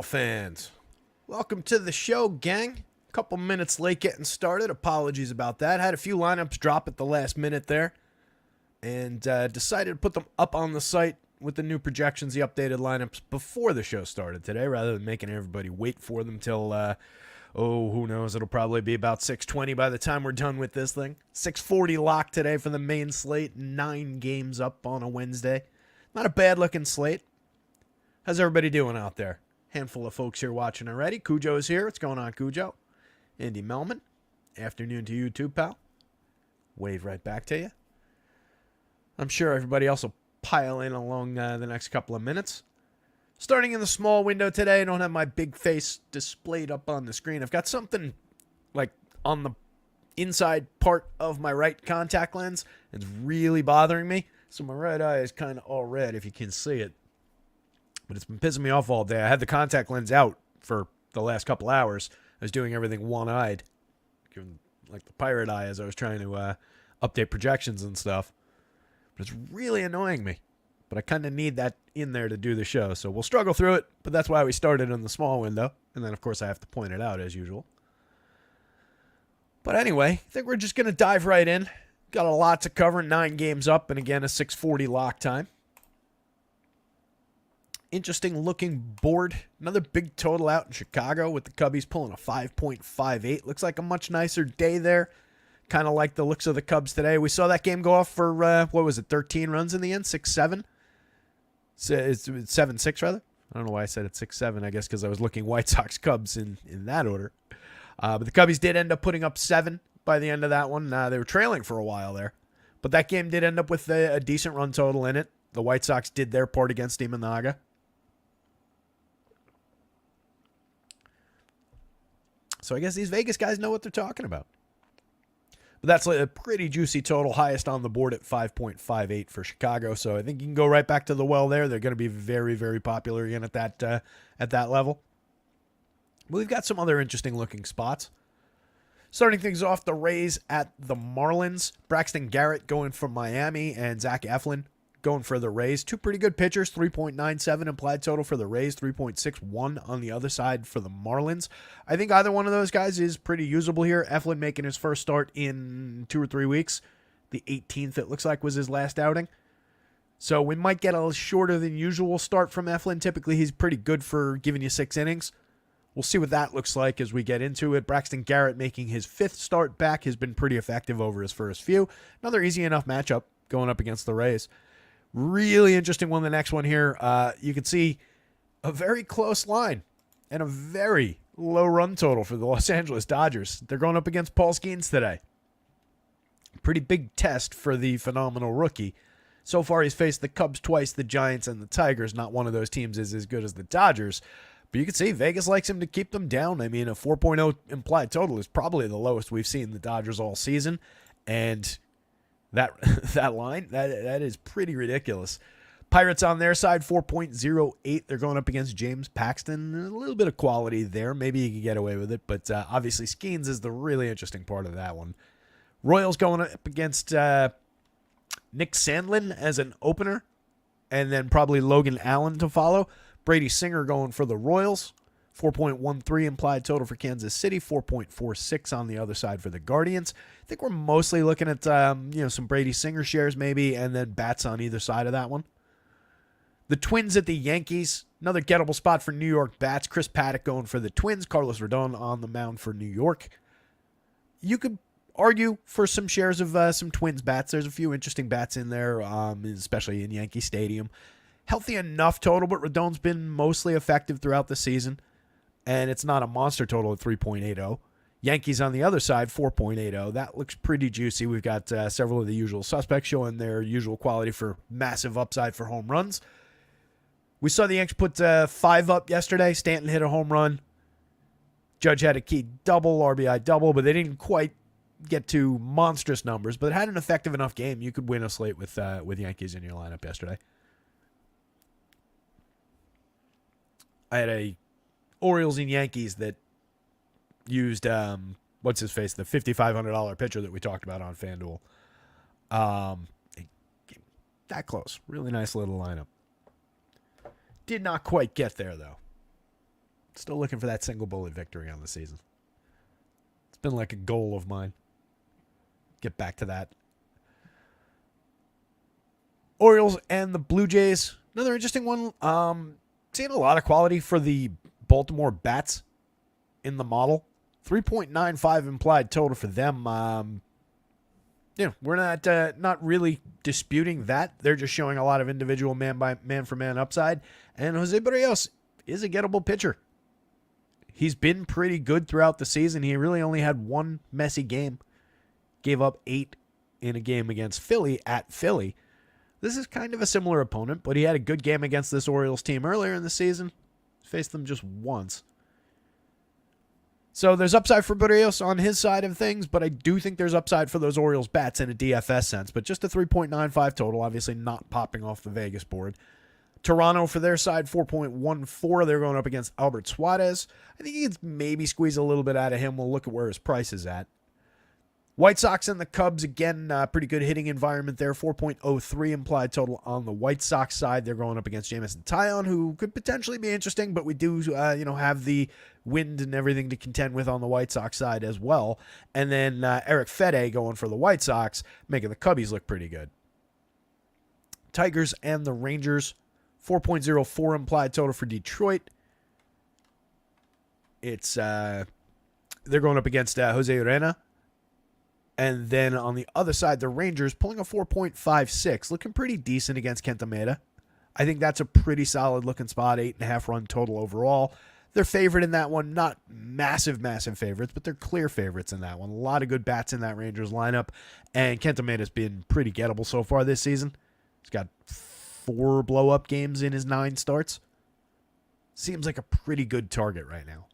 Fans, welcome to the show, gang. Couple minutes late getting started. Apologies about that. Had a few lineups drop at the last minute there, and decided to put them up on the site with the new projections, the updated lineups before the show started today, rather than making everybody wait for them till who knows? It'll probably be about 6:20 by the time we're done with this thing. 6:40 lock today for the main slate. 9 games up on a Wednesday. Not a bad looking slate. How's everybody doing out there? Handful of folks here watching already. Cujo is here. What's going on, Cujo? Andy Melman. Afternoon to you too, pal. Wave right back to you. I'm sure everybody else will pile in along the next couple of minutes. Starting in the small window today, I don't have my big face displayed up on the screen. I've got something like on the inside part of my right contact lens. It's really bothering me. So my right eye is kind of all red if you can see it. But it's been pissing me off all day. I had the contact lens out for the last couple hours. I was doing everything one-eyed, giving like the pirate eye as I was trying to update projections and stuff. But it's really annoying me. But I kind of need that in there to do the show. So we'll struggle through it, but that's why we started in the small window. And then, of course, I have to point it out as usual. But anyway, I think we're just going to dive right in. Got a lot to cover, 9 games up, and again, a 6:40 lock time. Interesting looking board. Another big total out in Chicago with the Cubbies pulling a 5.58. Looks like a much nicer day there. Kind of like the looks of the Cubs today. We saw that game go off for, 13 runs in the end? 6-7? It's 7-6, rather. I don't know why I said it's 6-7. I guess because I was looking White Sox-Cubs in that order. But the Cubbies did end up putting up 7 by the end of that one. They were trailing for a while there. But that game did end up with a decent run total in it. The White Sox did their part against Imanaga. So I guess these Vegas guys know what they're talking about. But that's a pretty juicy total, highest on the board at 5.58 for Chicago. So I think you can go right back to the well there. They're going to be very, very popular again at that level. But we've got some other interesting looking spots. Starting things off, the Rays at the Marlins. Braxton Garrett going for Miami and Zach Eflin going for the Rays. 2 pretty good pitchers, 3.97 implied total for the Rays, 3.61 on the other side for the Marlins. I think either one of those guys is pretty usable here. Eflin making his first start in 2 or 3 weeks. The 18th, it looks like, was his last outing. So we might get a shorter than usual start from Eflin. Typically, he's pretty good for giving you 6 innings. We'll see what that looks like as we get into it. Braxton Garrett making his 5th start back has been pretty effective over his first few. Another easy enough matchup going up against the Rays. Really interesting one, the next one here. You can see a very close line and a very low run total for the Los Angeles Dodgers. They're going up against Paul Skeens today. Pretty big test for the phenomenal rookie. So far, he's faced the Cubs twice, the Giants, and the Tigers. Not one of those teams is as good as the Dodgers. But you can see Vegas likes him to keep them down. I mean, a 4.0 implied total is probably the lowest we've seen the Dodgers all season. And that line, that is pretty ridiculous. Pirates on their side, 4.08. They're going up against James Paxton. A little bit of quality there. Maybe you can get away with it. But obviously, Skeens is the really interesting part of that one. Royals going up against Nick Sandlin as an opener. And then probably Logan Allen to follow. Brady Singer going for the Royals. 4.13 implied total for Kansas City, 4.46 on the other side for the Guardians. I think we're mostly looking at some Brady Singer shares maybe, and then bats on either side of that one. The Twins at the Yankees, another gettable spot for New York bats. Chris Paddock going for the Twins, Carlos Rodon on the mound for New York. You could argue for some shares of some Twins bats. There's a few interesting bats in there, especially in Yankee Stadium. Healthy enough total, but Rodon's been mostly effective throughout the season. And it's not a monster total at 3.80. Yankees on the other side, 4.80. That looks pretty juicy. We've got several of the usual suspects showing their usual quality for massive upside for home runs. We saw the Yanks put 5 up yesterday. Stanton hit a home run. Judge had a key double, RBI double, but they didn't quite get to monstrous numbers. But it had an effective enough game. You could win a slate with Yankees in your lineup yesterday. I had a Orioles and Yankees that used the $5,500 pitcher that we talked about on FanDuel. That close. Really nice little lineup. Did not quite get there, though. Still looking for that single bullet victory on the season. It's been like a goal of mine. Get back to that. Orioles and the Blue Jays. Another interesting one. Seeing a lot of quality for the Baltimore Bats in the model. 3.95 implied total for them. We're not really disputing that. They're just showing a lot of individual man for man upside. And Jose Barrios is a gettable pitcher. He's been pretty good throughout the season. He really only had one messy game. Gave up 8 in a game against Philly at Philly. This is kind of a similar opponent, but he had a good game against this Orioles team earlier in the season. Faced them just once. So there's upside for Barrios on his side of things, but I do think there's upside for those Orioles bats in a DFS sense. But just a 3.95 total, obviously not popping off the Vegas board. Toronto, for their side, 4.14. They're going up against Albert Suarez. I think you can maybe squeeze a little bit out of him. We'll look at where his price is at. White Sox and the Cubs, again, pretty good hitting environment there. 4.03 implied total on the White Sox side. They're going up against Jameson Taillon, who could potentially be interesting, but we do, have the wind and everything to contend with on the White Sox side as well. And then Eric Fede going for the White Sox, making the Cubbies look pretty good. Tigers and the Rangers, 4.04 implied total for Detroit. It's they're going up against Jose Urena. And then on the other side, the Rangers pulling a 4.56, looking pretty decent against Kenta Maeda. I think that's a pretty solid looking spot, 8.5 run total overall. They're favored in that one, not massive favorites, but they're clear favorites in that one. A lot of good bats in that Rangers lineup, and Kenta Maeda's been pretty gettable so far this season. He's got 4 blow-up games in his 9 starts. Seems like a pretty good target right now.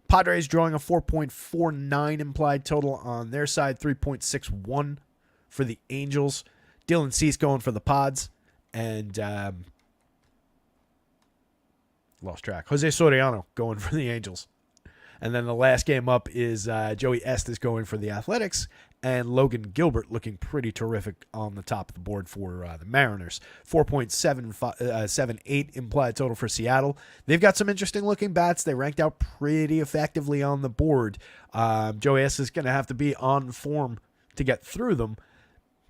Padres drawing a 4.49 implied total on their side, 3.61 for the Angels. Dylan Cease going for the Pods, and lost track. Jose Soriano going for the Angels. And then the last game up is Joey Estes going for the Athletics, and Logan Gilbert looking pretty terrific on the top of the board for the Mariners. 4.78 implied total for Seattle. They've got some interesting looking bats. They ranked out pretty effectively on the board. Joey Estes is going to have to be on form to get through them.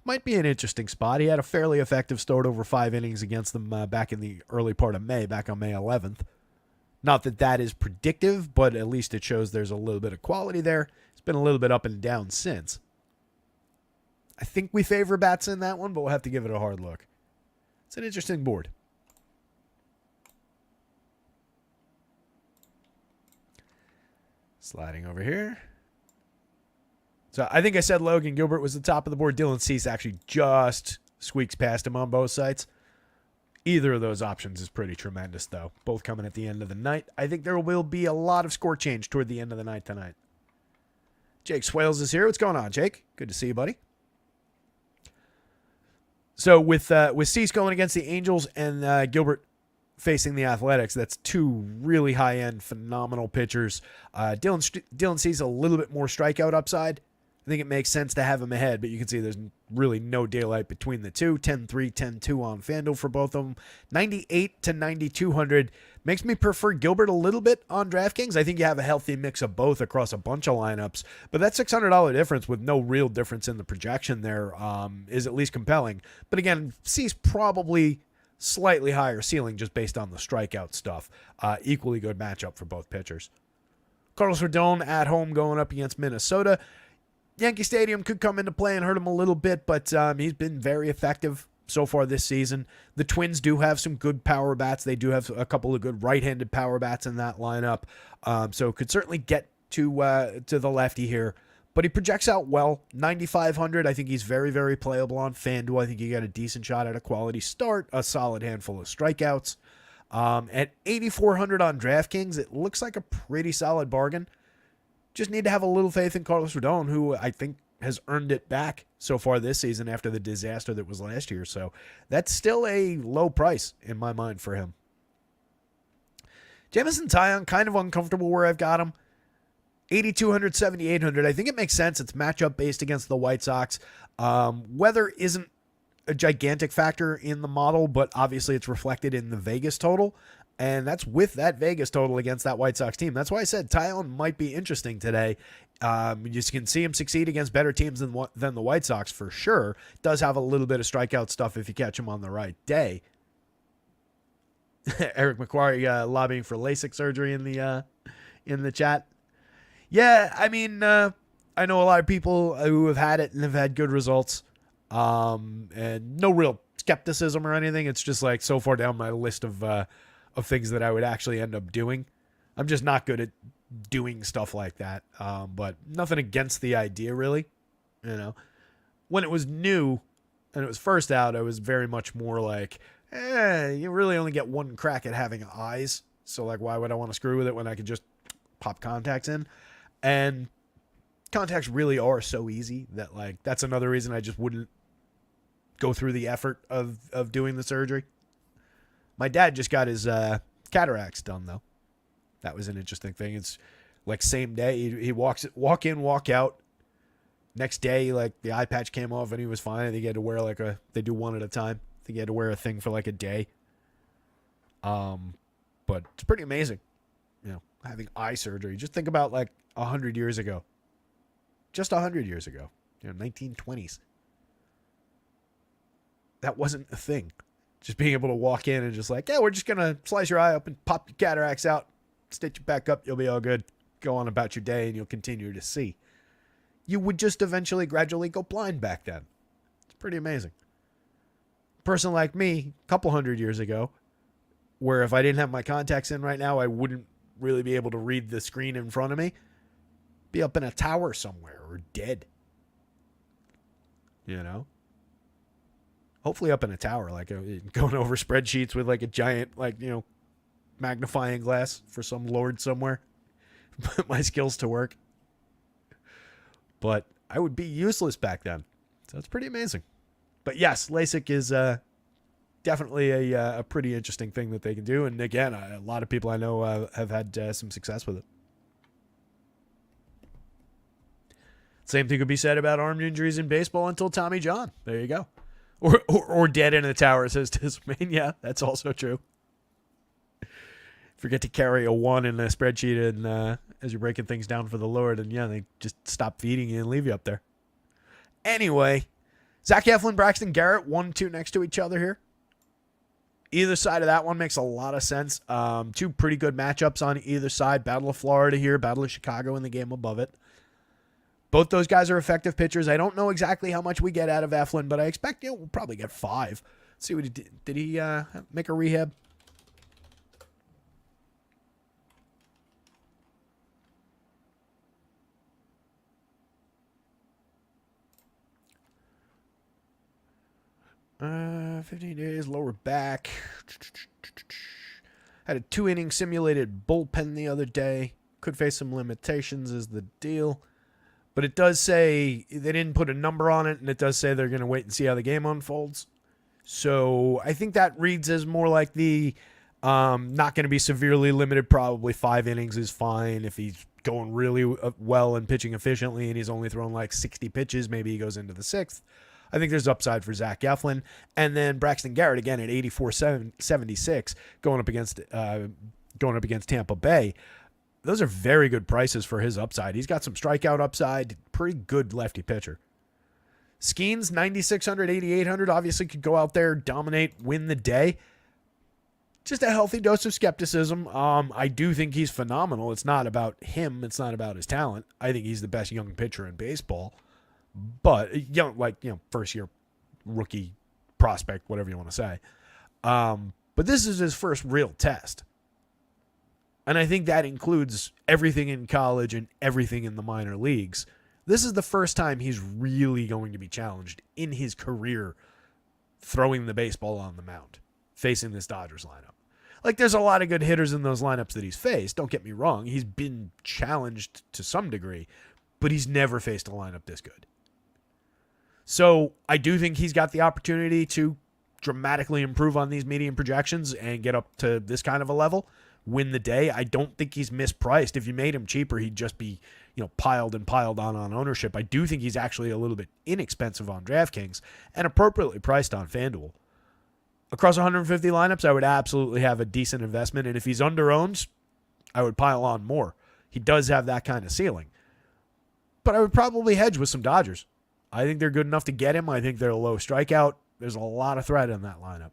Might be an interesting spot. He had a fairly effective start over 5 innings against them back in the early part of May, back on May 11th. Not that that is predictive, but at least it shows there's a little bit of quality there. It's been a little bit up and down since. I think we favor bats in that one, but we'll have to give it a hard look. It's an interesting board. Sliding over here. So I think I said Logan Gilbert was the top of the board. Dylan Cease actually just squeaks past him on both sites. Either of those options is pretty tremendous, though. Both coming at the end of the night. I think there will be a lot of score change toward the end of the night tonight. Jake Swales is here. What's going on, Jake? Good to see you, buddy. So with Cease going against the Angels and Gilbert facing the Athletics, that's 2 really high-end, phenomenal pitchers. Dylan Cease a little bit more strikeout upside. I think it makes sense to have him ahead, but you can see there's really no daylight between the two. 10-3, 10-2 on FanDuel for both of them. 98 to 9,200 makes me prefer Gilbert a little bit on DraftKings. I think you have a healthy mix of both across a bunch of lineups, but that $600 difference with no real difference in the projection there is at least compelling. But again, Cease probably slightly higher ceiling just based on the strikeout stuff. Equally good matchup for both pitchers. Carlos Rodon at home going up against Minnesota. Yankee Stadium could come into play and hurt him a little bit, but he's been very effective so far this season. The Twins do have some good power bats. They do have a couple of good right-handed power bats in that lineup, so could certainly get to the lefty here. But he projects out well. 9,500, I think he's very, very playable on FanDuel. I think you got a decent shot at a quality start, a solid handful of strikeouts. At 8,400 on DraftKings, it looks like a pretty solid bargain. Just need to have a little faith in Carlos Rodon, who I think has earned it back so far this season after the disaster that was last year. So that's still a low price in my mind for him. Jameson Taillon, kind of uncomfortable where I've got him. 8,200, 7,800. I think it makes sense. It's matchup based against the White Sox. Weather isn't a gigantic factor in the model, but obviously it's reflected in the Vegas total. And that's with that Vegas total against that White Sox team. That's why I said Taillon might be interesting today. You can see him succeed against better teams than the White Sox for sure. Does have a little bit of strikeout stuff if you catch him on the right day. Eric McQuarrie lobbying for LASIK surgery in the chat. Yeah, I mean, I know a lot of people who have had it and have had good results. And no real skepticism or anything. It's just like so far down my list of things that I would actually end up doing. I'm just not good at doing stuff like that. But nothing against the idea, really. You know, when it was new and it was first out, I was very much more like, you really only get one crack at having eyes. So like, why would I want to screw with it when I could just pop contacts in? And contacts really are so easy that like, that's another reason I just wouldn't go through the effort of doing the surgery. My dad just got his cataracts done, though. That was an interesting thing. It's like same day. He walk in, walk out. Next day, like the eye patch came off and he was fine. I think he had to wear they do one at a time. I think he had to wear a thing for like a day. But it's pretty amazing, you know, having eye surgery. Just think about like 100 years ago. Just 100 years ago, 1920s. That wasn't a thing. Just being able to walk in and just like, yeah, we're just going to slice your eye up and pop your cataracts out, stitch it back up. You'll be all good. Go on about your day and you'll continue to see. You would just eventually gradually go blind back then. It's pretty amazing. A person like me, a couple 100 years ago, where if I didn't have my contacts in right now, I wouldn't really be able to read the screen in front of me. Be up in a tower somewhere or dead. You know? Hopefully up in a tower, like going over spreadsheets with like a giant, magnifying glass for some lord somewhere. Put my skills to work. But I would be useless back then. So it's pretty amazing. But yes, LASIK is definitely a pretty interesting thing that they can do. And again, a lot of people I know have had some success with it. Same thing could be said about arm injuries in baseball until Tommy John. There you go. Or dead in a tower, says Tismane. Yeah, that's also true. Forget to carry a 1 in a spreadsheet and as you're breaking things down for the Lord, and yeah, they just stop feeding you and leave you up there. Anyway, Zach Eflin, Braxton Garrett, 1-2 next to each other here. Either side of that one makes a lot of sense. Two pretty good matchups on either side. Battle of Florida here, Battle of Chicago in the game above it. Both those guys are effective pitchers. I don't know exactly how much we get out of Eflin, but I expect we'll probably get 5. Let's see what he did. Did he make a rehab? Uh, 15 days, lower back. Had a 2-inning simulated bullpen the other day. Could face some limitations is the deal. But it does say, they didn't put a number on it, and it does say they're going to wait and see how the game unfolds. So I think that reads as more like the not going to be severely limited. Probably 5 innings is fine. If he's going really well and pitching efficiently and he's only thrown like 60 pitches, maybe he goes into the 6th. I think there's upside for Zach Eflin. And then Braxton Garrett, again, at 84.76, going up against Tampa Bay. Those are very good prices for his upside. He's got some strikeout upside. Pretty good lefty pitcher. Skeens, 9,600, 8,800. Obviously could go out there, dominate, win the day. Just a healthy dose of skepticism. I do think he's phenomenal. It's not about him. It's not about his talent. I think he's the best young pitcher in baseball. But, first year rookie prospect, whatever you want to say. But this is his first real test. And I think that includes everything in college and everything in the minor leagues. This is the first time he's really going to be challenged in his career throwing the baseball on the mound, facing this Dodgers lineup. Like, there's a lot of good hitters in those lineups that he's faced. Don't get me wrong. He's been challenged to some degree, but he's never faced a lineup this good. So I do think he's got the opportunity to dramatically improve on these median projections and get up to this kind of a level. Win the day. I don't think he's mispriced. If you made him cheaper, he'd just be, piled and piled on ownership. I do think he's actually a little bit inexpensive on DraftKings and appropriately priced on FanDuel. Across 150 lineups, I would absolutely have a decent investment. And if he's under-owned, I would pile on more. He does have that kind of ceiling. But I would probably hedge with some Dodgers. I think they're good enough to get him. I think they're a low strikeout. There's a lot of threat in that lineup.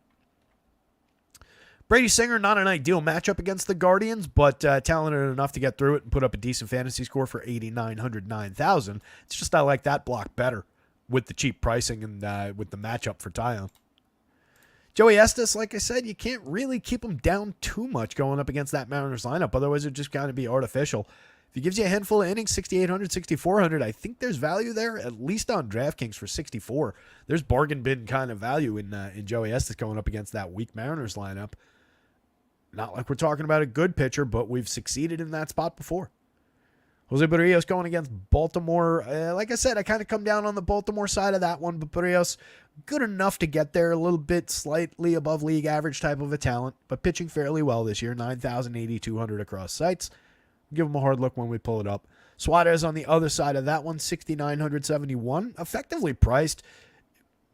Brady Singer, not an ideal matchup against the Guardians, but talented enough to get through it and put up a decent fantasy score for 8,900, 9,000. It's just I like that block better with the cheap pricing and with the matchup for Taillon. Joey Estes, like I said, you can't really keep him down too much going up against that Mariners lineup. Otherwise, it'd just kind of be artificial. If he gives you a handful of innings, 6,800, 6,400, I think there's value there, at least on DraftKings for 64. There's bargain bin kind of value in Joey Estes going up against that weak Mariners lineup. Not like we're talking about a good pitcher, but we've succeeded in that spot before. Jose Barrios going against Baltimore. Like I said, I kind of come down on the Baltimore side of that one, but Barrios, good enough to get there, a little bit slightly above league average type of a talent, but pitching fairly well this year, 9,000, 8,200 across sites. Give him a hard look when we pull it up. Suarez on the other side of that one, 6,971, effectively priced.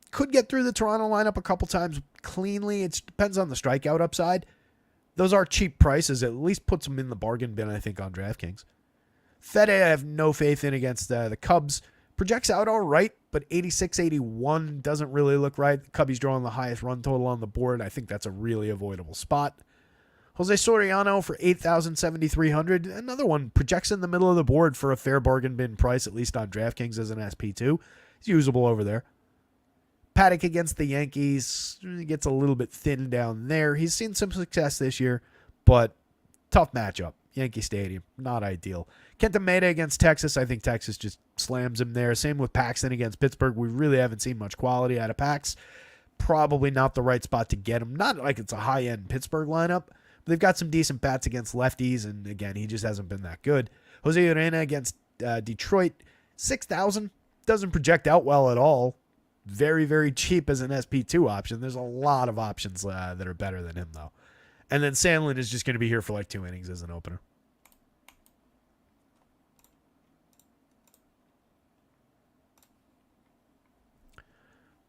Could get through the Toronto lineup a couple times cleanly. It depends on the strikeout upside. Those are cheap prices. At least puts them in the bargain bin, I think, on DraftKings. Fede, I have no faith in against the Cubs. Projects out all right, but 86-81 doesn't really look right. The Cubbies drawing the highest run total on the board. I think that's a really avoidable spot. Jose Soriano for 8,000, 7,300. Another one projects in the middle of the board for a fair bargain bin price, at least on DraftKings as an SP2. He's usable over there. Paddock against the Yankees gets a little bit thin down there. He's seen some success this year, but tough matchup. Yankee Stadium, not ideal. Kenta Maeda against Texas. I think Texas just slams him there. Same with Paxton against Pittsburgh. We really haven't seen much quality out of Pax. Probably not the right spot to get him. Not like it's a high-end Pittsburgh lineup, but they've got some decent bats against lefties, and again, he just hasn't been that good. Jose Urena against Detroit, 6,000. Doesn't project out well at all. Very, very cheap as an SP2 option. There's a lot of options that are better than him, though. And then Sandlin is just going to be here for like 2 innings as an opener.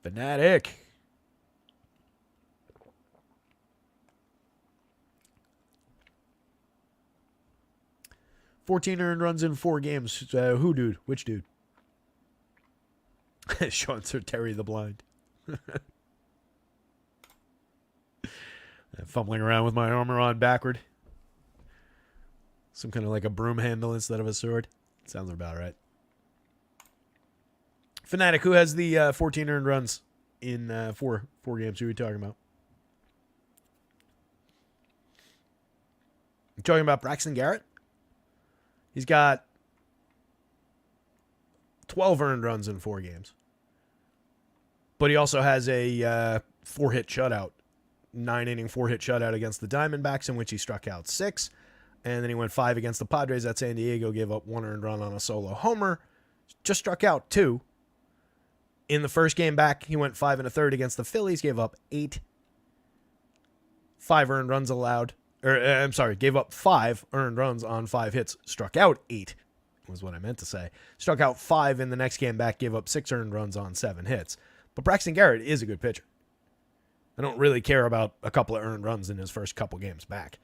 Fanatic. $14 earned runs in 4 games. Who dude? Which dude? Sean Sir Terry the Blind. Fumbling around with my armor on backward. Some kind of like a broom handle instead of a sword. Sounds about right. Fanatic, who has the 14 earned runs in 4 games? Who are we talking about? You talking about Braxton Garrett? He's got 12 earned runs in 4 games. But he also has a 4-hit shutout. 9-inning 4-hit shutout against the Diamondbacks, in which he struck out 6. And then he went 5 against the Padres at San Diego, gave up 1 earned run on a solo homer. Just struck out 2. In the first game back, he went 5 1/3 against the Phillies, gave up 8. 5 earned runs allowed. Gave up 5 earned runs on 5 hits. Struck out 8, was what I meant to say. Struck out 5 in the next game back, gave up 6 earned runs on 7 hits. But Braxton Garrett is a good pitcher. I don't really care about a couple of earned runs in his first couple games back.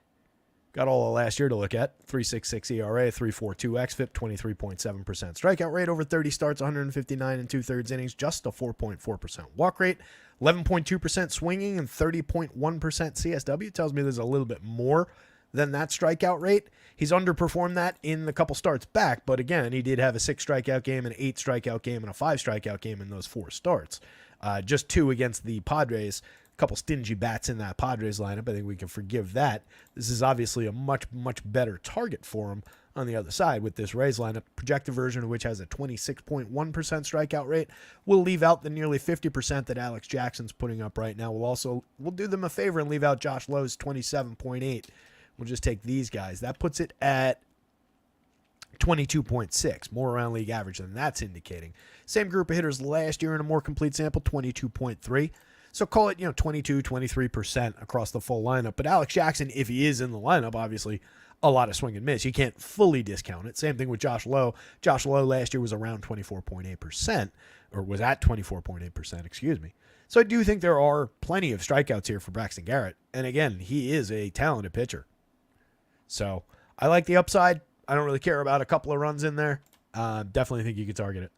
Got all of last year to look at. 3.66 ERA, 3.42 xFIP, 23.7% strikeout rate over 30 starts, 159 2/3 innings, just a 4.4% walk rate, 11.2% swinging, and 30.1% CSW. Tells me there's a little bit more than that strikeout rate. He's underperformed that in the couple starts back, but again, he did have a 6 strikeout game, an 8 strikeout game, and a 5 strikeout game in those 4 starts. Just 2 against the Padres. Couple stingy bats in that Padres lineup. I think we can forgive that. This is obviously a much, much better target for him on the other side with this Rays lineup. Projected version of which has a 26.1% strikeout rate. We'll leave out the nearly 50% that Alex Jackson's putting up right now. We'll do them a favor and leave out Josh Lowe's 27.8. We'll just take these guys. That puts it at 22.6, more around league average than that's indicating. Same group of hitters last year in a more complete sample, 22.3. So call it, 22, 23% across the full lineup. But Alex Jackson, if he is in the lineup, obviously, a lot of swing and miss. You can't fully discount it. Same thing with Josh Lowe. Josh Lowe last year was around 24.8%, or was at 24.8%, excuse me. So I do think there are plenty of strikeouts here for Braxton Garrett. And again, he is a talented pitcher. So I like the upside. I don't really care about a couple of runs in there. Definitely think you could target it.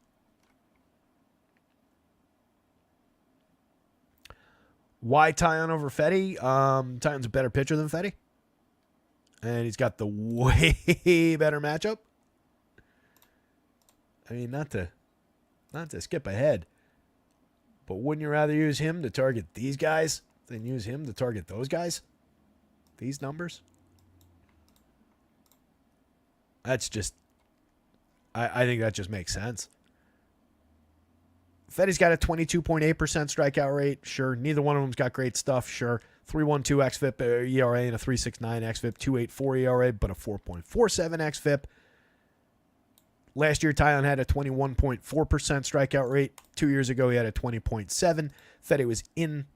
Why Taillon over Fetty? Taillon's a better pitcher than Fetty. And he's got the way better matchup. I mean, not to skip ahead, but wouldn't you rather use him to target these guys than use him to target those guys? These numbers? That's just, I think that just makes sense. Fetty's got a 22.8% strikeout rate. Sure. Neither one of them's got great stuff. Sure. 3.12 xFIP ERA and a 3.69 xFIP, 2.84 ERA, but a 4.47 xFIP. Last year, Taillon had a 21.4% strikeout rate. 2 years ago, he had a 20.7. Fetty was in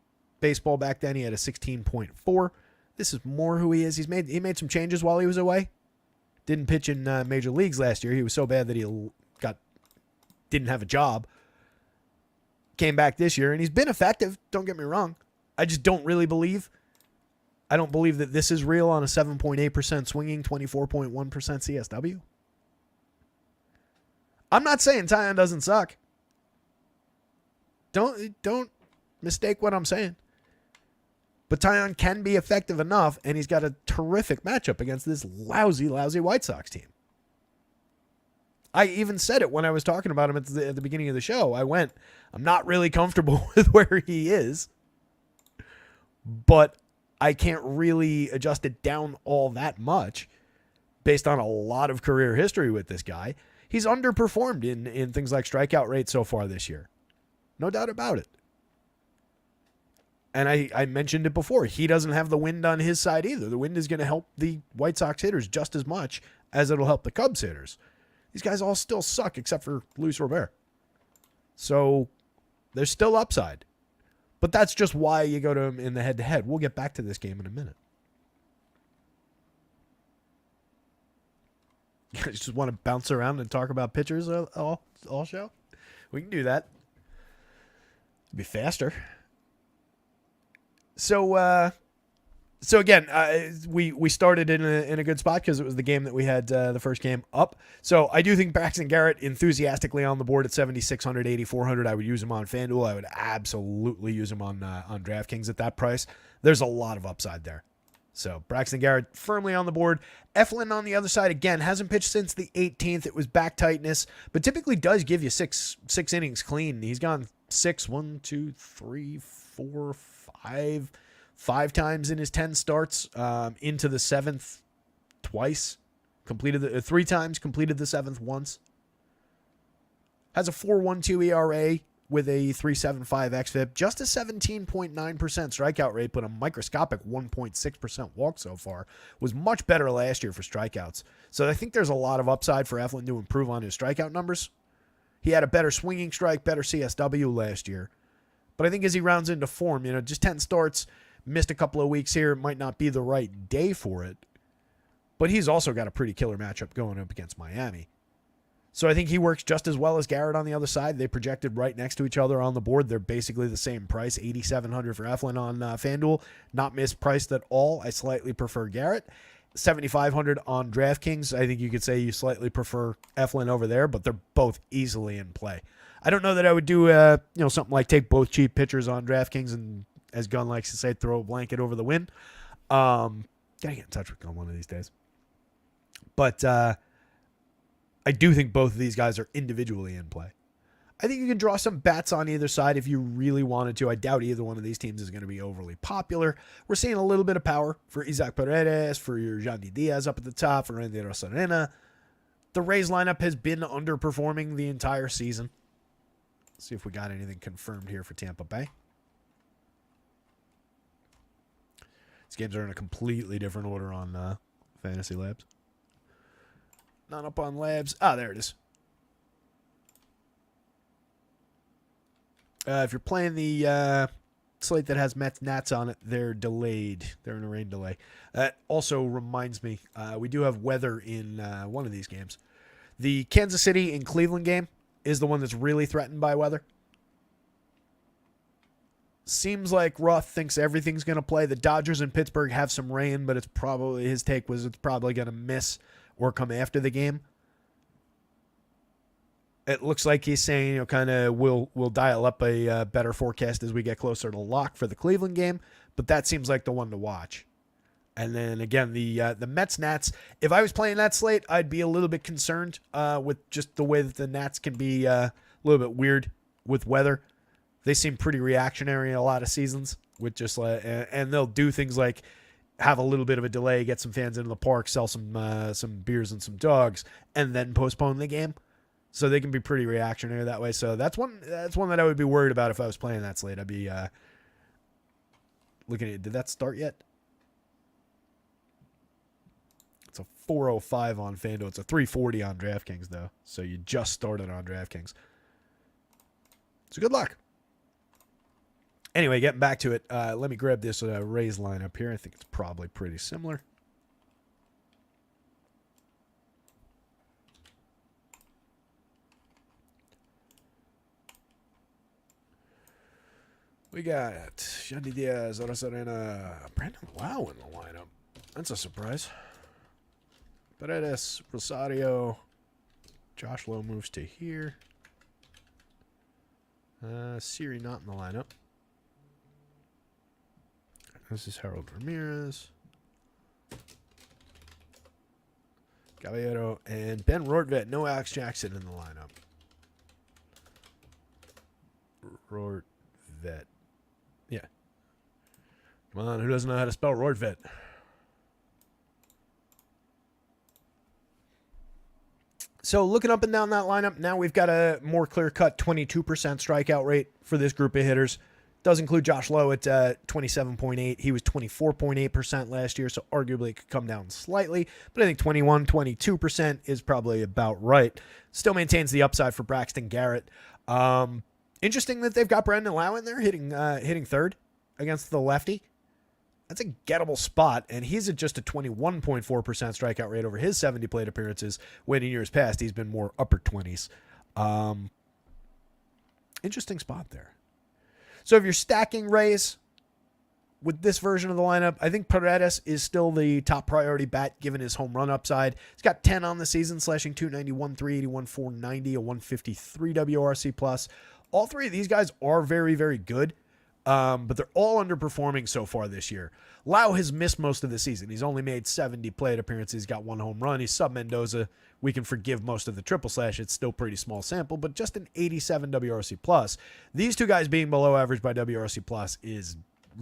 baseball back then. He had a 16.4. This is more who he is. He made some changes while he was away. Didn't pitch in major leagues last year. He was so bad that he didn't have a job. Came back this year, and he's been effective. Don't get me wrong. I just don't really believe. I don't believe that this is real on a 7.8% swinging, 24.1% CSW. I'm not saying Taillon doesn't suck. Don't mistake what I'm saying. But Taillon can be effective enough, and he's got a terrific matchup against this lousy White Sox team. I even said it when I was talking about him at the beginning of the show. I'm not really comfortable with where he is, but I can't really adjust it down all that much based on a lot of career history with this guy. He's underperformed in things like strikeout rate so far this year. No doubt about it. And I mentioned it before. He doesn't have the wind on his side either. The wind is going to help the White Sox hitters just as much as it'll help the Cubs hitters. These guys all still suck except for Luis Robert. So there's still upside. But that's just why you go to him in the head-to-head. We'll get back to this game in a minute. You guys just want to bounce around and talk about pitchers all show? We can do that. It'll be faster. So again, we started in a good spot because it was the game that we had the first game up. So I do think Braxton Garrett enthusiastically on the board at 7,600, 8,400. I would use him on FanDuel. I would absolutely use him on DraftKings at that price. There's a lot of upside there. So Braxton Garrett firmly on the board. Eflin on the other side, again, hasn't pitched since the 18th. It was back tightness, but typically does give you six innings clean. He's gone 5 times in his 10 starts, into the 7th twice. Completed 3 times, completed the 7th once. Has a 4.12 ERA with a 3.75 xFIP. Just a 17.9% strikeout rate, but a microscopic 1.6% walk so far. Was much better last year for strikeouts. So I think there's a lot of upside for Eflin to improve on his strikeout numbers. He had a better swinging strike, better CSW last year. But I think as he rounds into form, just 10 starts, missed a couple of weeks here, might not be the right day for it. But he's also got a pretty killer matchup going up against Miami. So I think he works just as well as Garrett on the other side. They projected right next to each other on the board. They're basically the same price, $8,700 for Eflin on FanDuel. Not mispriced at all. I slightly prefer Garrett. $7,500 on DraftKings. I think you could say you slightly prefer Eflin over there, but they're both easily in play. I don't know that I would do something like take both cheap pitchers on DraftKings and, as Gunn likes to say, throw a blanket over the win. Gotta get in touch with Gunn one of these days. But I do think both of these guys are individually in play. I think you can draw some bats on either side if you really wanted to. I doubt either one of these teams is going to be overly popular. We're seeing a little bit of power for Isaac Paredes, for your Yandy Diaz up at the top, for Randy Rosarena. The Rays lineup has been underperforming the entire season. Let's see if we got anything confirmed here for Tampa Bay. These games are in a completely different order on Fantasy Labs. Not up on Labs. There it is. If you're playing the slate that has Mets Nats on it, they're delayed. They're in a rain delay. That also reminds me, we do have weather in one of these games. The Kansas City and Cleveland game is the one that's really threatened by weather. Seems like Roth thinks everything's going to play. The Dodgers and Pittsburgh have some rain, but his take was it's probably going to miss or come after the game. It looks like he's saying, kind of we'll dial up a better forecast as we get closer to lock for the Cleveland game, but that seems like the one to watch. And then again, the Mets Nats. If I was playing that slate, I'd be a little bit concerned with just the way that the Nats can be a little bit weird with weather. They seem pretty reactionary in a lot of seasons with just and they'll do things like have a little bit of a delay, get some fans into the park, sell some beers and some dogs, and then postpone the game. So they can be pretty reactionary that way. So that's one that I would be worried about if I was playing that slate. I'd be looking at. Did that start yet? It's a 4:05 on FanDuel. It's a 3:40 on DraftKings though. So you just started on DraftKings. So good luck. Anyway, getting back to it, let me grab this Rays lineup here. I think it's probably pretty similar. We got Yandy Diaz, Arena, Brandon Lau in the lineup. That's a surprise. Paredes, Rosario, Josh Lowe moves to here. Siri not in the lineup. This is Harold Ramirez, Caballero, and Ben Rortvedt. No Alex Jackson in the lineup. Rortvedt. Yeah. Come on, who doesn't know how to spell Rortvedt? So looking up and down that lineup, now we've got a more clear-cut 22% strikeout rate for this group of hitters. Does include Josh Lowe at 27.8. He was 24.8% last year, so arguably it could come down slightly. But I think 22% is probably about right. Still maintains the upside for Braxton Garrett. Interesting that they've got Brandon Lau in there hitting third against the lefty. That's a gettable spot, and he's at just a 21.4% strikeout rate over his 70 plate appearances, when in years past he's been more upper 20s. Interesting spot there. So if you're stacking Rays with this version of the lineup, I think Paredes is still the top priority bat given his home run upside. He's got 10 on the season, slashing 291, 381, 490, a 153 WRC+. All three of these guys are very, very good, but they're all underperforming so far this year. Lau has missed most of the season. He's only made 70 plate appearances. He's got one home run. He's sub Mendoza. We can forgive most of the triple slash. It's still pretty small sample, but just an 87 WRC+. These two guys being below average by WRC+ is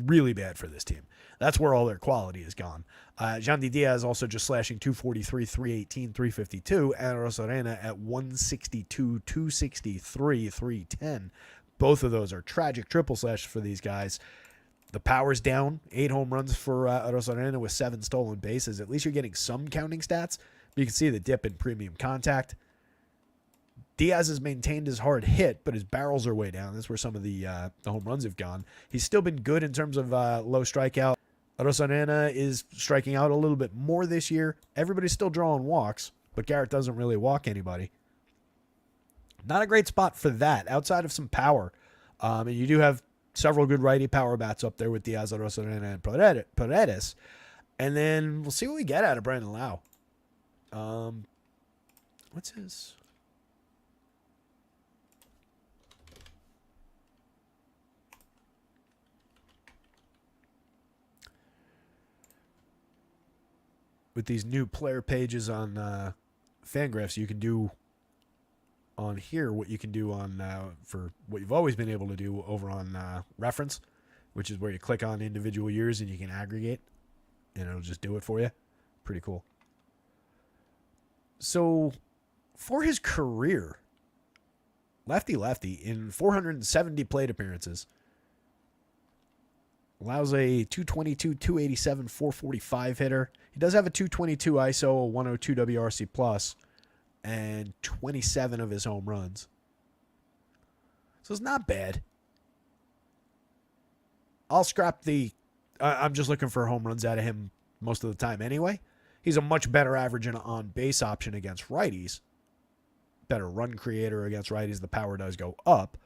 really bad for this team. That's where all their quality is gone. Yandy Diaz also just slashing 243, 318, 352, and Rosarena at 162, 263, 310. Both of those are tragic triple slashes for these guys. The power's down. 8 home runs for Rosarena with 7 stolen bases. At least you're getting some counting stats. But you can see the dip in premium contact. Diaz has maintained his hard hit, but his barrels are way down. That's where some of the home runs have gone. He's still been good in terms of low strikeout. Rosarena is striking out a little bit more this year. Everybody's still drawing walks, but Garrett doesn't really walk anybody. Not a great spot for that, outside of some power. And you do have several good righty power bats up there with Diaz, Rosarena, and Paredes. And then we'll see what we get out of Brandon Lau. What's his? With these new player pages on Fangraphs, you can do on here what you can do on for what you've always been able to do over on Reference, which is where you click on individual years and you can aggregate, and it'll just do it for you. Pretty cool. So for his career, lefty in 470 plate appearances, allows a 222, 287, 445 hitter. He does have a 222 ISO, a 102 WRC+, and 27 of his home runs. So it's not bad. I'll scrap the. I'm just looking for home runs out of him most of the time anyway. He's a much better average and on base option against righties. Better run creator against righties. The power does go up.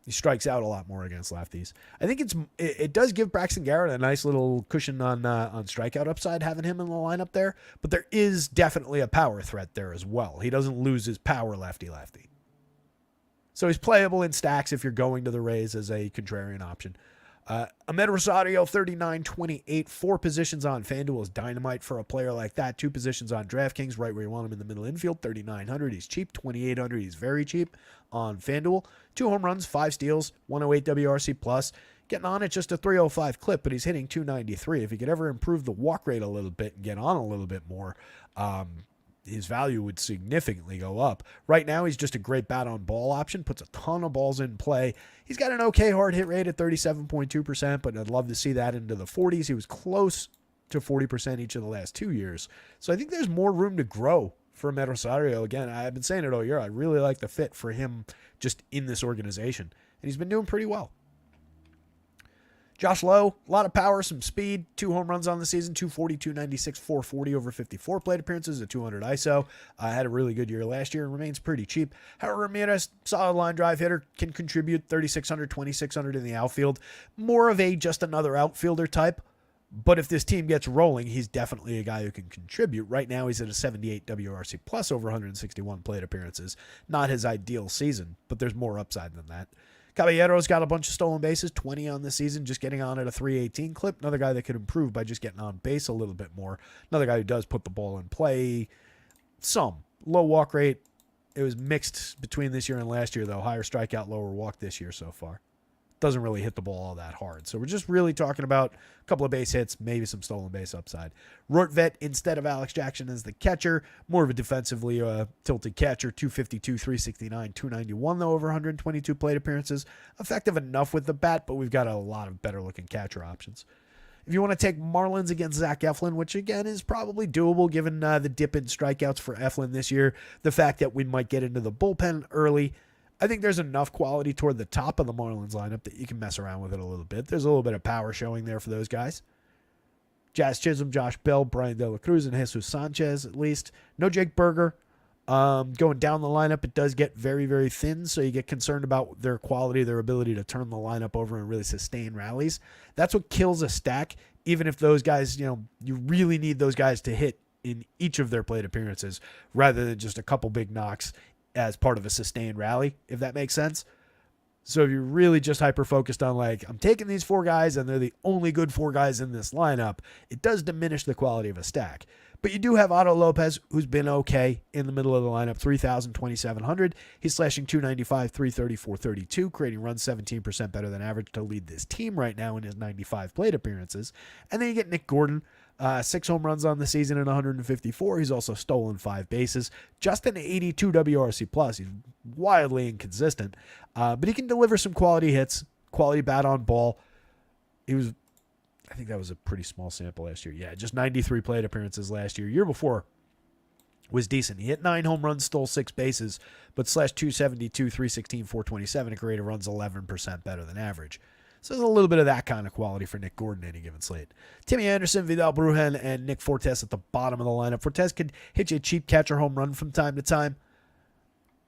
He strikes out a lot more against lefties. I think it does give Braxton Garrett a nice little cushion on strikeout upside having him in the lineup there, but there is definitely a power threat there as well. He doesn't lose his power lefty. So he's playable in stacks if you're going to the Rays as a contrarian option. Ahmed Rosario, 39.28, 4 positions on FanDuel is dynamite for a player like that. 2 positions on DraftKings, right where you want him in the middle infield, 3,900. He's cheap. 2,800. He's very cheap on FanDuel. 2 home runs, 5 steals, 108 WRC plus. Getting on at just a 305 clip, but he's hitting 293. If he could ever improve the walk rate a little bit and get on a little bit more, his value would significantly go up. Right now, he's just a great bat on ball option, puts a ton of balls in play. He's got an okay hard hit rate at 37.2%, but I'd love to see that into the 40s. He was close to 40% each of the last 2 years. So I think there's more room to grow for Ahmed Rosario. Again, I've been saying it all year. I really like the fit for him just in this organization, and he's been doing pretty well. Josh Lowe, a lot of power, some speed, 2 home runs on the season, 240, 296, 440 over 54 plate appearances, a 200 ISO. Had a really good year last year and remains pretty cheap. Howard Ramirez, solid line drive hitter, can contribute 3,600, 2,600 in the outfield. More of a just another outfielder type. But if this team gets rolling, he's definitely a guy who can contribute. Right now, he's at a 78 WRC plus over 161 plate appearances. Not his ideal season, but there's more upside than that. Caballero's got a bunch of stolen bases, 20 on the season, just getting on at a 318 clip. Another guy that could improve by just getting on base a little bit more. Another guy who does put the ball in play. Some. Low walk rate. It was mixed between this year and last year, though. Higher strikeout, lower walk this year so far. Doesn't really hit the ball all that hard. So we're just really talking about a couple of base hits, maybe some stolen base upside. Rortvedt instead of Alex Jackson as the catcher. More of a defensively tilted catcher. 252, 369, 291 though over 122 plate appearances. Effective enough with the bat, but we've got a lot of better looking catcher options. If you want to take Marlins against Zach Eflin, which again is probably doable given the dip in strikeouts for Eflin this year, the fact that we might get into the bullpen early, I think there's enough quality toward the top of the Marlins lineup that you can mess around with it a little bit. There's a little bit of power showing there for those guys. Jazz Chisholm, Josh Bell, Brian De La Cruz, and Jesus Sanchez at least. No Jake Berger. Going down the lineup, it does get very, very thin, so you get concerned about their quality, their ability to turn the lineup over and really sustain rallies. That's what kills a stack, even if those guys, you really need those guys to hit in each of their plate appearances rather than just a couple big knocks as part of a sustained rally, if that makes sense. So if you're really just hyper-focused on I'm taking these 4 guys and they're the only good 4 guys in this lineup, it does diminish the quality of a stack. But you do have Otto Lopez, who's been okay in the middle of the lineup, 3,000, 2,700. He's slashing 295, 330, 432, creating runs 17% better than average to lead this team right now in his 95 plate appearances. And then you get Nick Gordon, 6 home runs on the season and 154. He's also stolen 5 bases. Just an 82 WRC plus. He's wildly inconsistent, but he can deliver some quality hits, quality bat on ball. I think that was a pretty small sample last year. Yeah, just 93 plate appearances last year. Year before was decent. He hit 9 home runs, stole 6 bases, but slashed 272, 316, 427 and created runs 11% better than average. So there's a little bit of that kind of quality for Nick Gordon any given slate. Timmy Anderson, Vidal Brujan, and Nick Fortes at the bottom of the lineup. Fortes could hit you a cheap catcher home run from time to time.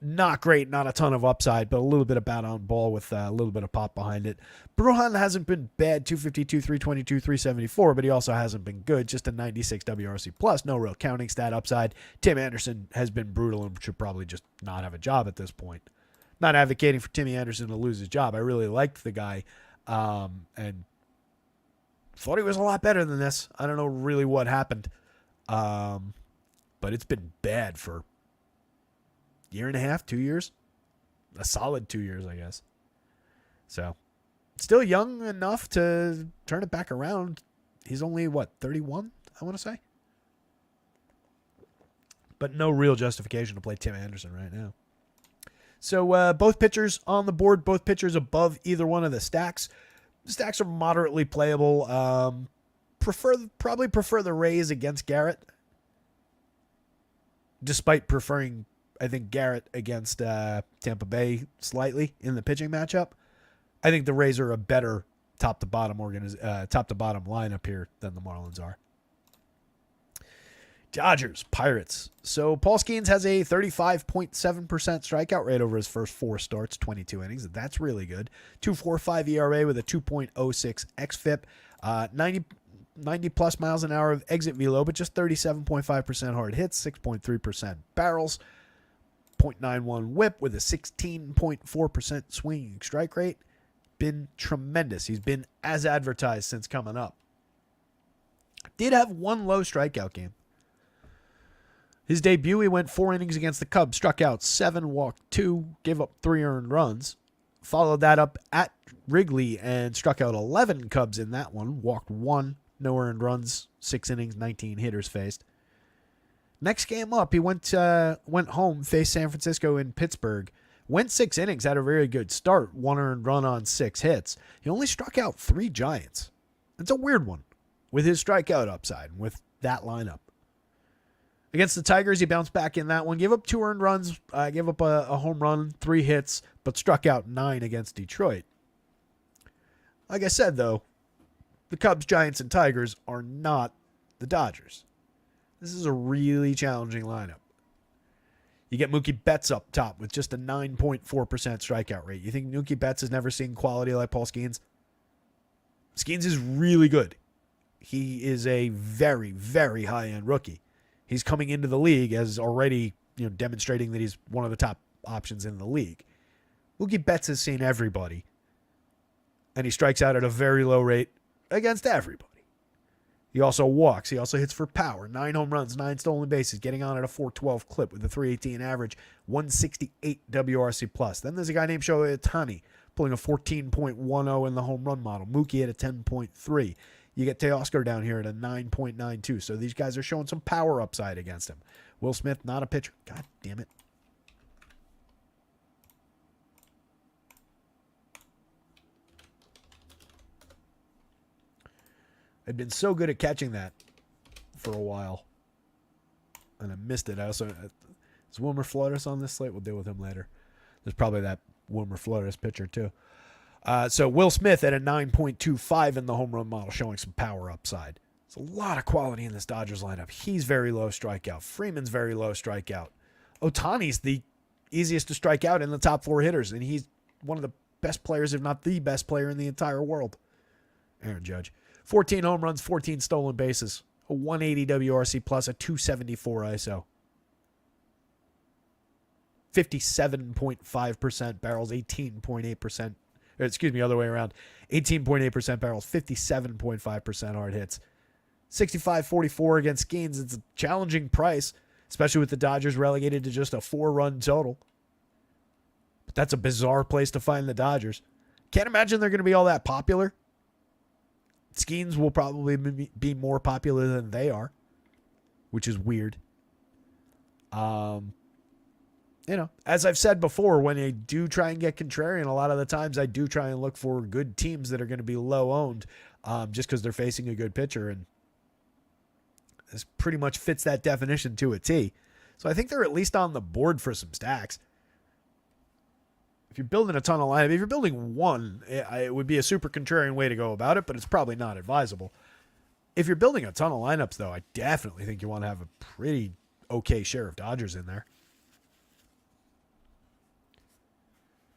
Not great, not a ton of upside, but a little bit of bat on ball with a little bit of pop behind it. Brujan hasn't been bad, 252, 322, 374, but he also hasn't been good, just a 96 WRC plus, no real counting stat upside. Tim Anderson has been brutal and should probably just not have a job at this point. Not advocating for Timmy Anderson to lose his job. I really liked the guy and thought he was a lot better than this. I don't know really what happened, but it's been bad for year and a half, 2 years, a solid 2 years, I guess. So still young enough to turn it back around. He's only 31, I want to say, but no real justification to play Tim Anderson right now. So both pitchers on the board, both pitchers above either one of the stacks. The stacks are moderately playable. Probably prefer the Rays against Garrett, despite preferring, I think, Garrett against Tampa Bay slightly in the pitching matchup. I think the Rays are a better top to bottom lineup here than the Marlins are. Dodgers, Pirates. So Paul Skeens has a 35.7% strikeout rate over his first 4 starts, 22 innings. That's really good. 2.45 ERA with a 2.06 xFIP. 90 plus miles an hour of exit velo, but just 37.5% hard hits, 6.3% barrels, 0.91 whip with a 16.4% swinging strike rate. Been tremendous. He's been as advertised since coming up. Did have one low strikeout game. His debut, he went 4 innings against the Cubs, struck out 7, walked 2, gave up 3 earned runs. Followed that up at Wrigley and struck out 11 Cubs in that one, walked 1, no earned runs, 6 innings, 19 hitters faced. Next game up, he went home, faced San Francisco in Pittsburgh. Went 6 innings, had a very good start, 1 earned run on 6 hits. He only struck out 3 Giants. It's a weird one with his strikeout upside, with that lineup. Against the Tigers, he bounced back in that one. Gave up 2 earned runs, gave up a home run, 3 hits, but struck out 9 against Detroit. Like I said, though, the Cubs, Giants, and Tigers are not the Dodgers. This is a really challenging lineup. You get Mookie Betts up top with just a 9.4% strikeout rate. You think Mookie Betts has never seen quality like Paul Skeens? Skeens is really good. He is a very, very high-end rookie. He's coming into the league as already, demonstrating that he's one of the top options in the league. Mookie Betts has seen everybody, and he strikes out at a very low rate against everybody. He also walks. He also hits for power. 9 home runs, 9 stolen bases, getting on at a 4.12 clip with a 3.18 average, 168 WRC plus. Then there's a guy named Shohei Ohtani pulling a 14.10 in the home run model. Mookie at a 10.3. You get Teoscar down here at a 9.92. So these guys are showing some power upside against him. Will Smith, not a pitcher. God damn it. I've been so good at catching that for a while, and I missed it. Is Wilmer Flores on this slate? We'll deal with him later. There's probably that Wilmer Flores pitcher too. So Will Smith at a 9.25 in the home run model, showing some power upside. There's a lot of quality in this Dodgers lineup. He's very low strikeout. Freeman's very low strikeout. Ohtani's the easiest to strike out in the top 4 hitters, and he's one of the best players, if not the best player in the entire world. Aaron Judge. 14 home runs, 14 stolen bases, a 180 WRC plus, a 274 ISO. 57.5% barrels, 18.8%. Excuse me, other way around. 18.8% barrels, 57.5% hard hits. 65-44 against Skeens. It's a challenging price, especially with the Dodgers relegated to just a 4-run total. But that's a bizarre place to find the Dodgers. Can't imagine they're going to be all that popular. Skeens will probably be more popular than they are, which is weird. As I've said before, when I do try and get contrarian, a lot of the times I do try and look for good teams that are going to be low owned, just because they're facing a good pitcher, and this pretty much fits that definition to a T. So I think they're at least on the board for some stacks. If you're building a ton of lineup, if you're building one, it would be a super contrarian way to go about it, but it's probably not advisable. If you're building a ton of lineups, though, I definitely think you want to have a pretty okay share of Dodgers in there.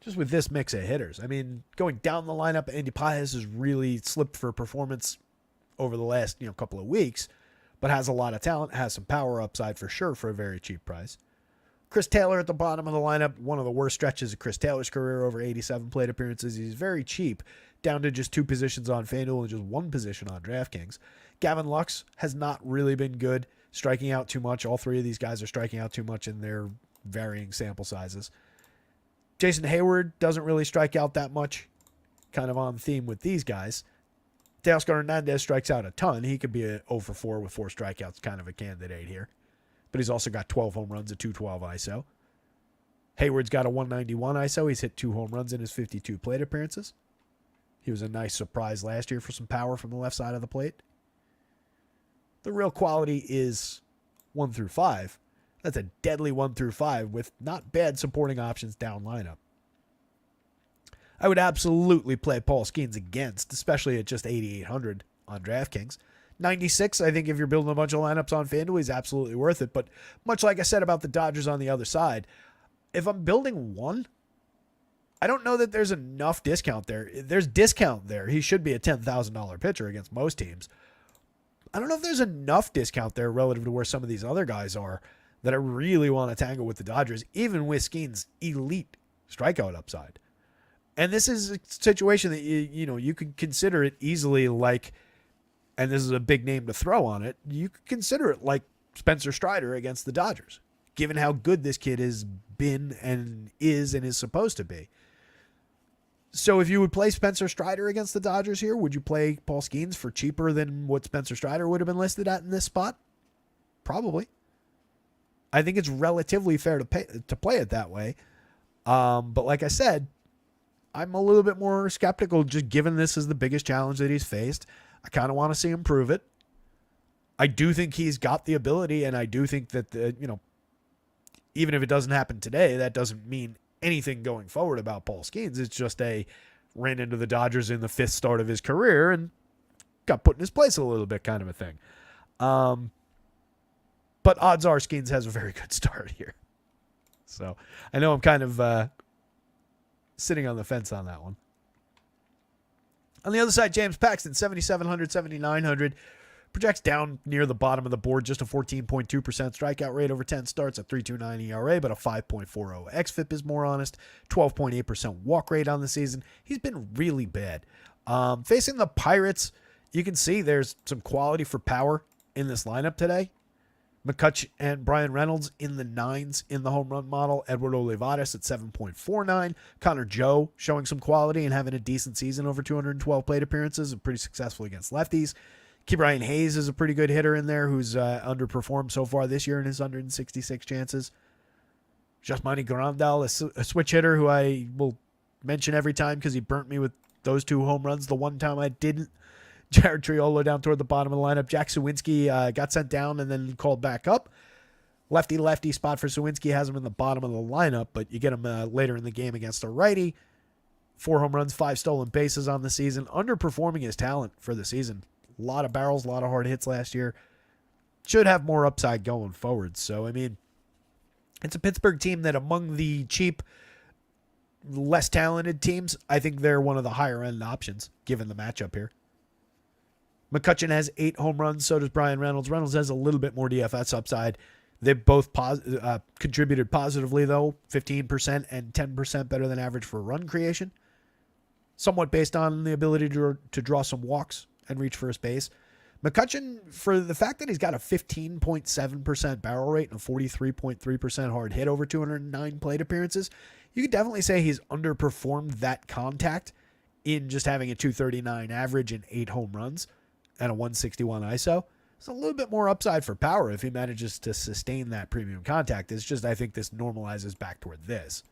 Just with this mix of hitters. I mean, going down the lineup, Andy Paez has really slipped for performance over the last couple of weeks, but has a lot of talent, has some power upside for sure for a very cheap price. Chris Taylor at the bottom of the lineup, one of the worst stretches of Chris Taylor's career, over 87 plate appearances. He's very cheap, down to just 2 positions on FanDuel and just 1 position on DraftKings. Gavin Lux has not really been good, striking out too much. All 3 of these guys are striking out too much in their varying sample sizes. Jason Hayward doesn't really strike out that much, kind of on theme with these guys. Teoscar Hernandez strikes out a ton. He could be a 0 for 4 with 4 strikeouts, kind of a candidate here. But he's also got 12 home runs, a 212 ISO. Hayward's got a 191 ISO. He's hit 2 home runs in his 52 plate appearances. He was a nice surprise last year for some power from the left side of the plate. The real quality is 1 through 5. That's a deadly 1 through 5 with not bad supporting options down lineup. I would absolutely play Paul Skeens against, especially at just 8,800 on DraftKings. 96, I think if you're building a bunch of lineups on FanDuel, he's absolutely worth it. But much like I said about the Dodgers on the other side, if I'm building one, I don't know that there's enough discount there. There's discount there. He should be a $10,000 pitcher against most teams. I don't know if there's enough discount there relative to where some of these other guys are that I really want to tangle with the Dodgers, even with Skeen's elite strikeout upside. And this is a situation that you could consider it easily like, and this is a big name to throw on it, you could consider it like Spencer Strider against the Dodgers, given how good this kid has been and is supposed to be. So if you would play Spencer Strider against the Dodgers here, would you play Paul Skeens for cheaper than what Spencer Strider would have been listed at in this spot? Probably. I think it's relatively fair to play it that way. But like I said, I'm a little bit more skeptical just given this is the biggest challenge that he's faced. I kind of want to see him prove it. I do think he's got the ability, and I do think that, even if it doesn't happen today, that doesn't mean anything going forward about Paul Skeens. It's just ran into the Dodgers in the fifth start of his career and got put in his place a little bit kind of a thing. But odds are Skeens has a very good start here. So I know I'm kind of sitting on the fence on that one. On the other side, James Paxton, 7,700, 7,900. Projects down near the bottom of the board, just a 14.2% strikeout rate over 10 starts, a 3.29 ERA, but a 5.40 xFIP is more honest, 12.8% walk rate on the season. He's been really bad. Facing the Pirates, you can see there's some quality for power in this lineup today. McCutcheon and Brian Reynolds in the 9s in the home run model. Edward Olivares at 7.49. Connor Joe showing some quality and having a decent season over 212 plate appearances and pretty successful against lefties. Ke'Bryan Hayes is a pretty good hitter in there who's underperformed so far this year in his 166 chances. Jasmani Grandal, a switch hitter who I will mention every time because he burnt me with those two home runs the one time I didn't. Jared Triolo down toward the bottom of the lineup. Jack Suwinski got sent down and then called back up. Lefty spot for Suwinski has him in the bottom of the lineup, but you get him later in the game against a righty. 4 home runs, 5 stolen bases on the season. Underperforming his talent for the season. A lot of barrels, a lot of hard hits last year. Should have more upside going forward. So, I mean, it's a Pittsburgh team that among the cheap, less talented teams, I think they're one of the higher end options given the matchup here. McCutcheon has 8 home runs. So does Brian Reynolds. Reynolds has a little bit more DFS upside. They've both contributed positively, though. 15% and 10% better than average for run creation. Somewhat based on the ability to draw some walks and reach first base. McCutcheon, for the fact that he's got a 15.7% barrel rate and a 43.3% hard hit over 209 plate appearances, you could definitely say he's underperformed that contact in just having a 239 average and 8 home runs and a 161 ISO. It's a little bit more upside for power if he manages to sustain that premium contact. It's just I think this normalizes back toward this.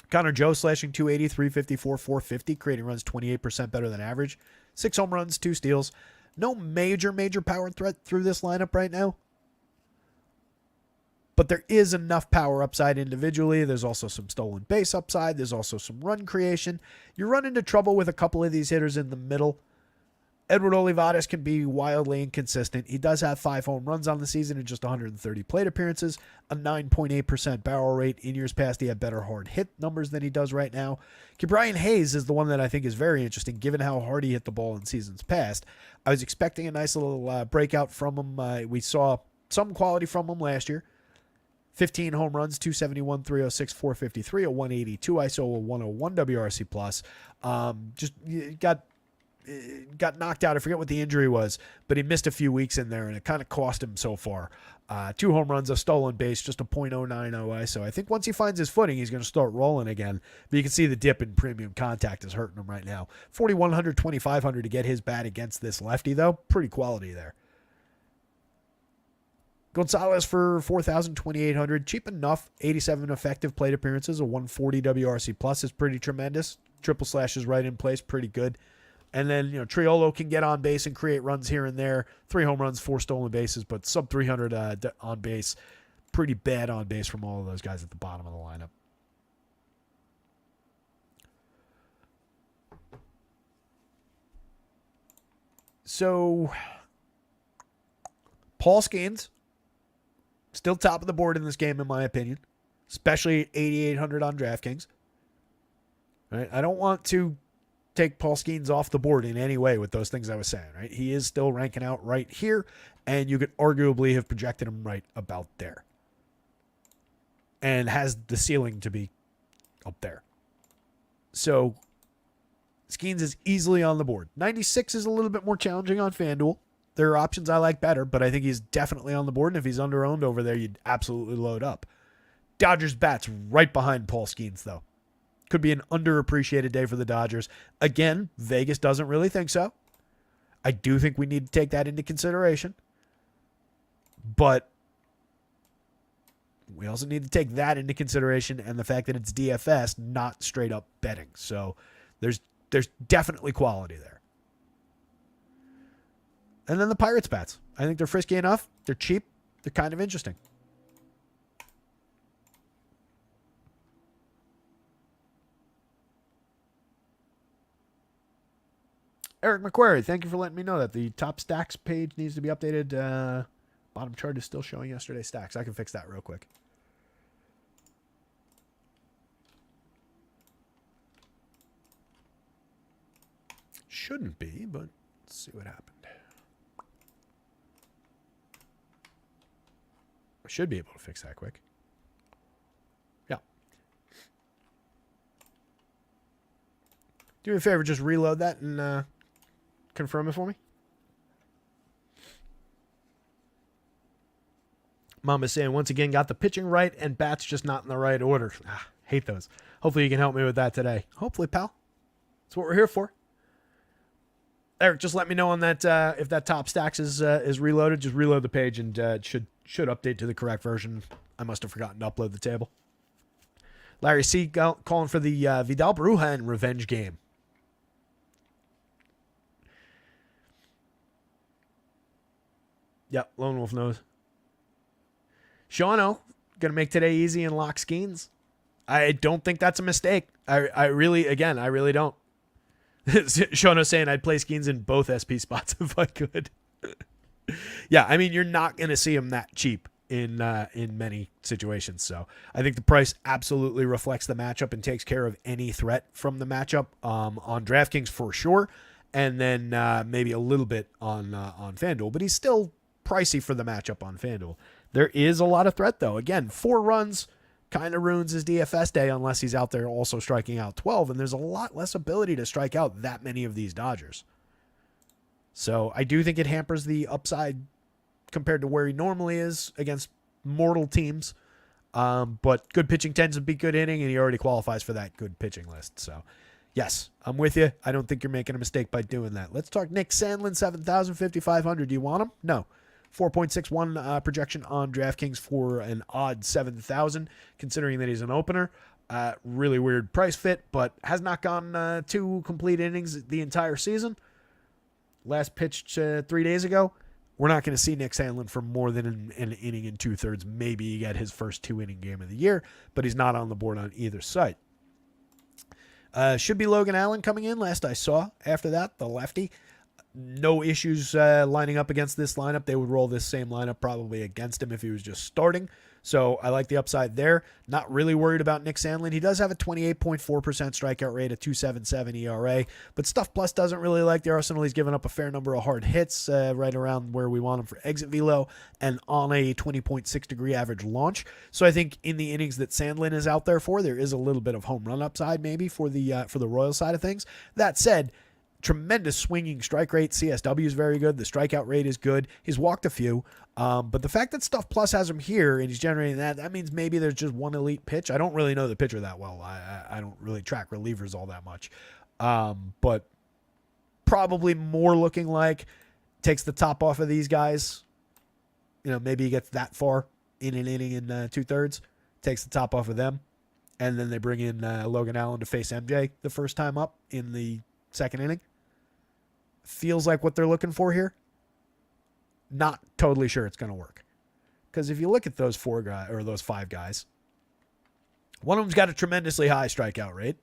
Connor Joe slashing 280, 354, 450, creating runs 28% better than average. 6 home runs, 2 steals. No major power threat through this lineup right now. But there is enough power upside individually. There's also some stolen base upside. There's also some run creation. You run into trouble with a couple of these hitters in the middle. Edward Olivares can be wildly inconsistent. He does have 5 home runs on the season and just 130 plate appearances, a 9.8% barrel rate. In years past, he had better hard hit numbers than he does right now. Ke'Bryan Hayes is the one that I think is very interesting, given how hard he hit the ball in seasons past. I was expecting a nice little breakout from him. We saw some quality from him last year. 15 home runs, 271, 306, 453, a 182 ISO, a 101 WRC plus. Just got knocked out. I forget what the injury was, but he missed a few weeks in there, and it kind of cost him so far. 2 home runs, a stolen base, just a .090 ISO. I think once he finds his footing, he's going to start rolling again. But you can see the dip in premium contact is hurting him right now. 4,100, 2,500 to get his bat against this lefty, though. Pretty quality there. Gonzalez for 4,000, 2,800. Cheap enough. 87 effective plate appearances. A 140 WRC plus is pretty tremendous. Triple slash is right in place. Pretty good. And then, Triolo can get on base and create runs here and there. 3 home runs, 4 stolen bases, but sub 300 on base. Pretty bad on base from all of those guys at the bottom of the lineup. So, Paul Skeens, still top of the board in this game, in my opinion, especially at 8,800 on DraftKings. Right? I don't want to take Paul Skeens off the board in any way with those things I was saying. Right? He is still ranking out right here, and you could arguably have projected him right about there, and has the ceiling to be up there. So, Skeens is easily on the board. 96 is a little bit more challenging on FanDuel. There are options I like better, but I think he's definitely on the board, and if he's under-owned over there, you'd absolutely load up. Dodgers bats right behind Paul Skeens, though. Could be an underappreciated day for the Dodgers. Again, Vegas doesn't really think so. I do think we need to take that into consideration. But we also need to take that into consideration and the fact that it's DFS, not straight up betting. So there's definitely quality there. And then the Pirates bats. I think they're frisky enough. They're cheap. They're kind of interesting. Eric McQuarrie, thank you for letting me know that the top stacks page needs to be updated. Bottom chart is still showing yesterday's stacks. I can fix that real quick. Shouldn't be, but let's see what happened. I should be able to fix that quick. Yeah. Do me a favor, just reload that and confirm it for me. Mama's saying, once again, got the pitching right and bats just not in the right order. Hate those. Hopefully you can help me with that today. Hopefully, pal. That's what we're here for. Eric, just let me know on that if that top stacks is reloaded. Just reload the page and it should update to the correct version. I must have forgotten to upload the table. Larry C. calling for the Vidal Brujan revenge game. Yep, Lone Wolf knows. Shawno, going to make today easy and lock Skeens. I don't think that's a mistake. I really don't. Shawno saying I'd play Skeens in both SP spots if I could. Yeah, I mean, you're not going to see him that cheap in many situations. So I think the price absolutely reflects the matchup and takes care of any threat from the matchup on DraftKings for sure, and then maybe a little bit on FanDuel. But he's still pricey for the matchup on FanDuel. There is a lot of threat, though. Again, 4 runs kind of ruins his DFS day unless he's out there also striking out 12, and there's a lot less ability to strike out that many of these Dodgers. So I do think it hampers the upside compared to where he normally is against mortal teams. But good pitching tends to be good hitting, and he already qualifies for that good pitching list. So, yes, I'm with you. I don't think you're making a mistake by doing that. Let's talk Nick Sandlin, 7,000, 5,500. Do you want him? No. 4.61 projection on DraftKings for an odd 7,000, considering that he's an opener. Really weird price fit, but has not gone 2 complete innings the entire season. Last pitched 3 days ago. We're not going to see Nick Sandlin for more than an inning and 2/3. Maybe he get his first 2-inning game of the year, but he's not on the board on either side. Should be Logan Allen coming in, last I saw. After that, the lefty. No issues lining up against this lineup. They would roll this same lineup probably against him if he was just starting. So I like the upside there. Not really worried about Nick Sandlin. He does have a 28.4% strikeout rate, a 2.77 ERA, but Stuff Plus doesn't really like the arsenal. He's given up a fair number of hard hits right around where we want him for exit velo and on a 20.6 degree average launch. So I think in the innings that Sandlin is out there for, there is a little bit of home run upside maybe for the Royals side of things. That said, tremendous swinging strike rate. CSW is very good. The strikeout rate is good. He's walked a few. But the fact that Stuff Plus has him here and he's generating that means maybe there's just one elite pitch. I don't really know the pitcher that well. I don't really track relievers all that much. But probably more looking like takes the top off of these guys. You know, maybe he gets that far in an inning in 2/3, takes the top off of them. And then they bring in Logan Allen to face MJ the first time up in the second inning. Feels like what they're looking for here. Not totally sure it's going to work. Because if you look at those 4 guys or those 5 guys, one of them's got a tremendously high strikeout rate.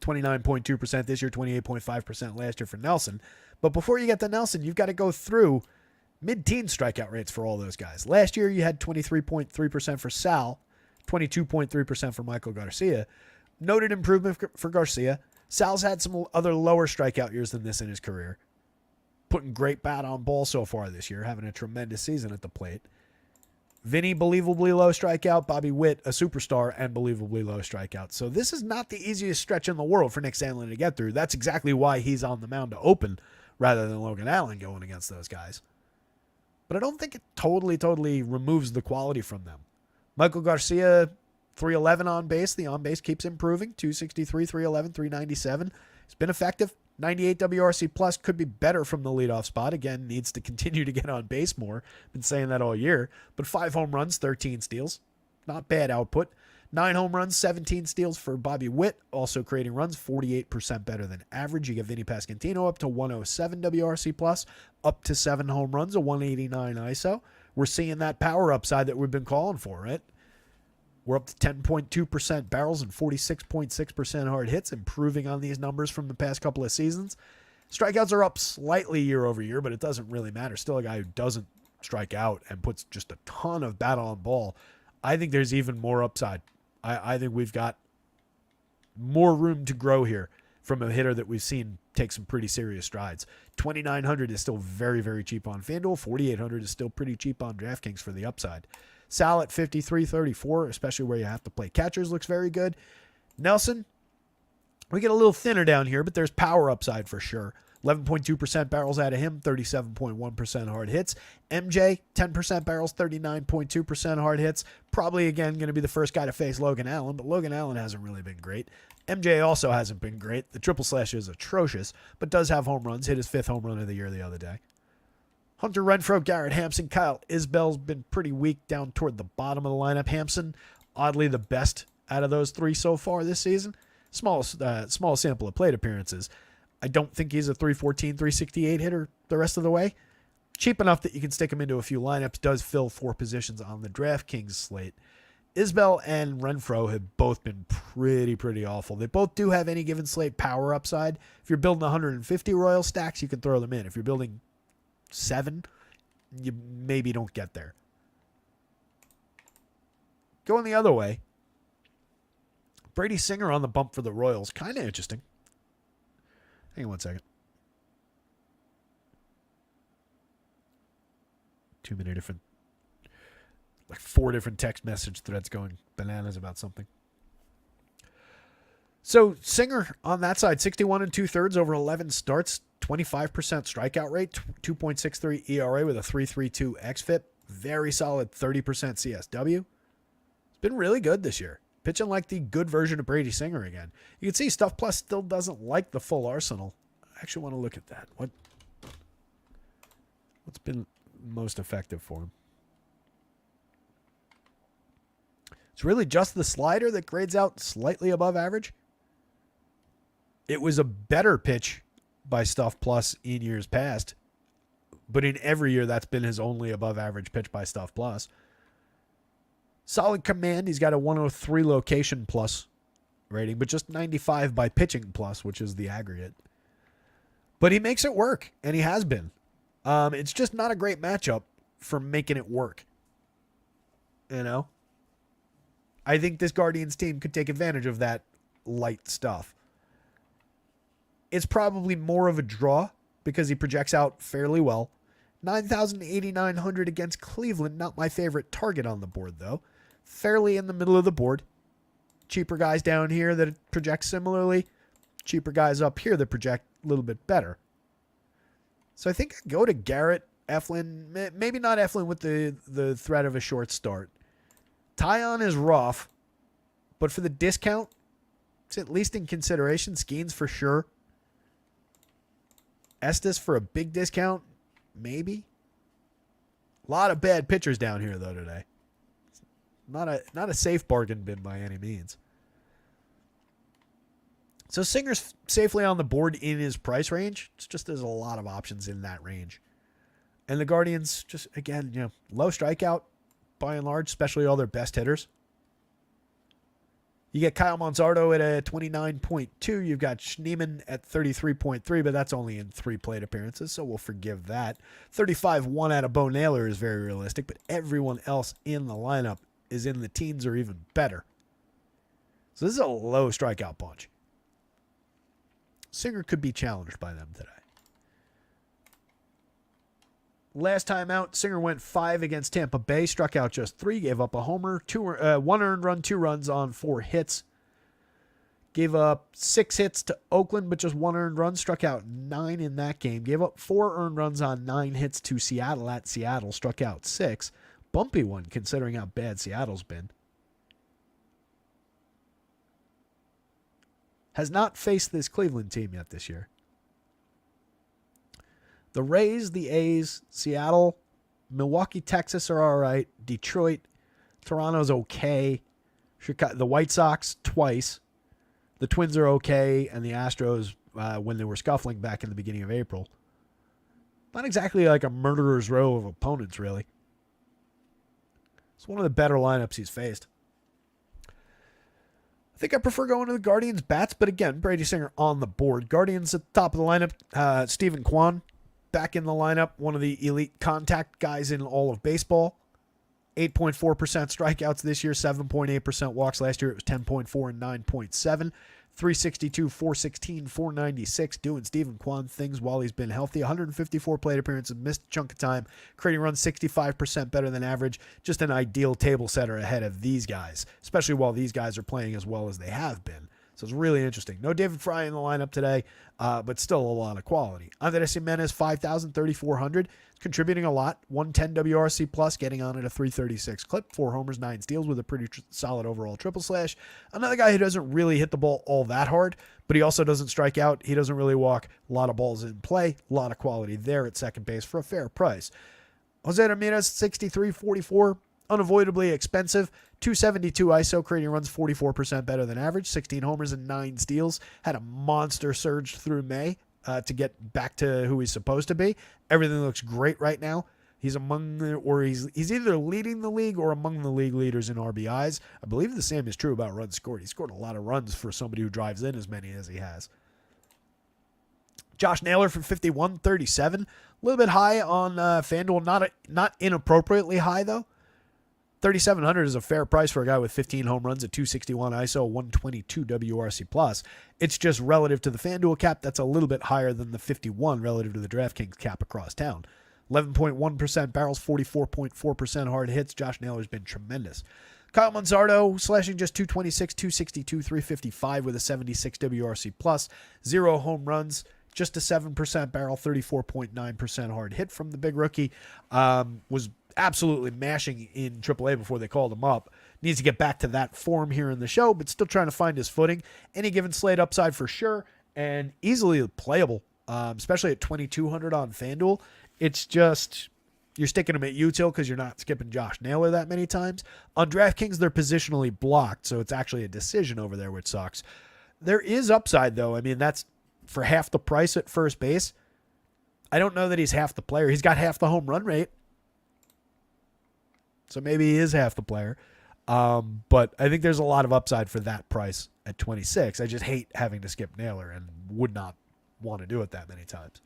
29.2% this year, 28.5% last year for Nelson. But before you get to Nelson, you've got to go through mid-teen strikeout rates for all those guys. Last year, you had 23.3% for Sal, 22.3% for Michael Garcia. Noted improvement for Garcia. Sal's had some other lower strikeout years than this in his career. Putting great bat on ball so far this year, having a tremendous season at the plate. Vinny, believably low strikeout. Bobby Witt, a superstar, and believably low strikeout. So this is not the easiest stretch in the world for Nick Sandlin to get through. That's exactly why he's on the mound to open rather than Logan Allen going against those guys. But I don't think it totally removes the quality from them. Michael Garcia, 311 on base. The on base keeps improving. 263, 311, 397. It's been effective. 98 WRC plus, could be better from the leadoff spot. Again, needs to continue to get on base more. Been saying that all year. But 5 home runs, 13 steals. Not bad output. 9 home runs, 17 steals for Bobby Witt. Also creating runs, 48% better than average. You get Vinny Pasquantino up to 107 WRC plus, up to 7 home runs, a 189 ISO. We're seeing that power upside that we've been calling for, right? We're up to 10.2% barrels and 46.6% hard hits, improving on these numbers from the past couple of seasons. Strikeouts are up slightly year over year, but it doesn't really matter. Still a guy who doesn't strike out and puts just a ton of bat on ball. I think there's even more upside. I think we've got more room to grow here from a hitter that we've seen take some pretty serious strides. $2,900 is still very, very cheap on FanDuel. $4,800 is still pretty cheap on DraftKings for the upside. Sal at 53.34, especially where you have to play catchers, looks very good. Nelson, we get a little thinner down here, but there's power upside for sure. 11.2% barrels out of him, 37.1% hard hits. MJ, 10% barrels, 39.2% hard hits. Probably, again, going to be the first guy to face Logan Allen, but Logan Allen hasn't really been great. MJ also hasn't been great. The triple slash is atrocious, but does have home runs. Hit his 5th home run of the year the other day. Hunter Renfroe, Garrett Hampson, Kyle Isbell's been pretty weak down toward the bottom of the lineup. Hampson, oddly the best out of those 3 so far this season. Small sample of plate appearances. I don't think he's a 314, 368 hitter the rest of the way. Cheap enough that you can stick him into a few lineups. Does fill 4 positions on the DraftKings slate. Isbell and Renfroe have both been pretty awful. They both do have any given slate power upside. If you're building 150 Royal stacks, you can throw them in. If you're building 7, you maybe don't get there. Going the other way, Brady Singer on the bump for the Royals. Kind of interesting. Hang on one second. Too many different, like 4 different text message threads going bananas about something. So Singer on that side, 61 2/3 over 11 starts, 25% strikeout rate, 2.63 ERA with a 3.32 xFIP, very solid 30% CSW. It's been really good this year. Pitching like the good version of Brady Singer again. You can see Stuff Plus still doesn't like the full arsenal. I actually want to look at that. What's been most effective for him? It's really just the slider that grades out slightly above average. It was a better pitch by Stuff Plus in years past, but in every year that's been his only above average pitch by Stuff Plus. Solid command. He's got a 103 location plus rating, but just 95 by pitching plus, which is the aggregate. But he makes it work, and he has been. It's just not a great matchup for making it work. You know? I think this Guardians team could take advantage of that light stuff. It's probably more of a draw because he projects out fairly well. 9,800 against Cleveland. Not my favorite target on the board, though. Fairly in the middle of the board. Cheaper guys down here that project similarly. Cheaper guys up here that project a little bit better. So I think I go to Garrett, Eflin. Maybe not Eflin with the threat of a short start. Tyon is rough, but for the discount, it's at least in consideration. Skeens for sure. Estes for a big discount, maybe. A lot of bad pitchers down here though today. Not a safe bargain bin by any means. So Singer's safely on the board in his price range. It's just there's a lot of options in that range. And the Guardians, just again, low strikeout by and large, especially all their best hitters. You get Kyle Monzardo at a 29.2. You've got Schneemann at 33.3, but that's only in 3 plate appearances, so we'll forgive that. 35-1 out of Bo Naylor is very realistic, but everyone else in the lineup is in the teens or even better. So this is a low strikeout bunch. Singer could be challenged by them today. Last time out, Singer went 5 against Tampa Bay, struck out just 3, gave up a homer, 1 earned run, 2 runs on 4 hits. Gave up 6 hits to Oakland, but just 1 earned run, struck out 9 in that game. Gave up 4 earned runs on 9 hits to Seattle at Seattle, struck out 6. Bumpy one considering how bad Seattle's been. Has not faced this Cleveland team yet this year. The Rays, the A's, Seattle, Milwaukee, Texas are all right. Detroit, Toronto's okay. Chicago, the White Sox twice. The Twins are okay, and the Astros, when they were scuffling back in the beginning of April. Not exactly like a murderer's row of opponents, really. It's one of the better lineups he's faced. I think I prefer going to the Guardians bats, but again, Brady Singer on the board. Guardians at the top of the lineup. Stephen Kwan back in the lineup, one of the elite contact guys in all of baseball. 8.4% strikeouts this year, 7.8% walks. Last year it was 10.4 and 9.7. 362, 416, 496, doing Stephen Kwan things while he's been healthy. 154 plate appearances, missed a chunk of time, creating runs 65% better than average. Just an ideal table setter ahead of these guys, especially while these guys are playing as well as they have been. So it's really interesting. No David Fry in the lineup today, but still a lot of quality. Andres Jimenez, 5,000, 3,400, contributing a lot. 110 WRC plus, getting on at a 336 clip. 4 homers, 9 steals with a pretty solid overall triple slash. Another guy who doesn't really hit the ball all that hard, but he also doesn't strike out. He doesn't really walk. A lot of balls in play. A lot of quality there at second base for a fair price. Jose Ramirez, 63, 44. Unavoidably expensive. 272 ISO, creating runs 44% better than average. 16 homers and 9 steals. Had a monster surge through May to get back to who he's supposed to be. Everything looks great right now. He's he's either leading the league or among the league leaders in RBIs. I believe the same is true about runs scored. He scored a lot of runs for somebody who drives in as many as he has. Josh Naylor for 51, 37. A little bit high on FanDuel. Not inappropriately high, though. 3,700 is a fair price for a guy with 15 home runs at 261 ISO, 122 WRC plus. It's just relative to the FanDuel cap, that's a little bit higher than the 51 relative to the DraftKings cap across town. 11.1% barrels, 44.4% hard hits. Josh Naylor's been tremendous. Kyle Monzardo slashing just 226, 262, 355 with a 76 WRC plus. 0 home runs, just a 7% barrel, 34.9% hard hit from the big rookie. Was absolutely mashing in AAA before they called him up. Needs to get back to that form here in the show, but still trying to find his footing. Any given slate upside for sure, and easily playable, especially at 2,200 on FanDuel. It's just, you're sticking him at util because you're not skipping Josh Naylor that many times. On DraftKings, they're positionally blocked, so it's actually a decision over there, which sucks. There is upside, though. I mean, that's for half the price at first base. I don't know that he's half the player. He's got half the home run rate. So maybe he is half the player. But I think there's a lot of upside for that price at 26. I just hate having to skip Naylor and would not want to do it that many times.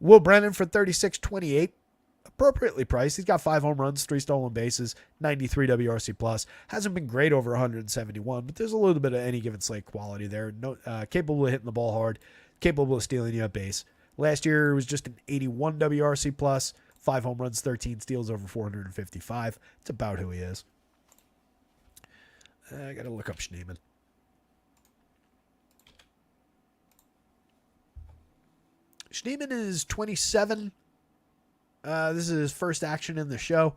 Will Brennan for 36.28. Appropriately priced. He's got 5 home runs, 3 stolen bases, 93 WRC plus. Hasn't been great over 171, but there's a little bit of any given slate quality there. No, capable of hitting the ball hard, capable of stealing you a base. Last year it was just an 81 WRC plus. 5 home runs, 13 steals over 455. It's about who he is. I got to look up Schneemann. Schneemann is 27. This is his first action in the show.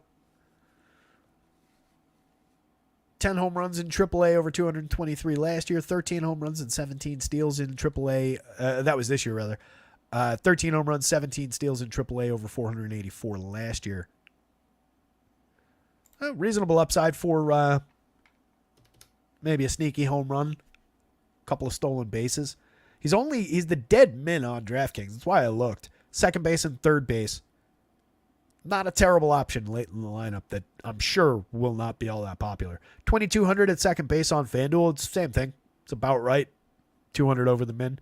10 home runs in AAA over 223 last year. 13 home runs and 17 steals in AAA. That was this year, rather. 13 home runs, 17 steals in AAA over 484 last year. Reasonable upside for maybe a sneaky home run. A couple of stolen bases. He's the dead min on DraftKings. That's why I looked. Second base and third base. Not a terrible option late in the lineup that I'm sure will not be all that popular. 2,200 at second base on FanDuel. It's the same thing. It's about right. 200 over the min.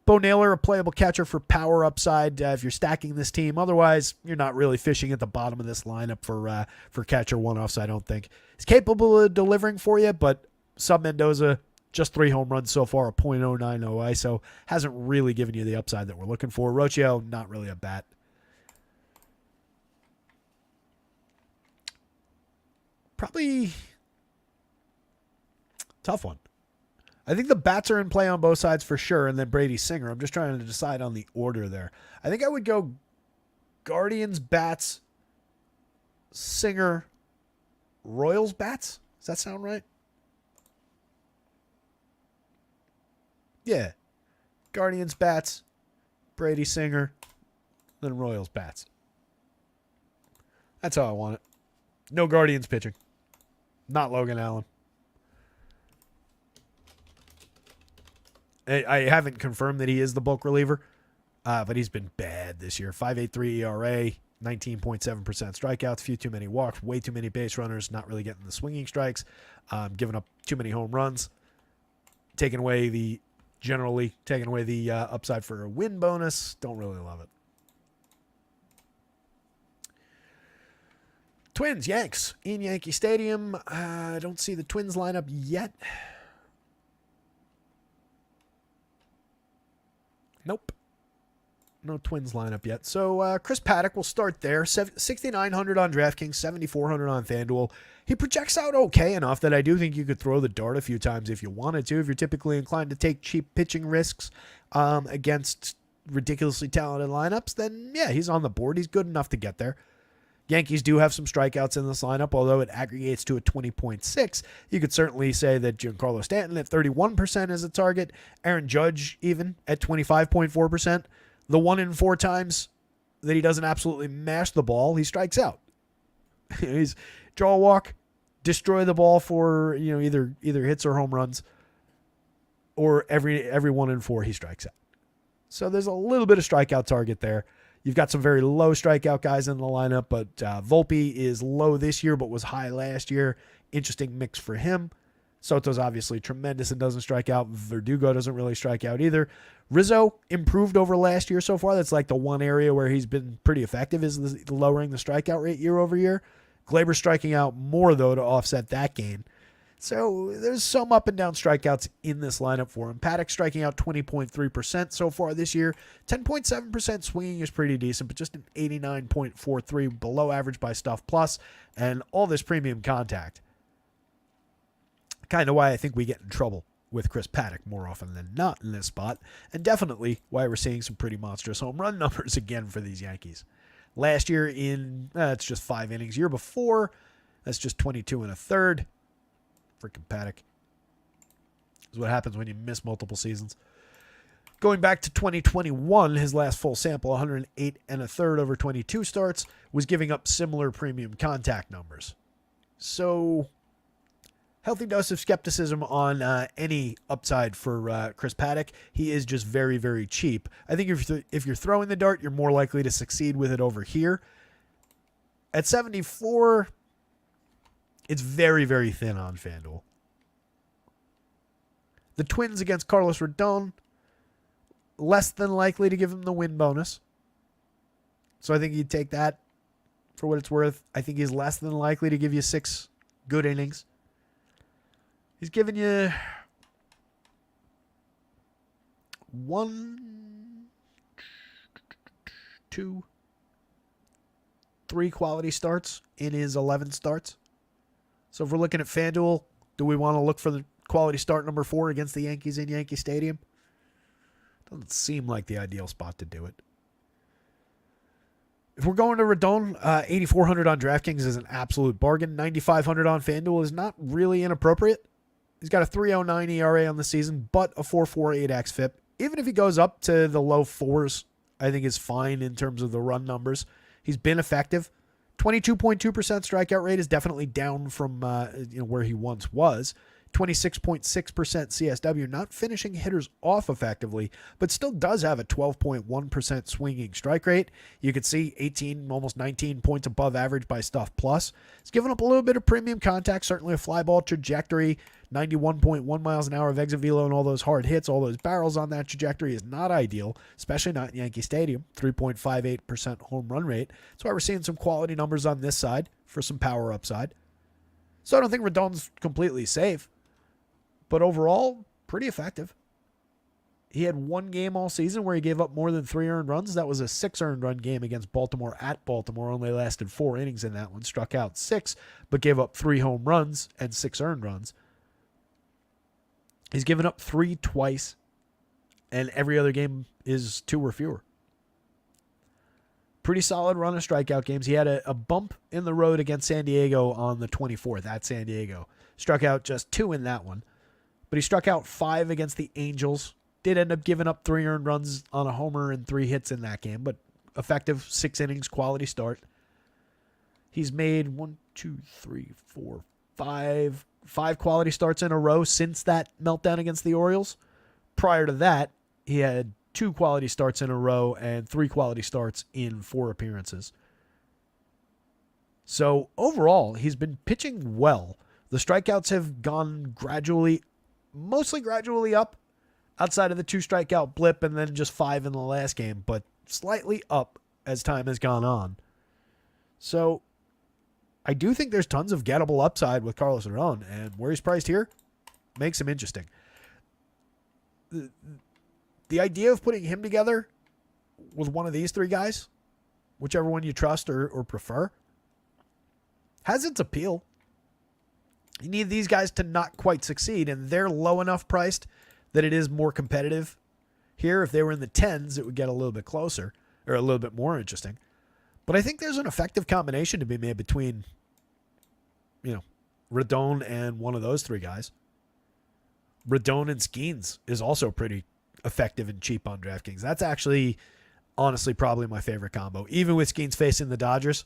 Bo Naylor, a playable catcher for power upside if you're stacking this team. Otherwise, you're not really fishing at the bottom of this lineup for catcher one-offs, I don't think. He's capable of delivering for you, but Sub Mendoza, just 3 home runs so far, a .090 ISO. Hasn't really given you the upside that we're looking for. Rocchio, not really a bat. Probably tough one. I think the bats are in play on both sides for sure, and then Brady Singer. I'm just trying to decide on the order there. I think I would go Guardians, bats, Singer, Royals, bats. Does that sound right? Yeah. Guardians, bats, Brady Singer, then Royals, bats. That's how I want it. No Guardians pitching. Not Logan Allen. I haven't confirmed that he is the bulk reliever, but he's been bad this year. 5.83 ERA, 19.7% strikeouts, few too many walks, way too many base runners, not really getting the swinging strikes, giving up too many home runs, taking away the upside for a win bonus. Don't really love it. Twins, Yanks, in Yankee Stadium. I don't see the Twins lineup yet. Nope. No Twins lineup yet. So Chris Paddock will start there. 6,900 on DraftKings, 7,400 on FanDuel. He projects out okay enough that I do think you could throw the dart a few times if you wanted to. If you're typically inclined to take cheap pitching risks against ridiculously talented lineups, then yeah, he's on the board. He's good enough to get there. Yankees do have some strikeouts in this lineup, although it aggregates to a 20.6. You could certainly say that Giancarlo Stanton at 31% is a target. Aaron Judge even at 25.4%. The 1 in 4 times that he doesn't absolutely mash the ball, he strikes out. He's draw a walk, destroy the ball for either hits or home runs, or every 1 in 4 he strikes out. So there's a little bit of strikeout target there. You've got some very low strikeout guys in the lineup, but Volpe is low this year but was high last year. Interesting mix for him. Soto's obviously tremendous and doesn't strike out. Verdugo doesn't really strike out either. Rizzo improved over last year so far. That's like the one area where he's been pretty effective is lowering the strikeout rate year over year. Gleyber's striking out more, though, to offset that gain. So there's some up and down strikeouts in this lineup for him. Paddock striking out 20.3% so far this year. 10.7% swinging is pretty decent, but just an 89.43 below average by Stuff Plus, and all this premium contact. Kind of why I think we get in trouble with Chris Paddock more often than not in this spot, and definitely why we're seeing some pretty monstrous home run numbers again for these Yankees. Last year it's just 5 innings. Year before, that's just 22 and a third. Freaking Paddock. This is what happens when you miss multiple seasons. Going back to 2021, his last full sample, 108 and a third over 22 starts, was giving up similar premium contact numbers. So, healthy dose of skepticism on any upside for Chris Paddock. He is just very, very cheap. I think if you're throwing the dart, you're more likely to succeed with it over here. At 74, it's very, very thin on FanDuel. The Twins against Carlos Rodon, less than likely to give him the win bonus. So I think you'd take that for what it's worth. I think he's less than likely to give you 6 good innings. He's giving you 1, 2, 3 quality starts in his 11 starts. So if we're looking at FanDuel, do we want to look for the quality start number 4 against the Yankees in Yankee Stadium? Doesn't seem like the ideal spot to do it. If we're going to Rodon, 8,400 on DraftKings is an absolute bargain. 9,500 on FanDuel is not really inappropriate. He's got a 3.09 ERA on the season, but a 4.48 xFIP. Even if he goes up to the low 4s, I think is fine in terms of the run numbers. He's been effective. 22.2% strikeout rate is definitely down from where he once was. 26.6% CSW, not finishing hitters off effectively, but still does have a 12.1% swinging strike rate. You can see 18, almost 19 points above average by stuff plus. He's given up a little bit of premium contact, certainly a fly ball trajectory. 91.1 miles an hour of exit velo and all those hard hits, all those barrels on that trajectory is not ideal, especially not in Yankee Stadium. 3.58% home run rate. That's why we're seeing some quality numbers on this side for some power upside. So I don't think Rodon's completely safe, but overall, pretty effective. He had one game all season where he gave up more than 3 earned runs. That was a 6 earned run game against Baltimore at Baltimore. Only lasted 4 innings in that one. Struck out 6, but gave up 3 home runs and 6 earned runs. He's given up 3 twice, and every other game is 2 or fewer. Pretty solid run of strikeout games. He had a bump in the road against San Diego on the 24th at San Diego. Struck out just 2 in that one. But he struck out 5 against the Angels. Did end up giving up 3 earned runs on a homer and 3 hits in that game. But effective 6 innings, quality start. He's made 5 quality starts in a row since that meltdown against the Orioles. Prior to that, he had 2 quality starts in a row and 3 quality starts in 4 appearances. So overall, he's been pitching well. The strikeouts have gone mostly gradually up, outside of the 2 strikeout blip and then just 5 in the last game, but slightly up as time has gone on. So I do think there's tons of gettable upside with Carlos Rodon, and where he's priced here makes him interesting. The idea of putting him together with one of these 3 guys, whichever one you trust or prefer, has its appeal. You need these guys to not quite succeed, and they're low enough priced that it is more competitive. Here, if they were in the 10s, it would get a little bit closer or a little bit more interesting. But I think there's an effective combination to be made between, Rodon and one of those 3 guys. Rodon and Skeens is also pretty effective and cheap on DraftKings. That's actually, honestly, probably my favorite combo. Even with Skeens facing the Dodgers.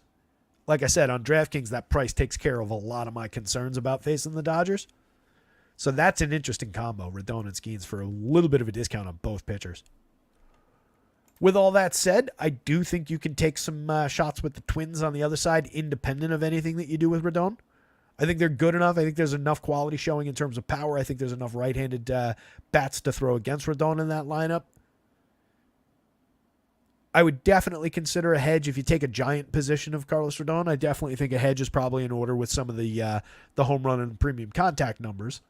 Like I said, on DraftKings, that price takes care of a lot of my concerns about facing the Dodgers. So that's an interesting combo, Rodon and Skeens, for a little bit of a discount on both pitchers. With all that said, I do think you can take some shots with the Twins on the other side, independent of anything that you do with Rodon. I think they're good enough. I think there's enough quality showing in terms of power. I think there's enough right-handed bats to throw against Rodon in that lineup. I would definitely consider a hedge if you take a giant position of Carlos Rodon. I definitely think a hedge is probably in order with some of the home run and premium contact numbers.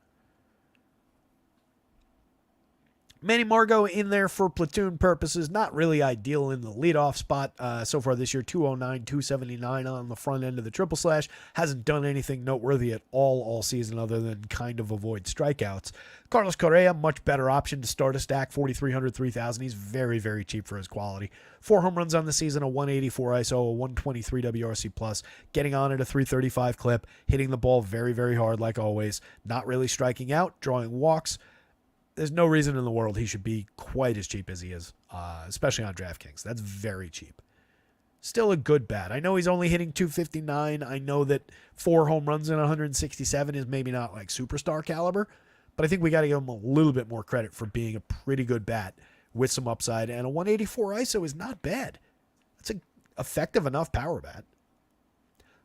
Manny Margot in there for platoon purposes. Not really ideal in the leadoff spot so far this year. 209, 279 on the front end of the triple slash. Hasn't done anything noteworthy at all season other than kind of avoid strikeouts. Carlos Correa, much better option to start a stack. 4,300, 3,000. He's very, very cheap for his quality. 4 home runs on the season, a 184 ISO, a 123 WRC+, plus, getting on at a 335 clip, hitting the ball very, very hard like always. Not really striking out, drawing walks. There's no reason in the world he should be quite as cheap as he is, especially on DraftKings. That's very cheap. Still a good bat. I know he's only hitting 259. I know that 4 home runs in 167 is maybe not like superstar caliber, but I think we got to give him a little bit more credit for being a pretty good bat with some upside, and a 184 ISO is not bad. That's an effective enough power bat.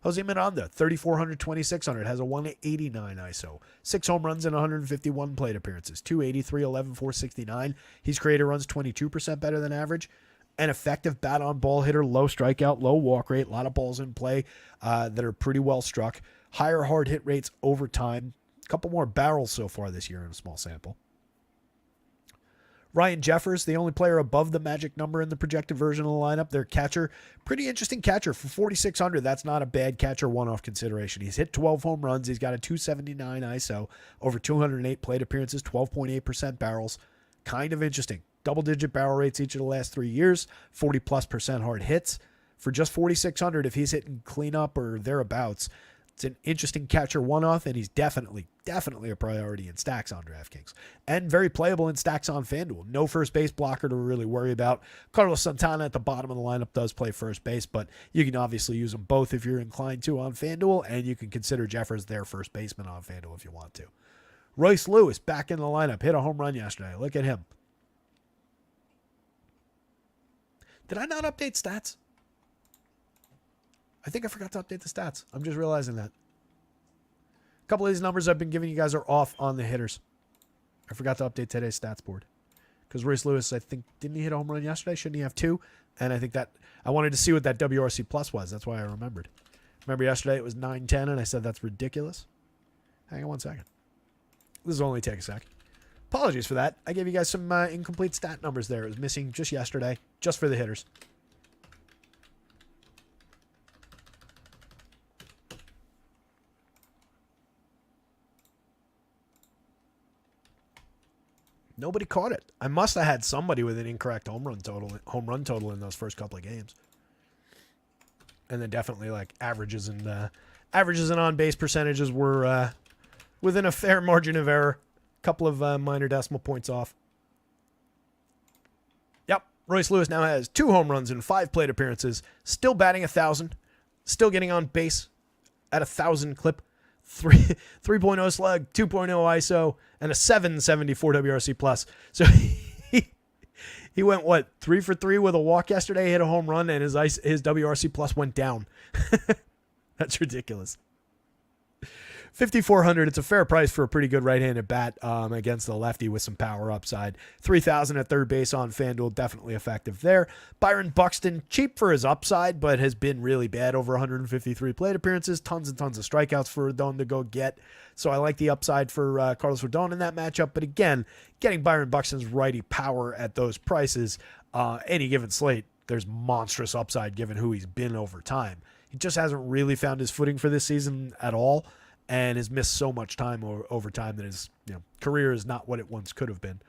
Jose Miranda, 3,400, 2,600, has a 189 ISO. 6 home runs and 151 plate appearances. 283, 11, 469. He's created runs 22% better than average. An effective bat on ball hitter, low strikeout, low walk rate, a lot of balls in play that are pretty well struck. Higher hard hit rates over time. A couple more barrels so far this year in a small sample. Ryan Jeffers, the only player above the magic number in the projected version of the lineup. Their catcher, pretty interesting catcher for 4,600. That's not a bad catcher one-off consideration. He's hit 12 home runs. He's got a 279 ISO, over 208 plate appearances, 12.8% barrels. Kind of interesting. Double-digit barrel rates each of the last 3 years, 40+% hard hits. For just 4,600, if he's hitting cleanup or thereabouts, it's an interesting catcher one-off, and he's definitely a priority in stacks on DraftKings. And very playable in stacks on FanDuel. No first base blocker to really worry about. Carlos Santana at the bottom of the lineup does play first base, but you can obviously use them both if you're inclined to on FanDuel, and you can consider Jeffers their first baseman on FanDuel if you want to. Royce Lewis back in the lineup. Hit a home run yesterday. Look at him. Did I not update stats? I think I forgot to update the stats. I'm just realizing that. A couple of these numbers I've been giving you guys are off on the hitters. I forgot to update today's stats board. Because Royce Lewis, I think, didn't he hit a home run yesterday? Shouldn't he have 2? And I think that I wanted to see what that WRC plus was. That's why I remembered. Remember yesterday it was 910, and I said that's ridiculous. Hang on one second. This will only take a sec. Apologies for that. I gave you guys some incomplete stat numbers there. It was missing just yesterday, just for the hitters. Nobody caught it. I must have had somebody with an incorrect home run total in those first couple of games. And then definitely like averages and on base percentages were within a fair margin of error. A couple of minor decimal points off. Yep, Royce Lewis now has 2 home runs in 5 plate appearances. Still batting 1,000. Still getting on base at 1,000 clip. 3.0 slug, 2.0 ISO, and a 774 WRC plus. So he went, 3 for 3 with a walk yesterday, hit a home run, and his WRC plus went down. That's ridiculous. 5,400. It's a fair price for a pretty good right-handed bat against the lefty with some power upside. 3,000 at third base on FanDuel, definitely effective there. Byron Buxton, cheap for his upside, but has been really bad over 153 plate appearances. Tons and tons of strikeouts for Rodon to go get. So I like the upside for Carlos Rodon in that matchup. But again, getting Byron Buxton's righty power at those prices, any given slate, there's monstrous upside given who he's been over time. He just hasn't really found his footing for this season at all, and has missed so much time over time that his career is not what it once could have been.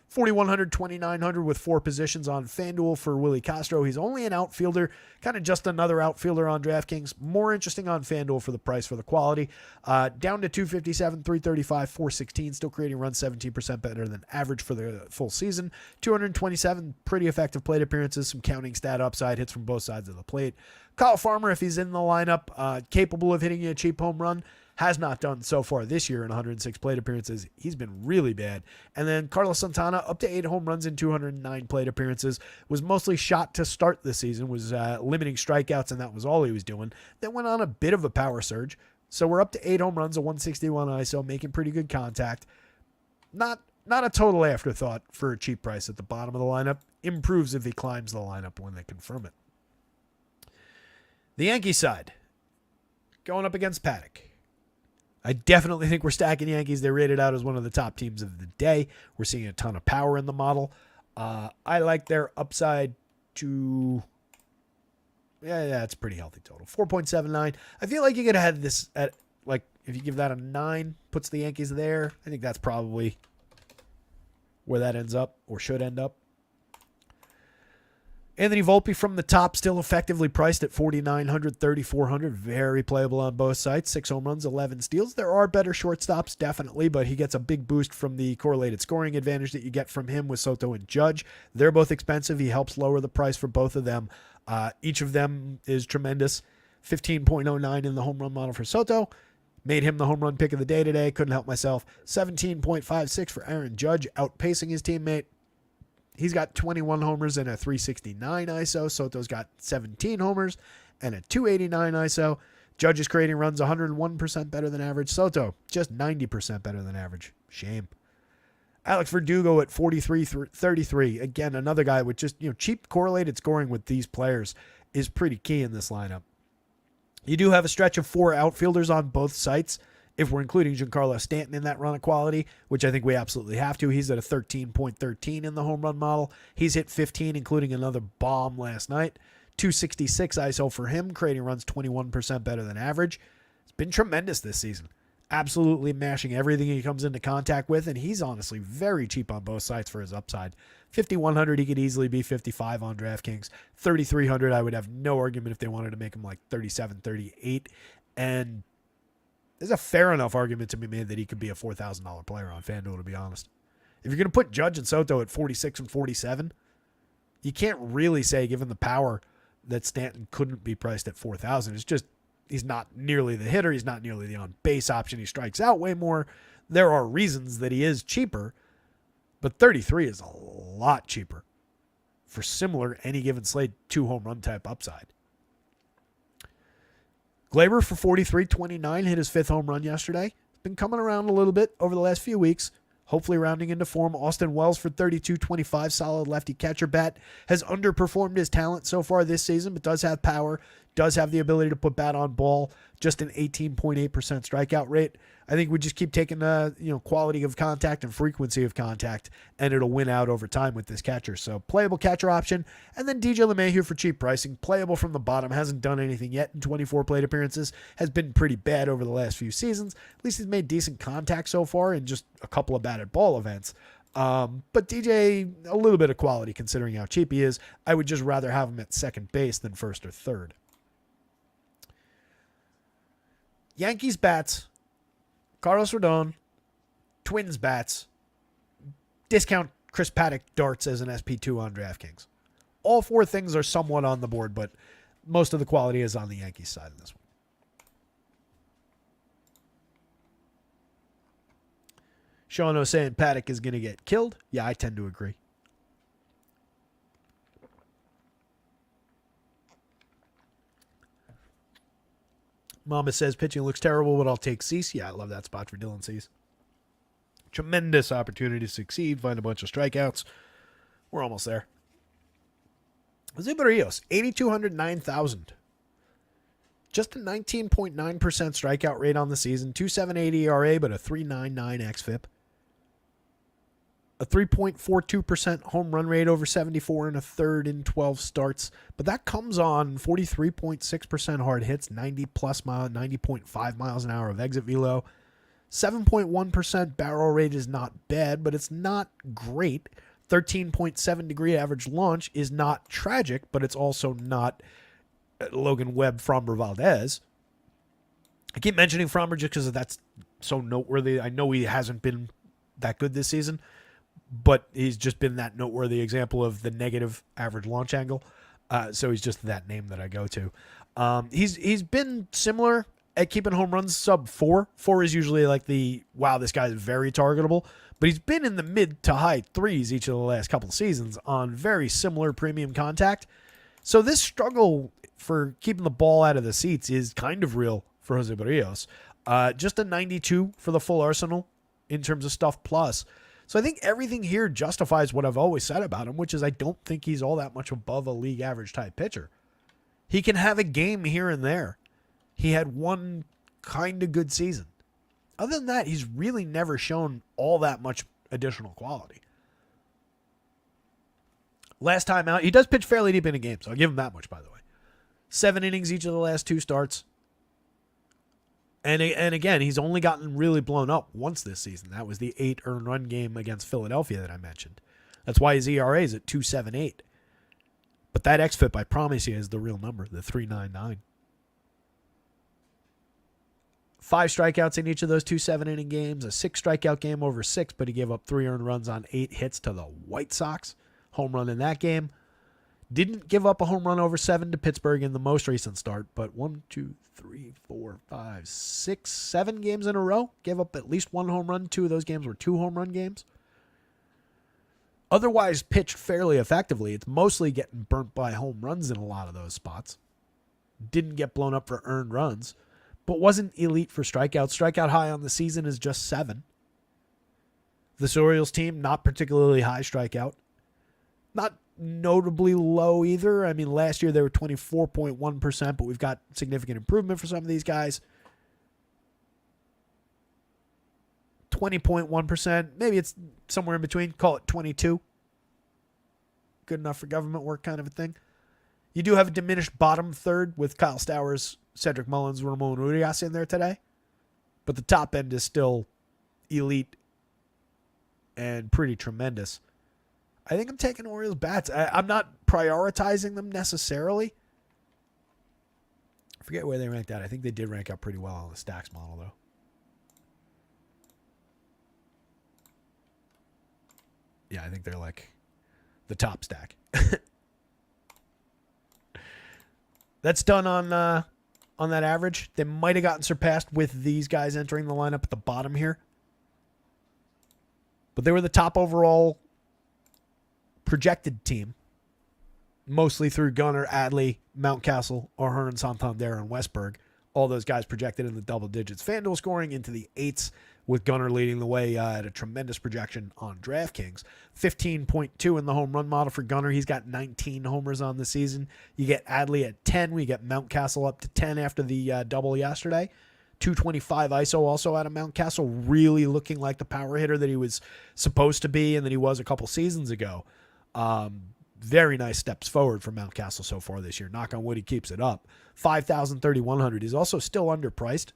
4,100, 2,900 with 4 positions on FanDuel for Willie Castro. He's only an outfielder, kind of just another outfielder on DraftKings. More interesting on FanDuel for the price, for the quality. Down to 257, 335, 416, still creating runs 17% better than average for the full season. 227, pretty effective plate appearances, some counting stat upside, hits from both sides of the plate. Kyle Farmer, if he's in the lineup, capable of hitting you a cheap home run. Has not done so far this year in 106 plate appearances. He's been really bad. And then Carlos Santana, up to 8 home runs in 209 plate appearances, was mostly shot to start the season, was limiting strikeouts, and that was all he was doing. Then went on a bit of a power surge. So we're up to 8 home runs, a 161 ISO, making pretty good contact. Not a total afterthought for a cheap price at the bottom of the lineup. Improves if he climbs the lineup when they confirm it. The Yankees side, going up against Paddock. I definitely think we're stacking Yankees. They're rated out as one of the top teams of the day. We're seeing a ton of power in the model. I like their upside to... Yeah, it's a pretty healthy total. 4.79. I feel like you could have had this at, if you give that a 9, puts the Yankees there. I think that's probably where that ends up, or should end up. Anthony Volpe from the top, still effectively priced at 4,900, 3,400. Very playable on both sides. 6 home runs, 11 steals. There are better shortstops, definitely, but he gets a big boost from the correlated scoring advantage that you get from him with Soto and Judge. They're both expensive. He helps lower the price for both of them. Each of them is tremendous. 15.09 in the home run model for Soto. Made him the home run pick of the day today. Couldn't help myself. 17.56 for Aaron Judge, outpacing his teammate. He's got 21 homers and a 369 ISO. Soto's got 17 homers and a 289 ISO. Judge is creating runs 101% better than average. Soto, just 90% better than average. Shame. Alex Verdugo at 43-33. Again, another guy with just cheap correlated scoring with these players is pretty key in this lineup. You do have a stretch of 4 outfielders on both sites, if we're including Giancarlo Stanton in that run of quality, which I think we absolutely have to. He's at a 13.13 in the home run model. He's hit 15, including another bomb last night. 266 ISO for him, creating runs 21% better than average. It's been tremendous this season. Absolutely mashing everything he comes into contact with, and he's honestly very cheap on both sides for his upside. 5,100, he could easily be 55 on DraftKings. 3,300, I would have no argument if they wanted to make him like 37, 38. And there's a fair enough argument to be made that he could be a $4,000 player on FanDuel, to be honest. If you're going to put Judge and Soto at 46 and 47, you can't really say, given the power, that Stanton couldn't be priced at 4,000. It's just he's not nearly the hitter. He's not nearly the on-base option. He strikes out way more There are reasons that he is cheaper, but 33 is a lot cheaper for similar any given slate 2 home run type upside. Glaber for 43.29 hit his 5th home run yesterday. Been coming around a little bit over the last few weeks, hopefully rounding into form. Austin Wells for 32.25, solid lefty catcher bat. Has underperformed his talent so far this season, but does have power, does have the ability to put bat on ball, just an 18.8% strikeout rate. I think we just keep taking the quality of contact and frequency of contact, and it'll win out over time with this catcher. So playable catcher option, and then DJ LeMahieu for cheap pricing. Playable from the bottom, hasn't done anything yet in 24 plate appearances, has been pretty bad over the last few seasons. At least he's made decent contact so far in just a couple of batted ball events. But DJ, a little bit of quality considering how cheap he is. I would just rather have him at second base than first or third. Yankees bats, Carlos Rodon, Twins bats, discount Chris Paddock darts as an SP2 on DraftKings. All 4 things are somewhat on the board, but most of the quality is on the Yankees side of this one. Sean O saying Paddock is going to get killed. Yeah, I tend to agree. Mama says pitching looks terrible, but I'll take Cease. Yeah, I love that spot for Dylan Cease. Tremendous opportunity to succeed, find a bunch of strikeouts. We're almost there. Jose Barrios, 8,200, 9,000. Just a 19.9% strikeout rate on the season, 2.78 ERA, but a 3.99 xFIP. A 3.42% home run rate over 74 and a third in 12 starts. But that comes on 43.6% hard hits, 90.5 miles an hour of exit velo. 7.1% barrel rate is not bad, but it's not great. 13.7 degree average launch is not tragic, but it's also not Logan Webb, Framber Valdez. I keep mentioning Framber just because that's so noteworthy. I know he hasn't been that good this season, but he's just been that noteworthy example of the negative average launch angle. So he's just that name that I go to. He's been similar at keeping home runs sub 4. 4 is usually like wow, this guy is very targetable. But he's been in the mid to high 3s each of the last couple of seasons on very similar premium contact. So this struggle for keeping the ball out of the seats is kind of real for Jose Barrios. Just a 92 for the full arsenal in terms of stuff plus. So I think everything here justifies what I've always said about him, which is I don't think he's all that much above a league average type pitcher. He can have a game here and there. He had one kind of good season. Other than that, he's really never shown all that much additional quality. Last time out, he does pitch fairly deep in a game, so I'll give him that much, by the way. 7 innings each of the last 2 starts. And again, he's only gotten really blown up once this season. That was the 8 earned run game against Philadelphia that I mentioned. That's why his ERA is at 2.78. But that xFIP, I promise you, is the real number, the 3.99. 5 strikeouts in each of those 2 7-inning games, a 6 strikeout game over 6, but he gave up 3 earned runs on 8 hits to the White Sox. Home run in that game. Didn't give up a home run over 7 to Pittsburgh in the most recent start, but 1, 2, 3, 4, 5, 6, 7 games in a row. Gave up at least 1 home run. 2 of those games were 2 home run games. Otherwise pitched fairly effectively. It's mostly getting burnt by home runs in a lot of those spots. Didn't get blown up for earned runs, but wasn't elite for strikeouts. Strikeout high on the season is just 7. This Orioles team, not particularly high strikeout. Not notably low either. I mean, last year they were 24.1%, but we've got significant improvement for some of these guys. 20.1%. Maybe it's somewhere in between. Call it 22. Good enough for government work kind of a thing. You do have a diminished bottom third with Kyle Stowers, Cedric Mullins, Ramon Urias in there today. But the top end is still elite and pretty tremendous. I think I'm taking Orioles bats. I'm not prioritizing them necessarily. I forget where they ranked out. I think they did rank out pretty well on the stacks model, though. Yeah, I think they're like the top stack. That's done on that average. They might have gotten surpassed with these guys entering the lineup at the bottom here. But they were the top overall projected team, mostly through Gunnar, Adley, Mountcastle, O'Hearn, Santander, and Westberg. All those guys projected in the double digits. FanDuel scoring into the eights, with Gunnar leading the way at a tremendous projection on DraftKings. 15.2 in the home run model for Gunnar. He's got 19 homers on the season. You get Adley at 10. We get Mountcastle up to 10 after the double yesterday. 225 ISO also out of Mountcastle, really looking like the power hitter that he was supposed to be and that he was a couple seasons ago. Very nice steps forward for Mountcastle so far this year. Knock on wood, he keeps it up. 5,000, 3,100. He's also still underpriced.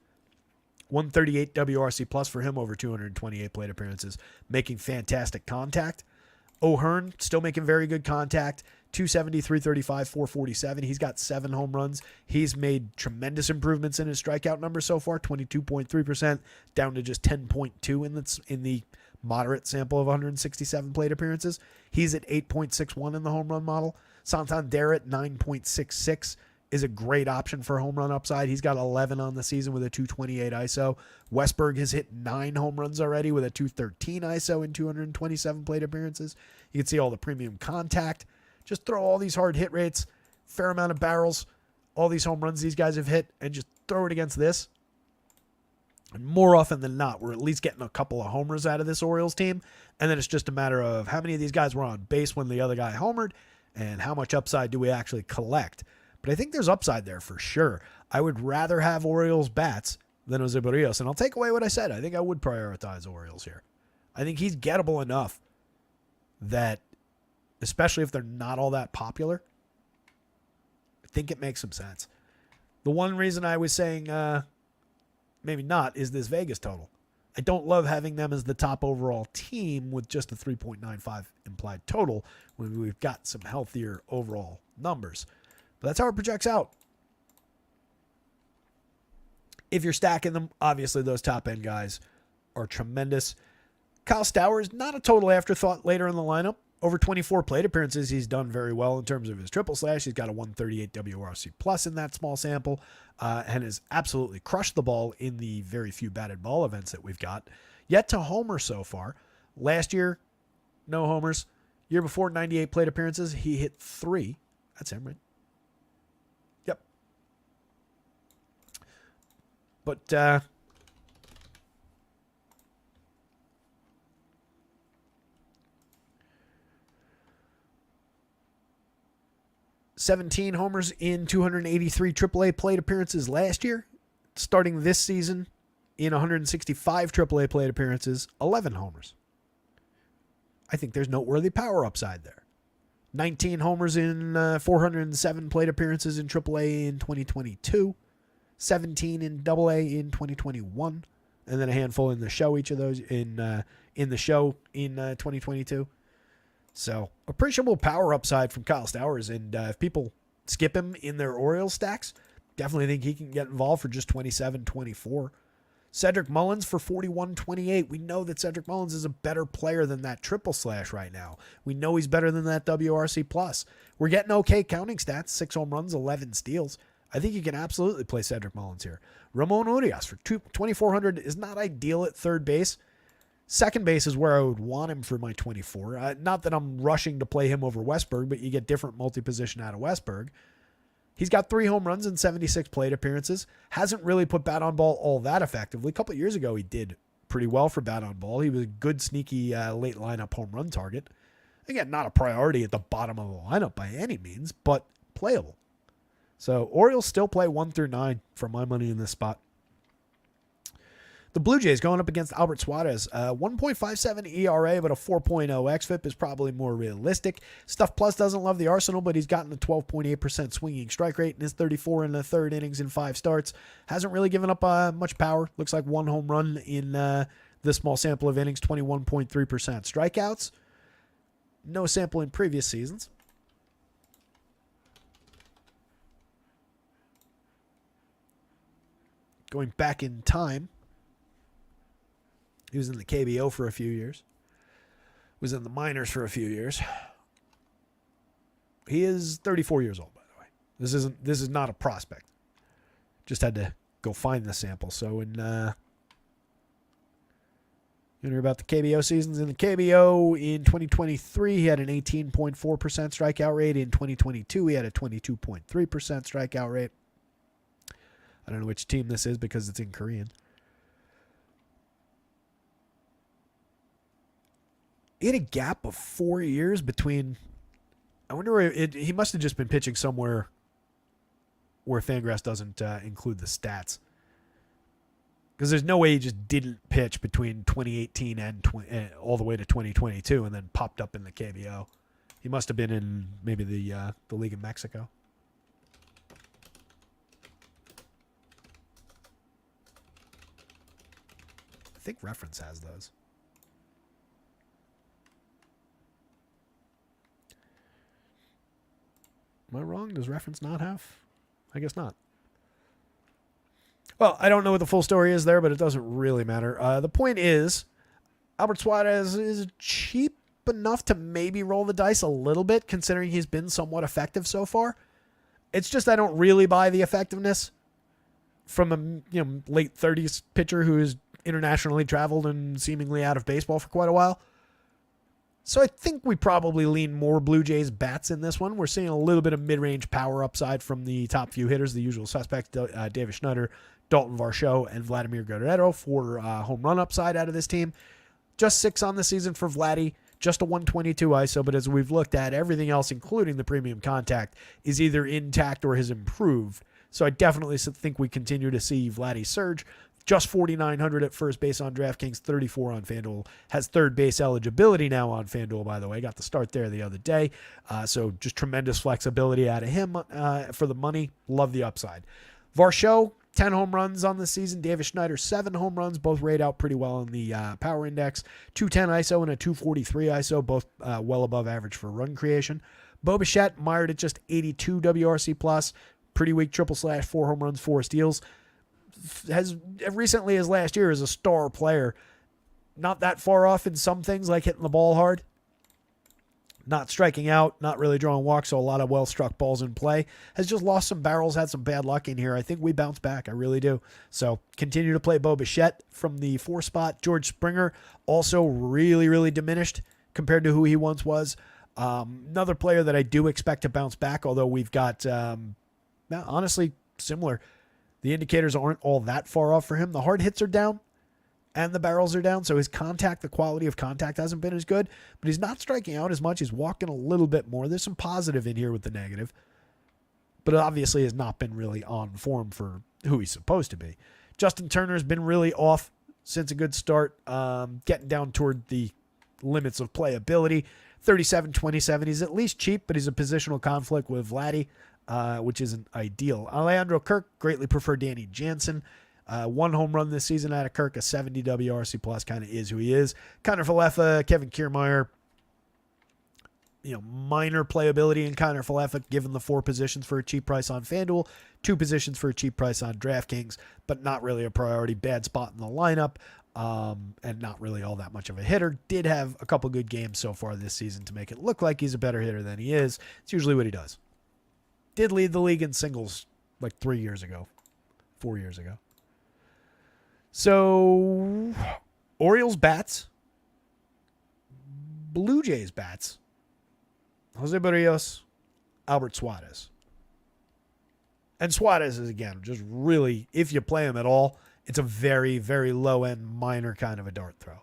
138 WRC plus for him over 228 plate appearances, making fantastic contact. O'Hearn still making very good contact. 270, 335, 447. He's got 7 home runs. He's made tremendous improvements in his strikeout number so far, 22.3%, down to just 10.2 in the moderate sample of 167 plate appearances. He's at 8.61 in the home run model. Santander at 9.66 is a great option for home run upside. He's got 11 on the season with a 228 ISO. Westberg has hit 9 home runs already with a 213 ISO in 227 plate appearances. You can see all the premium contact. Just throw all these hard hit rates, fair amount of barrels, all these home runs these guys have hit, and just throw it against this. And more often than not, we're at least getting a couple of homers out of this Orioles team. And then it's just a matter of how many of these guys were on base when the other guy homered and how much upside do we actually collect. But I think there's upside there for sure. I would rather have Orioles bats than Jose Barrios. And I'll take away what I said. I think I would prioritize Orioles here. I think he's gettable enough that, especially if they're not all that popular, I think it makes some sense. The one reason I was saying maybe not is this Vegas total. I don't love having them as the top overall team with just a 3.95 implied total when we've got some healthier overall numbers. But that's how it projects out. If you're stacking them, obviously those top-end guys are tremendous. Kyle Stowers, not a total afterthought later in the lineup. Over 24 plate appearances, he's done very well in terms of his triple slash. He's got a 138 WRC plus in that small sample and has absolutely crushed the ball in the very few batted ball events that we've got. Yet to homer so far. Last year, no homers. Year before, 98 plate appearances. He hit 3. That's him, right? Yep. But 17 homers in 283 AAA plate appearances last year. Starting this season in 165 AAA plate appearances, 11 homers. I think there's noteworthy power upside there. 19 homers in 407 plate appearances in AAA in 2022. 17 in AA in 2021. And then a handful in the show, each of those in the show in 2022. So, appreciable power upside from Kyle Stowers. And if people skip him in their Orioles stacks, definitely think he can get involved for just 27-24. Cedric Mullins for 41-28. We know that Cedric Mullins is a better player than that triple slash right now. We know he's better than that WRC plus. We're getting okay counting stats. 6 home runs, 11 steals. I think you can absolutely play Cedric Mullins here. Ramon Urias for 2,400 is not ideal at third base. Second base is where I would want him for my 24. Not that I'm rushing to play him over Westberg, but you get different multi-position out of Westberg. He's got 3 home runs and 76 plate appearances. Hasn't really put bat on ball all that effectively. A couple of years ago, he did pretty well for bat on ball. He was a good, sneaky late lineup home run target. Again, not a priority at the bottom of the lineup by any means, but playable. So Orioles still play 1 through 9 for my money in this spot. The Blue Jays going up against Albert Suarez. 1.57 ERA, but a 4.0 xFIP is probably more realistic. Stuff Plus doesn't love the arsenal, but he's gotten a 12.8% swinging strike rate in his 34 and a third innings in 5 starts. Hasn't really given up much power. Looks like 1 home run in this small sample of innings, 21.3% strikeouts. No sample in previous seasons. Going back in time, he was in the KBO for a few years. Was in the minors for a few years. He is 34 years old, by the way. This is not a prospect. Just had to go find the sample. So in Hear about the KBO seasons. In the KBO in 2023, he had an 18.4% strikeout rate. In 2022, he had a 22.3% strikeout rate. I don't know which team this is because it's in Korean. He had a gap of 4 years between. I wonder where he must have just been pitching somewhere where Fangraphs doesn't include the stats. Because there's no way he just didn't pitch between 2018 and all the way to 2022 and then popped up in the KBO. He must have been in maybe the League in Mexico. I think Reference has those. Am I wrong? Does Reference not have? I guess not. Well, I don't know what the full story is there, but it doesn't really matter. The point is, Albert Suarez is cheap enough to maybe roll the dice a little bit, considering he's been somewhat effective so far. It's just I don't really buy the effectiveness from a late 30s pitcher who is internationally traveled and seemingly out of baseball for quite a while. So I think we probably lean more Blue Jays bats in this one. We're seeing a little bit of mid-range power upside from the top few hitters, the usual suspects, Davis Schneider, Dalton Varsho, and Vladimir Guerrero for home run upside out of this team. Just 6 on the season for Vladdy, just a 122 ISO, but as we've looked at, everything else, including the premium contact, is either intact or has improved. So I definitely think we continue to see Vladdy surge. Just 4,900 at first base on DraftKings, 34 on FanDuel. Has third base eligibility now on FanDuel, by the way. Got the start there the other day. So just tremendous flexibility out of him for the money. Love the upside. Varsho, 10 home runs on the season. Davis Schneider, 7 home runs. Both rate out pretty well in the power index. 210 ISO and a 243 ISO, both well above average for run creation. Bo Bichette, mired at just 82 WRC+. Pretty weak triple slash, 4 home runs, 4 steals. Has recently as last year as a star player, not that far off in some things like hitting the ball hard, not striking out, not really drawing walks, so a lot of well-struck balls in play. Has just lost some barrels, had some bad luck in here. I think we bounce back. I really do. So continue to play Bo Bichette from the 4 spot. George Springer also really, really diminished compared to who he once was. Another player that I do expect to bounce back, although we've got, honestly, similar. The indicators aren't all that far off for him. The hard hits are down and the barrels are down. So his contact, the quality of contact hasn't been as good, but he's not striking out as much. He's walking a little bit more. There's some positive in here with the negative, but it obviously has not been really on form for who he's supposed to be. Justin Turner's been really off since a good start, getting down toward the limits of playability. 37-27. He's at least cheap, but he's a positional conflict with Vladdy. Which isn't ideal. Alejandro Kirk, greatly prefer Danny Jansen. 1 home run this season out of Kirk, a 70 WRC plus, kind of is who he is. Connor Falefa, Kevin Kiermaier, minor playability in Connor Falefa, given the 4 positions for a cheap price on FanDuel, 2 positions for a cheap price on DraftKings, but not really a priority. Bad spot in the lineup, and not really all that much of a hitter. Did have a couple good games so far this season to make it look like he's a better hitter than he is. It's usually what he does. Did lead the league in singles like 4 years ago. So, Orioles bats, Blue Jays bats, Jose Barrios, Albert Suarez. And Suarez is, again, just really, if you play him at all, it's a very, very low-end, minor kind of a dart throw.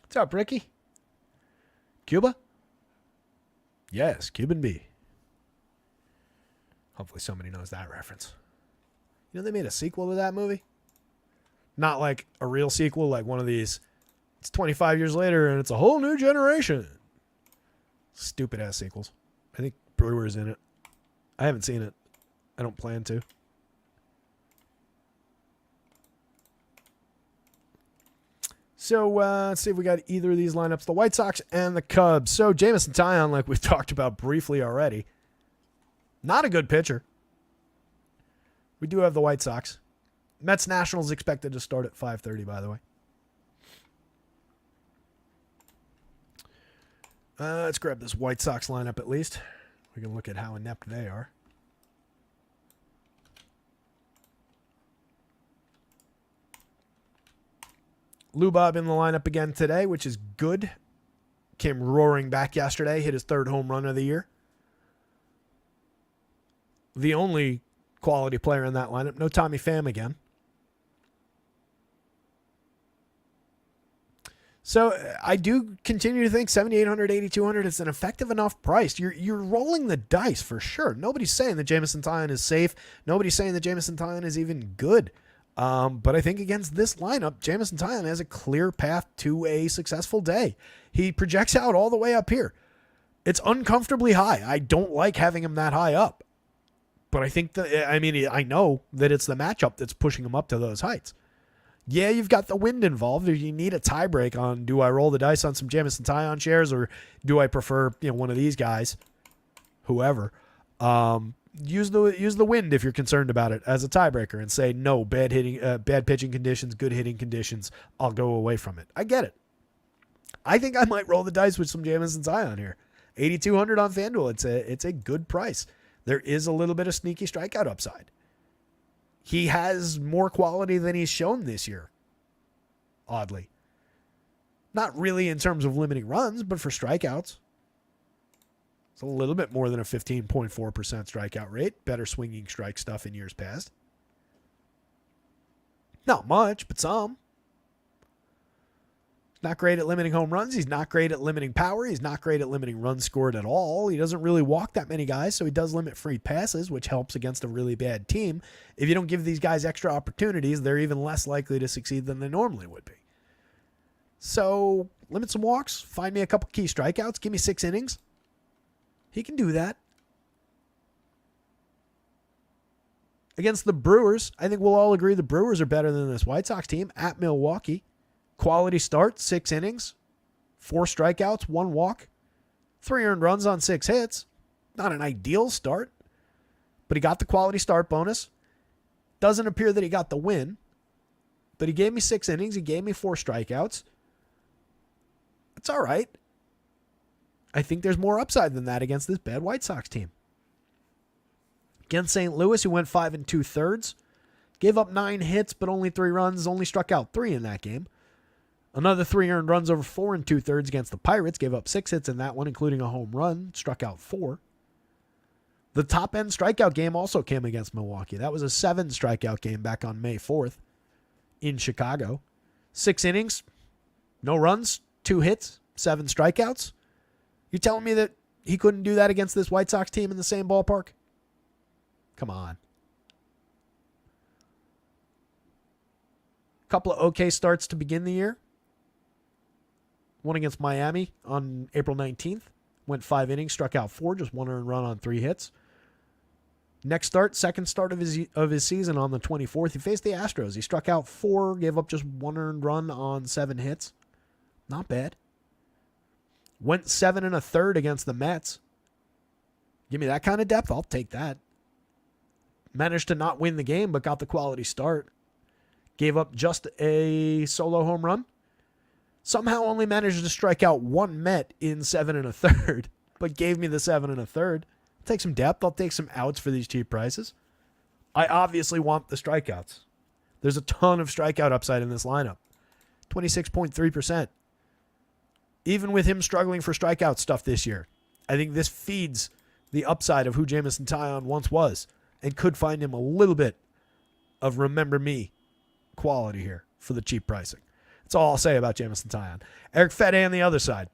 What's up, Ricky? Cuba? Yes, Cuban B. Hopefully somebody knows that reference. They made a sequel to that movie? Not like a real sequel, like one of these. It's 25 years later and it's a whole new generation. Stupid ass sequels. I think Brewer's in it. I haven't seen it. I don't plan to. So let's see if we got either of these lineups. The White Sox and the Cubs. So Jameson Taillon, like we've talked about briefly already, not a good pitcher. We do have the White Sox. Mets Nationals expected to start at 5:30, by the way. Let's grab this White Sox lineup at least. We can look at how inept they are. Lubob in the lineup again today, which is good. Came roaring back yesterday, hit his third home run of the year. The only quality player in that lineup. No Tommy Pham again. So I do continue to think 7,800, 8,200 is an effective enough price. You're rolling the dice for sure. Nobody's saying that Jameson Taillon is safe. Nobody's saying that Jameson Taillon is even good. But I think against this lineup, Jameson Taillon has a clear path to a successful day. He projects out all the way up here. It's uncomfortably high. I don't like having him that high up. But I think I know that it's the matchup that's pushing him up to those heights. Yeah, you've got the wind involved. If you need a tiebreak on, do I roll the dice on some Jameson Taillon shares, or do I prefer one of these guys, whoever? Use the wind if you're concerned about it as a tiebreaker, and say no, bad pitching conditions, good hitting conditions. I'll go away from it. I get it. I think I might roll the dice with some Jameson Taillon here. 8,200 on FanDuel. It's a good price. There is a little bit of sneaky strikeout upside. He has more quality than he's shown this year, oddly. Not really in terms of limiting runs, but for strikeouts. It's a little bit more than a 15.4% strikeout rate. Better swinging strike stuff in years past. Not much, but some. Not great at limiting home runs. He's not great at limiting power. He's not great at limiting runs scored at all. He doesn't really walk that many guys, so he does limit free passes, which helps against a really bad team. If you don't give these guys extra opportunities, they're even less likely to succeed than they normally would be. So, limit some walks. Find me a couple key strikeouts. Give me 6 innings. He can do that. Against the Brewers, I think we'll all agree the Brewers are better than this White Sox team at Milwaukee. Quality start, 6 innings, 4 strikeouts, 1 walk, 3 earned runs on 6 hits. Not an ideal start, but he got the quality start bonus. Doesn't appear that he got the win, but he gave me 6 innings. He gave me 4 strikeouts. It's all right. I think there's more upside than that against this bad White Sox team. Against St. Louis, he went 5 2/3. Gave up 9 hits, but only 3 runs. Only struck out 3 in that game. Another 3 earned runs over 4 2/3 against the Pirates. Gave up 6 hits in that one, including a home run. Struck out 4. The top-end strikeout game also came against Milwaukee. That was a 7 strikeout game back on May 4th in Chicago. 6 innings, no runs, 2 hits, 7 strikeouts. You telling me that he couldn't do that against this White Sox team in the same ballpark? Come on. Couple of okay starts to begin the year. One against Miami on April 19th. Went 5 innings, struck out 4, just 1 earned run on 3 hits. Next start, second start of his season on the 24th. He faced the Astros. He struck out 4, gave up just 1 earned run on 7 hits. Not bad. Went 7 1/3 against the Mets. Give me that kind of depth, I'll take that. Managed to not win the game, but got the quality start. Gave up just a solo home run. Somehow only managed to strike out 1 Met in 7 1/3, but gave me the 7 1/3. I'll take some depth. I'll take some outs for these cheap prices. I obviously want the strikeouts. There's a ton of strikeout upside in this lineup. 26.3%. Even with him struggling for strikeout stuff this year, I think this feeds the upside of who Jameson Taillon once was and could find him a little bit of remember me quality here for the cheap pricing. That's all I'll say about Jameson Taillon. Eric Fede on the other side.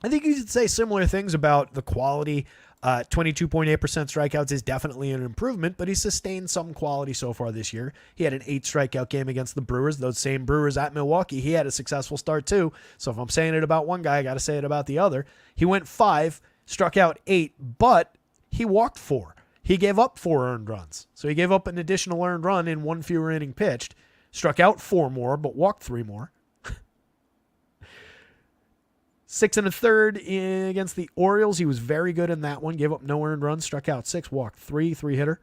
I think you could say similar things about the quality. 22.8% strikeouts is definitely an improvement, but he's sustained some quality so far this year. He had an 8 strikeout game against the Brewers. Those same Brewers at Milwaukee, he had a successful start too. So if I'm saying it about one guy, I got to say it about the other. He went 5, struck out 8, but he walked 4. He gave up 4 earned runs. So he gave up an additional earned run in 1 fewer inning pitched. Struck out 4 more, but walked 3 more. 6 1/3 against the Orioles. He was very good in that one. Gave up no earned runs. Struck out 6, walked 3, 3-hitter.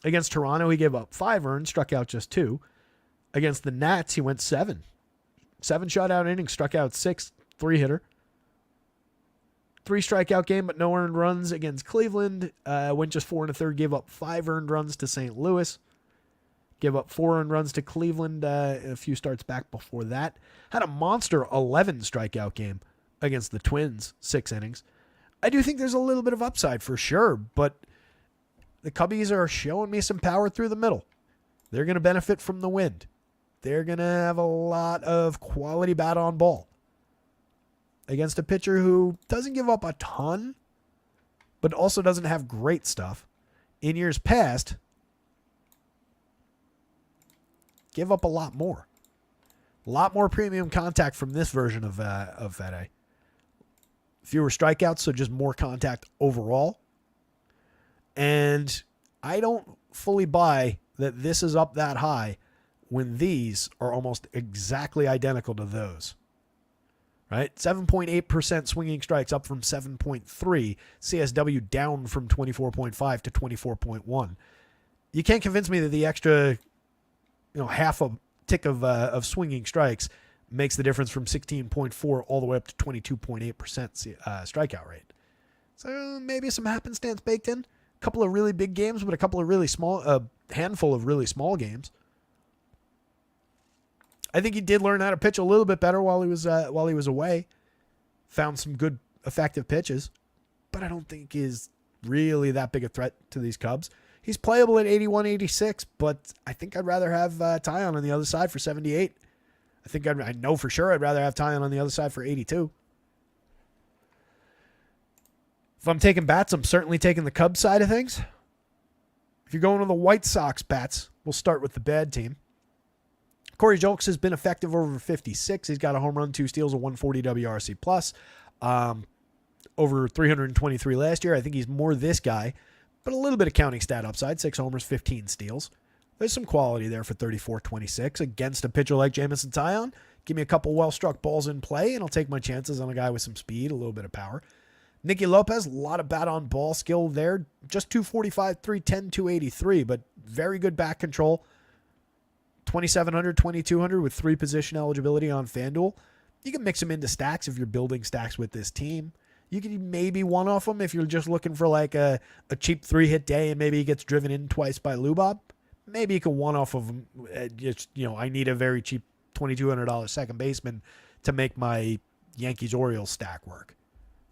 Against Toronto, he gave up 5 earned, struck out just 2. Against the Nats, he went 7. 7 shutout innings, struck out 6, 3-hitter. 3 strikeout game, but no earned runs against Cleveland. Went just 4 1/3, gave up 5 earned runs to St. Louis. Gave up 4 earned runs to Cleveland a few starts back before that. Had a monster 11 strikeout game against the Twins, 6 innings. I do think there's a little bit of upside for sure, but the Cubbies are showing me some power through the middle. They're going to benefit from the wind. They're going to have a lot of quality bat on ball against a pitcher who doesn't give up a ton, but also doesn't have great stuff. In years past, give up a lot more. A lot more premium contact from this version of Fede. Fewer strikeouts, so just more contact overall. And I don't fully buy that this is up that high when these are almost exactly identical to those. Right? 7.8% swinging strikes up from 7.3. CSW down from 24.5 to 24.1. You can't convince me that the extra, half a tick of swinging strikes makes the difference from 16.4 all the way up to 22.8% strikeout rate. So maybe some happenstance baked in. A couple of really big games, but a handful of really small games. I think he did learn how to pitch a little bit better while he was away. Found some good, effective pitches, but I don't think he's really that big a threat to these Cubs. He's playable at 81, 86, but I think I'd rather have Tyon on the other side for 78. I know for sure I'd rather have Tyon on the other side for 82. If I'm taking bats, I'm certainly taking the Cubs side of things. If you're going to the White Sox bats, we'll start with the bad team. Corey Julks has been effective over 56. He's got a home run, 2 steals, a 140 WRC plus. Over 323 last year. I think he's more this guy, but a little bit of counting stat upside. 6 homers, 15 steals. There's some quality there for 34-26 against a pitcher like Jameson Taillon. Give me a couple well-struck balls in play, and I'll take my chances on a guy with some speed, a little bit of power. Nicky Lopez, a lot of bat-on-ball skill there. Just 245, 310, 283, but very good back control. 2,700, 2,200 with 3 position eligibility on FanDuel. You can mix them into stacks if you're building stacks with this team. You can maybe one-off them if you're just looking for like a cheap 3-hit day and maybe he gets driven in twice by Lubob. Maybe you can one-off of them. I need a very cheap $2,200 second baseman to make my Yankees-Orioles stack work.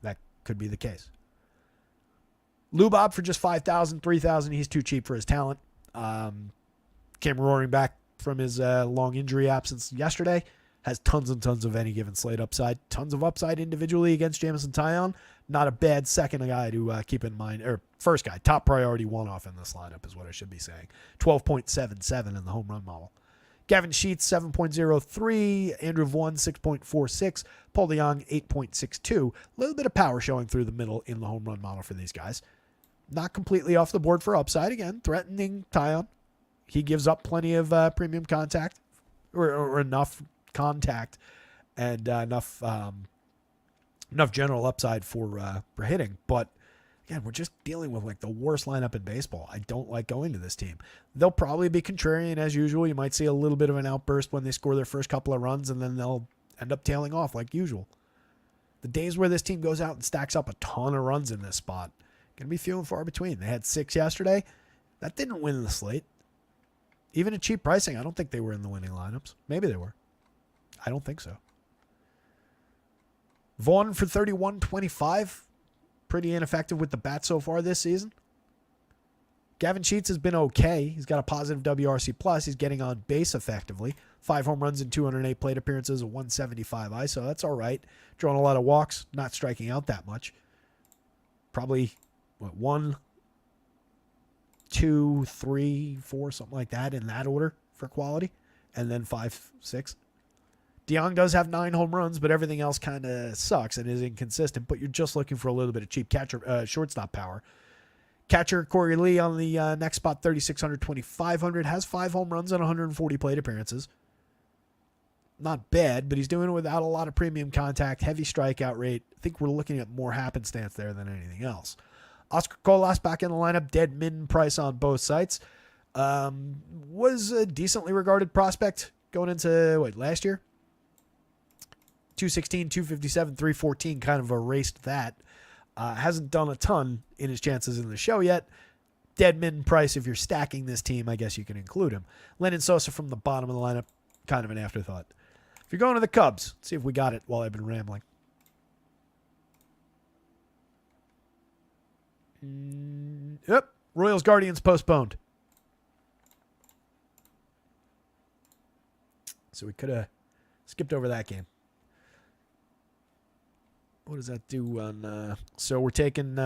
That could be the case. Lubob for just $5,000, $3,000. He's too cheap for his talent. Came roaring back from his long injury absence yesterday. Has tons and tons of any given slate upside. Tons of upside individually against Jameson Taillon. Not a bad second guy to keep in mind. Or first guy, top priority one-off in this lineup is what I should be saying. 12.77 in the home run model. Gavin Sheets, 7.03. Andrew Vaughn, 6.46. Paul DeYoung, 8.62. A little bit of power showing through the middle in the home run model for these guys. Not completely off the board for upside. Again, threatening Taillon. He gives up plenty of premium contact or enough contact and enough general upside for hitting. But again, we're just dealing with like the worst lineup in baseball. I don't like going to this team. They'll probably be contrarian as usual. You might see a little bit of an outburst when they score their first couple of runs, and then they'll end up tailing off like usual. The days where this team goes out and stacks up a ton of runs in this spot, going to be few and far between. They had 6 yesterday. That didn't win the slate. Even at cheap pricing, I don't think they were in the winning lineups. Maybe they were. I don't think so. Vaughn for 31-25. Pretty ineffective with the bat so far this season. Gavin Sheets has been okay. He's got a positive WRC plus. He's getting on base effectively. 5 home runs and 208 plate appearances, a 175 ISO. That's all right. Drawing a lot of walks, not striking out that much. Probably, 1, 2, 3, 4, something like that in that order for quality. And then 5, 6. DeYoung does have 9 home runs, but everything else kind of sucks and is inconsistent. But you're just looking for a little bit of cheap catcher, shortstop power. Catcher Corey Lee on the next spot, 3,600, 2,500, has 5 home runs and 140 plate appearances. Not bad, but he's doing it without a lot of premium contact, heavy strikeout rate. I think we're looking at more happenstance there than anything else. Oscar Colas back in the lineup, dead min price on both sites. Was a decently regarded prospect going into, last year? 216, 257, 314 kind of erased that. Hasn't done a ton in his chances in the show yet. Dead min price, if you're stacking this team, I guess you can include him. Lennon Sosa from the bottom of the lineup, kind of an afterthought. If you're going to the Cubs, let's see if we got it while I've been rambling. Yep, Royals Guardians postponed. So we could have skipped over that game. What does that do on... so we're taking...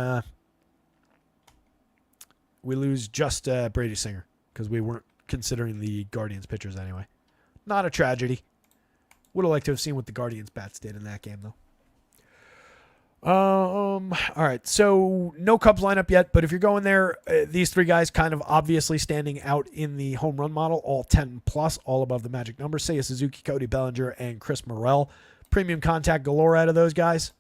we lose just Brady Singer because we weren't considering the Guardians pitchers anyway. Not a tragedy. Would have liked to have seen what the Guardians bats did in that game, though. All right, so no Cubs lineup yet, but if you're going there, these three guys kind of obviously standing out in the home run model, all 10 plus, all above the magic number. Seiya Suzuki, Cody Bellinger, and Chris Morel. Premium contact galore out of those guys.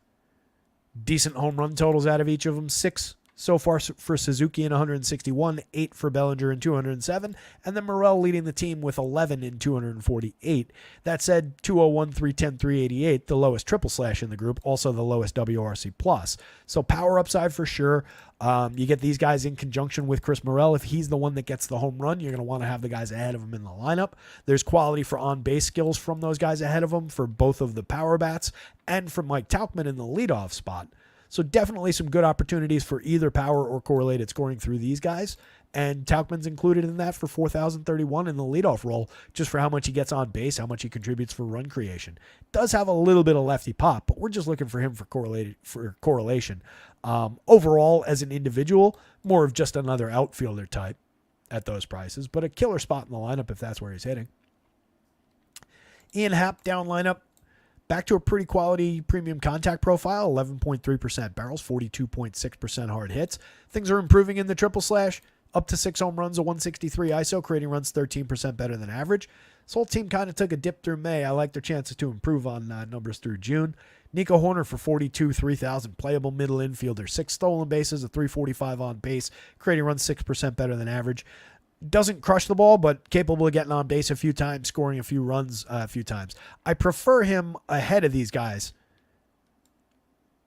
Decent home run totals out of each of them. 6 so far for Suzuki in 161, 8 for Bellinger in 207, and then Morel leading the team with 11 in 248. That said, 201, 310, 388, the lowest triple slash in the group, also the lowest WRC plus. So power upside for sure. You get these guys in conjunction with Chris Morel. If he's the one that gets the home run, you're going to want to have the guys ahead of him in the lineup. There's quality for on-base skills from those guys ahead of him for both of the power bats and from Mike Tauchman in the leadoff spot. So definitely some good opportunities for either power or correlated scoring through these guys. And Tauchman's included in that for 4,031 in the leadoff role, just for how much he gets on base, how much he contributes for run creation. Does have a little bit of lefty pop, but we're just looking for him for correlation. Overall, as an individual, more of just another outfielder type at those prices, but a killer spot in the lineup if that's where he's hitting. Ian Happ down lineup. Back to a pretty quality premium contact profile, 11.3% barrels, 42.6% hard hits. Things are improving in the triple slash, up to 6 home runs, a 163 ISO, creating runs 13% better than average. This whole team kind of took a dip through May. I like their chances to improve on numbers through June. Nico Horner for 42, 3,000, playable middle infielder, 6 stolen bases, a 345 on base, creating runs 6% better than average. Doesn't crush the ball, but capable of getting on base a few times, scoring a few runs a few times. I prefer him ahead of these guys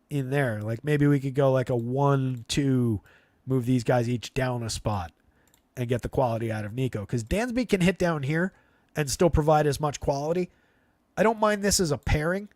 in there. Like maybe we could go like a 1-2, move these guys each down a spot and get the quality out of Nico. Because Dansby can hit down here and still provide as much quality. I don't mind this as a pairing,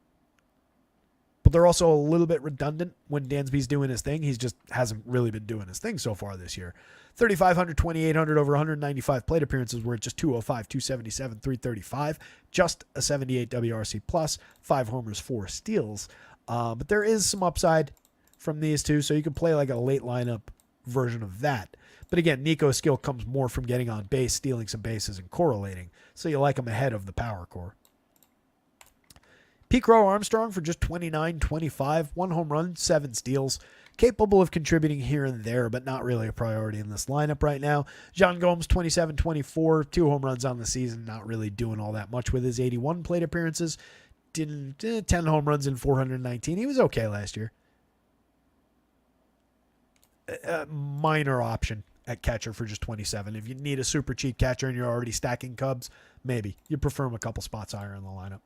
but they're also a little bit redundant when Dansby's doing his thing. He's just hasn't really been doing his thing so far this year. 3,500, 2,800 over 195 plate appearances. We're at just 205, 277, 335. Just a 78 WRC plus, 5 homers, 4 steals. But there is some upside from these two, so you can play like a late lineup version of that. But again, Nico's skill comes more from getting on base, stealing some bases, and correlating. So you like him ahead of the power core. Pete Crow Armstrong for just 29, 25, 1 home run, 7 steals. Capable of contributing here and there, but not really a priority in this lineup right now. Jean Gomes, 27, 24, 2 home runs on the season, not really doing all that much with his 81 plate appearances. 10 home runs in 419. He was okay last year. A minor option at catcher for just 27. If you need a super cheap catcher and you're already stacking Cubs, maybe. You prefer him a couple spots higher in the lineup.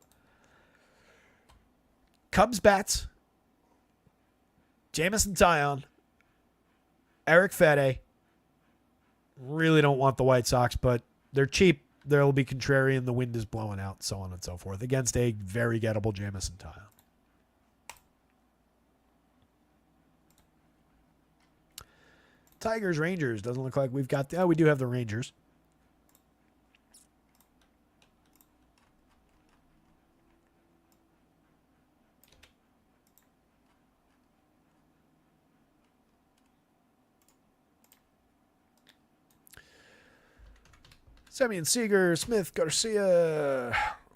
Cubs bats. Jameson Taillon, Eric Fede. Really don't want the White Sox, but they're cheap. They'll be contrarian. The wind is blowing out, so on and so forth, against a very gettable Jameson Taillon. Tigers, Rangers. Doesn't look like we've got... we do have the Rangers. Semyon Seager, Smith, Garcia,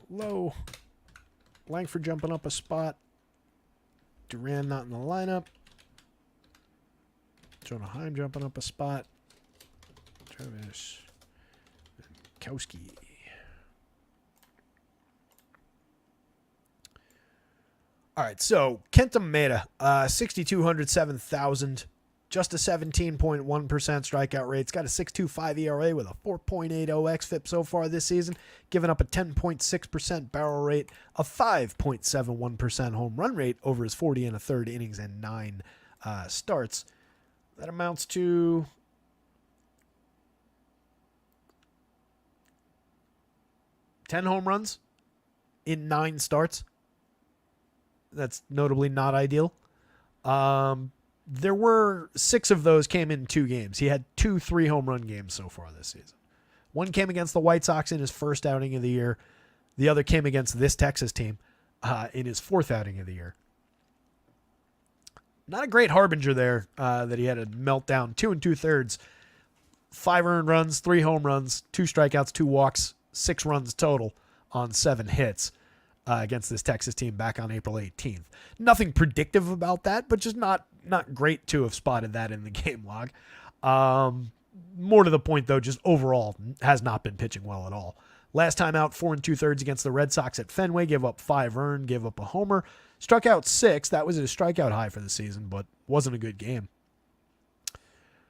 Lowe, Langford jumping up a spot. Duran not in the lineup. Jonah Heim jumping up a spot. Travis Kowski. All right, so Kenta Maeda, 6,200, 7,000. Just a 17.1% strikeout rate. It's got a 6.25 ERA with a 4.80 xFIP so far this season, giving up a 10.6% barrel rate, a 5.71% home run rate over his 40 and a third innings and 9 starts. That amounts to 10 home runs in 9 starts. That's notably not ideal. There were 6 of those came in 2 games. He had 2 3-home run games so far this season. One came against the White Sox in his first outing of the year. The other came against this Texas team in his 4th outing of the year. Not a great harbinger there that he had a meltdown. 2 2/3, 5 earned runs, 3 home runs, 2 strikeouts, 2 walks, 6 runs total on 7 hits against this Texas team back on April 18th. Nothing predictive about that, but just not great to have spotted that in the game log. More to the point, though, just overall has not been pitching well at all. Last time out, 4 2/3 against the Red Sox at Fenway, gave up 5 earned, gave up a homer, struck out 6. That was his strikeout high for the season, but wasn't a good game.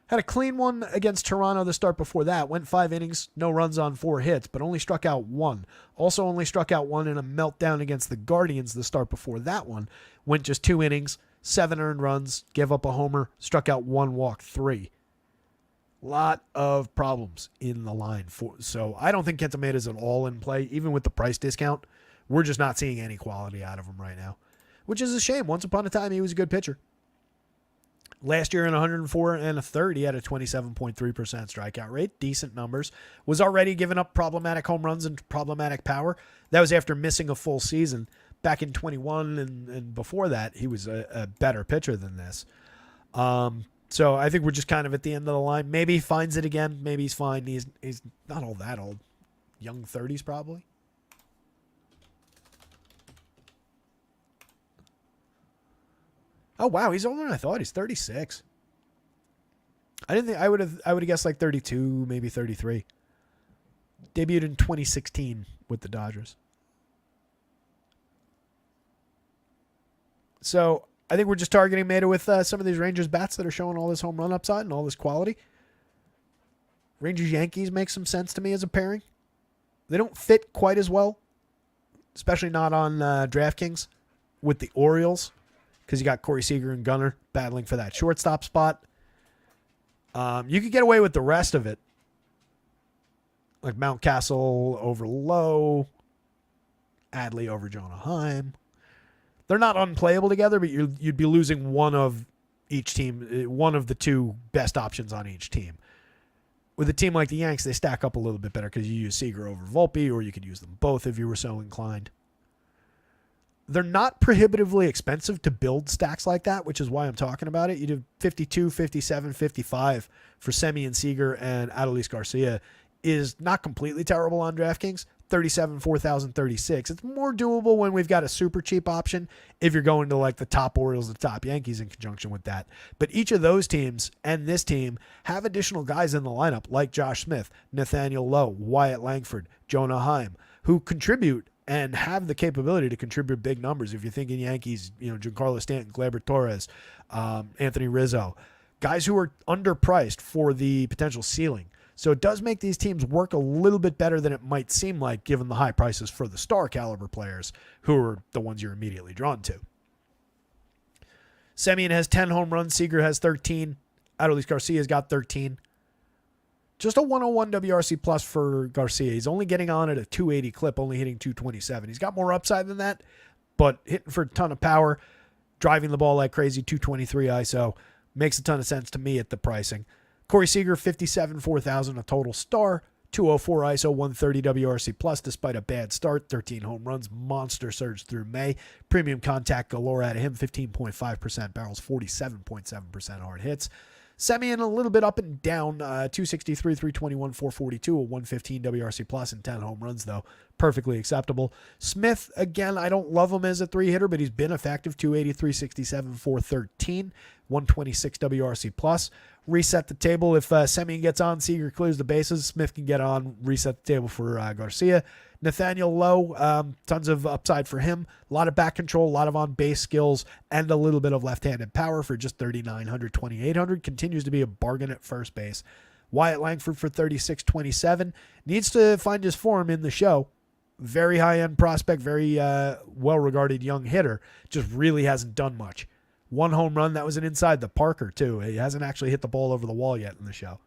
Had a clean one against Toronto the start before that. Went 5 innings, no runs on 4 hits, but only struck out 1. Also only struck out 1 in a meltdown against the Guardians the start before that one. Went just 2 innings, 7 earned runs, gave up a homer, struck out 1, walked 3. Lot of problems in the line. So I don't think Kenta Maeda is at all in play, even with the price discount. We're just not seeing any quality out of him right now, which is a shame. Once upon a time, he was a good pitcher. Last year in 104 1/3, he had a 27.3% strikeout rate. Decent numbers. Was already giving up problematic home runs and problematic power. That was after missing a full season. Back in 21 and before that, he was a better pitcher than this. So I think we're just kind of at the end of the line. Maybe he finds it again. Maybe he's fine. He's not all that old. Young 30s probably. Oh wow, he's older than I thought. He's 36. I didn't think I would have guessed like 32, maybe 33. Debuted in 2016 with the Dodgers. So I think we're just targeting Maeda with some of these Rangers bats that are showing all this home run upside and all this quality. Rangers Yankees make some sense to me as a pairing. They don't fit quite as well, especially not on DraftKings with the Orioles, because you got Corey Seager and Gunnar battling for that shortstop spot. You could get away with the rest of it, like Mountcastle over Lowe, Adley over Jonah Heim. They're not unplayable together, but you'd be losing one of each team, one of the 2 best options on each team. With a team like the Yanks, they stack up a little bit better because you use Seager over Volpe, or you could use them both if you were so inclined. They're not prohibitively expensive to build stacks like that, which is why I'm talking about it. You do 52, 57, 55 for Semien, Seager, and Adolis Garcia is not completely terrible on DraftKings. 37, 4,036. It's more doable when we've got a super cheap option if you're going to like the top Orioles, the top Yankees in conjunction with that. But each of those teams and this team have additional guys in the lineup like Josh Smith, Nathaniel Lowe, Wyatt Langford, Jonah Heim, who contribute and have the capability to contribute big numbers. If you're thinking Yankees, Giancarlo Stanton, Gleyber Torres, Anthony Rizzo, guys who are underpriced for the potential ceiling. So it does make these teams work a little bit better than it might seem like, given the high prices for the star caliber players who are the ones you're immediately drawn to. Semien has 10 home runs. Seager has 13. Adolis Garcia's got 13. Just a 101 WRC plus for Garcia. He's only getting on at a 280 clip, only hitting 227. He's got more upside than that, but hitting for a ton of power, driving the ball like crazy, 223 ISO. Makes a ton of sense to me at the pricing. Corey Seager, 57, 4,000, a total star, 204 ISO, 130 WRC plus, despite a bad start, 13 home runs, monster surge through May. Premium contact galore out of him, 15.5% barrels, 47.7% hard hits. Semien a little bit up and down, 263, 321, 442, a 115 WRC plus and 10 home runs, though. Perfectly acceptable. Smith, again, I don't love him as a 3-hitter, but he's been effective, 280, 367, 413, 126 WRC plus. Reset the table. If Semien gets on, Seager clears the bases, Smith can get on, reset the table for Garcia. Nathaniel Lowe, tons of upside for him. A lot of back control, a lot of on-base skills, and a little bit of left-handed power for just 3,900, 2,800. Continues to be a bargain at first base. Wyatt Langford for 36.27. Needs to find his form in the show. Very high-end prospect, very well-regarded young hitter. Just really hasn't done much 1 home run. That was an inside the Parker, too. He hasn't actually hit the ball over the wall yet in the show.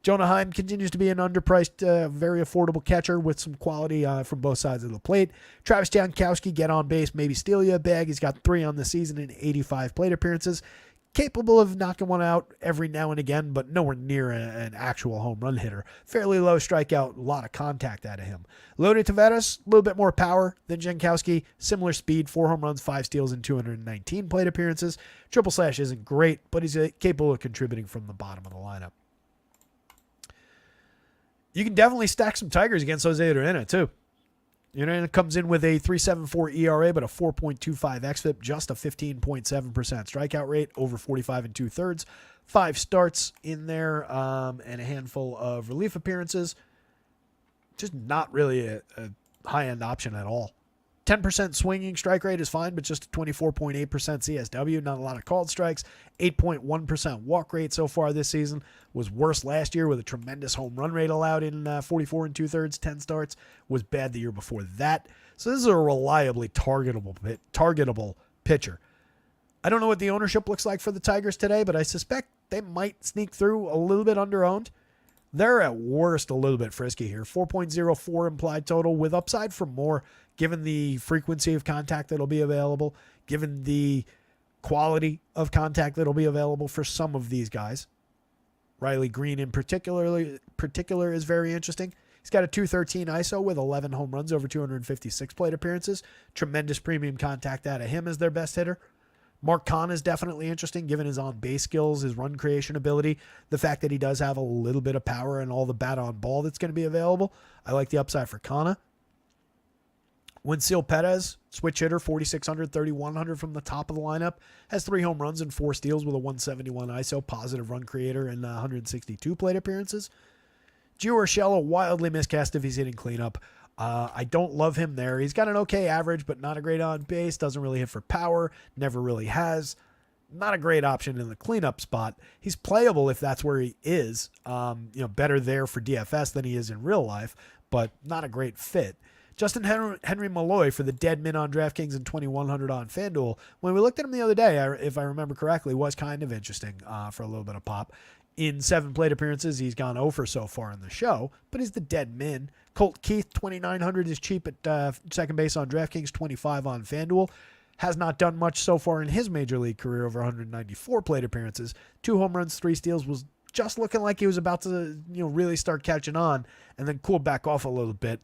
Jonah Heim continues to be an underpriced, very affordable catcher with some quality from both sides of the plate. Travis Jankowski, get on base, maybe steal you a bag. He's got 3 on the season in 85 plate appearances. Capable of knocking one out every now and again, but nowhere near an actual home run hitter. Fairly low strikeout, a lot of contact out of him. Lodi Taveras, a little bit more power than Jankowski. Similar speed, 4 home runs, 5 steals in 219 plate appearances. Triple slash isn't great, but he's capable of contributing from the bottom of the lineup. You can definitely stack some Tigers against Jose Urena, too. Urena comes in with a 3.74 ERA, but a 4.25 xFIP, just a 15.7% strikeout rate, over 45 and 2/3. 5 starts in there, and a handful of relief appearances. Just not really a high-end option at all. 10% swinging strike rate is fine, but just a 24.8% CSW. Not a lot of called strikes. 8.1% walk rate so far this season. Was worse last year with a tremendous home run rate allowed in 44 and 2/3, 10 starts. Was bad the year before that. So this is a reliably targetable pitcher. I don't know what the ownership looks like for the Tigers today, but I suspect they might sneak through a little bit under-owned. They're at worst a little bit frisky here. 4.04 implied total with upside for more, given the frequency of contact that'll be available, given the quality of contact that'll be available for some of these guys. Riley Green in particular is very interesting. He's got a 213 ISO with 11 home runs over 256 plate appearances. Tremendous premium contact out of him as their best hitter. Mark Kahn is definitely interesting given his on-base skills, his run creation ability, the fact that he does have a little bit of power and all the bat on ball that's going to be available. I like the upside for Kahn. Winseel Perez, switch hitter, 4,600, 3,100 from the top of the lineup. Has 3 home runs and 4 steals with a 171 ISO, positive run creator, and 162 plate appearances. Gio Urshela, wildly miscast if he's hitting cleanup. I don't love him there. He's got an okay average, but not a great on base. Doesn't really hit for power. Never really has. Not a great option in the cleanup spot. He's playable if that's where he is. Better there for DFS than he is in real life, but not a great fit. Justin Henry Malloy for the dead min on DraftKings and 2,100 on FanDuel. When we looked at him the other day, if I remember correctly, was kind of interesting for a little bit of pop. In 7 plate appearances, he's gone 0 for so far in the show, but he's the dead min. Colt Keith, 2,900 is cheap at second base on DraftKings, 25 on FanDuel. Has not done much so far in his major league career, over 194 plate appearances. 2 home runs, 3 steals, was just looking like he was about to really start catching on, and then cooled back off a little bit.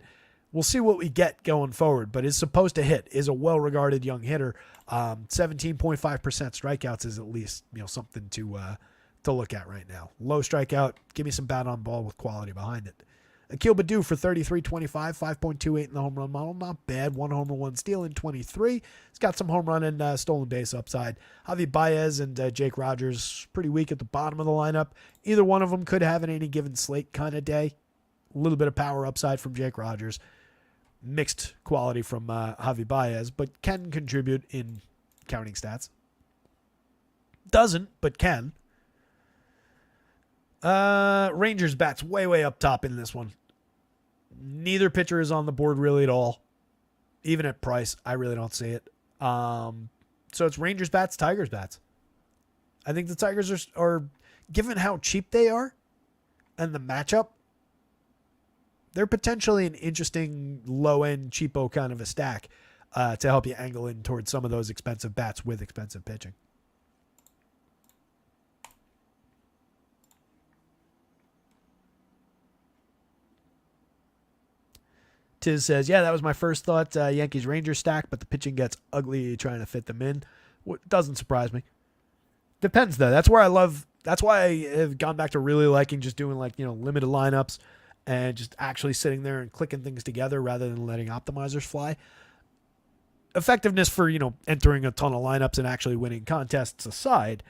We'll see what we get going forward, but is supposed to hit, is a well-regarded young hitter. 17.5% strikeouts is at least something to look at right now. Low strikeout, give me some bat on ball with quality behind it. Akil Baddoo for 33.25, 5.28 in the home run model. Not bad. 1 homer, 1 steal in 23. He's got some home run and stolen base upside. Javi Baez and Jake Rogers, pretty weak at the bottom of the lineup. Either one of them could have an any given slate kind of day. A little bit of power upside from Jake Rogers. Mixed quality from Javi Baez, but can contribute in counting stats. Doesn't, but can. Rangers bats way up top in this one. Neither pitcher is on the board really at all. Even at price, I really don't see it. So it's Rangers bats, Tigers bats. I think the Tigers are given how cheap they are and the matchup, they're potentially an interesting low-end cheapo kind of a stack to help you angle in towards some of those expensive bats with expensive pitching. Tiz says, yeah, that was my first thought, Yankees-Rangers stack, but the pitching gets ugly trying to fit them in. Doesn't surprise me. Depends, though. That's why I have gone back to really liking just doing limited lineups and just actually sitting there and clicking things together rather than letting optimizers fly. Effectiveness for, entering a ton of lineups and actually winning contests aside,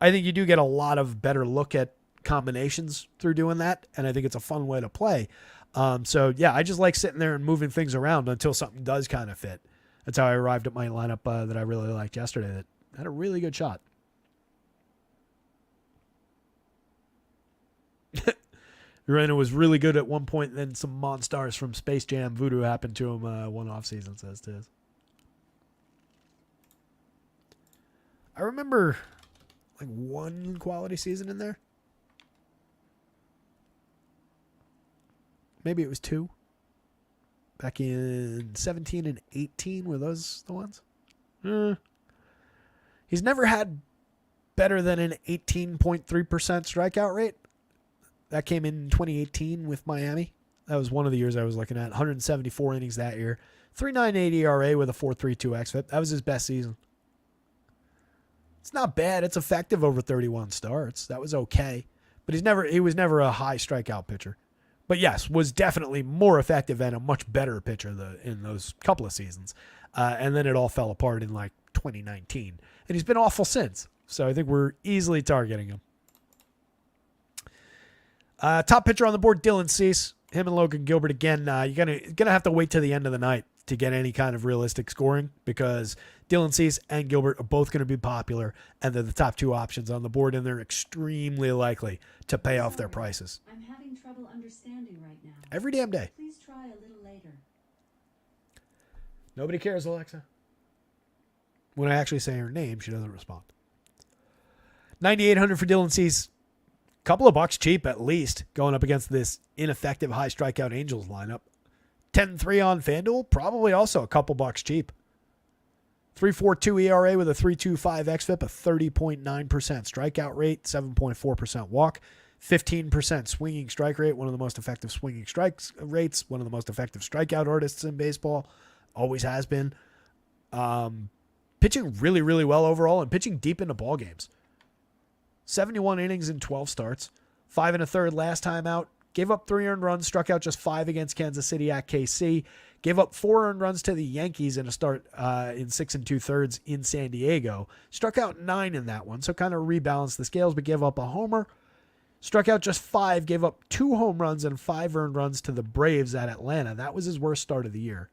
I think you do get a lot of better look at combinations through doing that, and I think it's a fun way to play. So yeah, I just like sitting there and moving things around until something does kind of fit. That's how I arrived at my lineup that I really liked yesterday that had a really good shot. Urena was really good at one point, then some Monstars from Space Jam voodoo happened to him one off season, says Tiz. I remember like one quality season in there. Maybe it was two. Back in 17 and 18, were those the ones? He's never had better than an 18.3% strikeout rate. That came in 2018 with Miami. That was one of the years I was looking at. 174 innings that year. 3.98 ERA with a 4.32 xFIP. That was his best season. It's not bad. It's effective over 31 starts. That was okay. But he was never a high strikeout pitcher. But yes, was definitely more effective and a much better pitcher in those couple of seasons. And then it all fell apart in like 2019. And he's been awful since. So I think we're easily targeting him. Top pitcher on the board, Dylan Cease. Him and Logan Gilbert again. You're gonna have to wait till the end of the night to get any kind of realistic scoring because Dylan Cease and Gilbert are both going to be popular, and they're the top two options on the board, and they're extremely likely to pay off their prices. I'm having trouble understanding right now. Every damn day. Please try a little later. Nobody cares, Alexa. When I actually say her name, she doesn't respond. 9,800 for Dylan Cease. Couple of bucks cheap at least going up against this ineffective high strikeout Angels lineup. 10-3 on FanDuel, probably also a couple bucks cheap. 3.42 ERA with a 3.25 xFIP, a 30.9% strikeout rate, 7.4% walk, 15% swinging strike rate, one of the most effective swinging strikes rates, one of the most effective strikeout artists in baseball, always has been. Pitching really, really well overall and pitching deep into ball games. 71 innings in 12 starts, 5 1/3 last time out. Gave up 3 earned runs, struck out just 5 against Kansas City at KC. Gave up 4 earned runs to the Yankees in a start in 6 2/3 in San Diego. Struck out 9 in that one, so kind of rebalanced the scales, but gave up a homer. Struck out just 5, gave up 2 home runs and 5 earned runs to the Braves at Atlanta. That was his worst start of the year.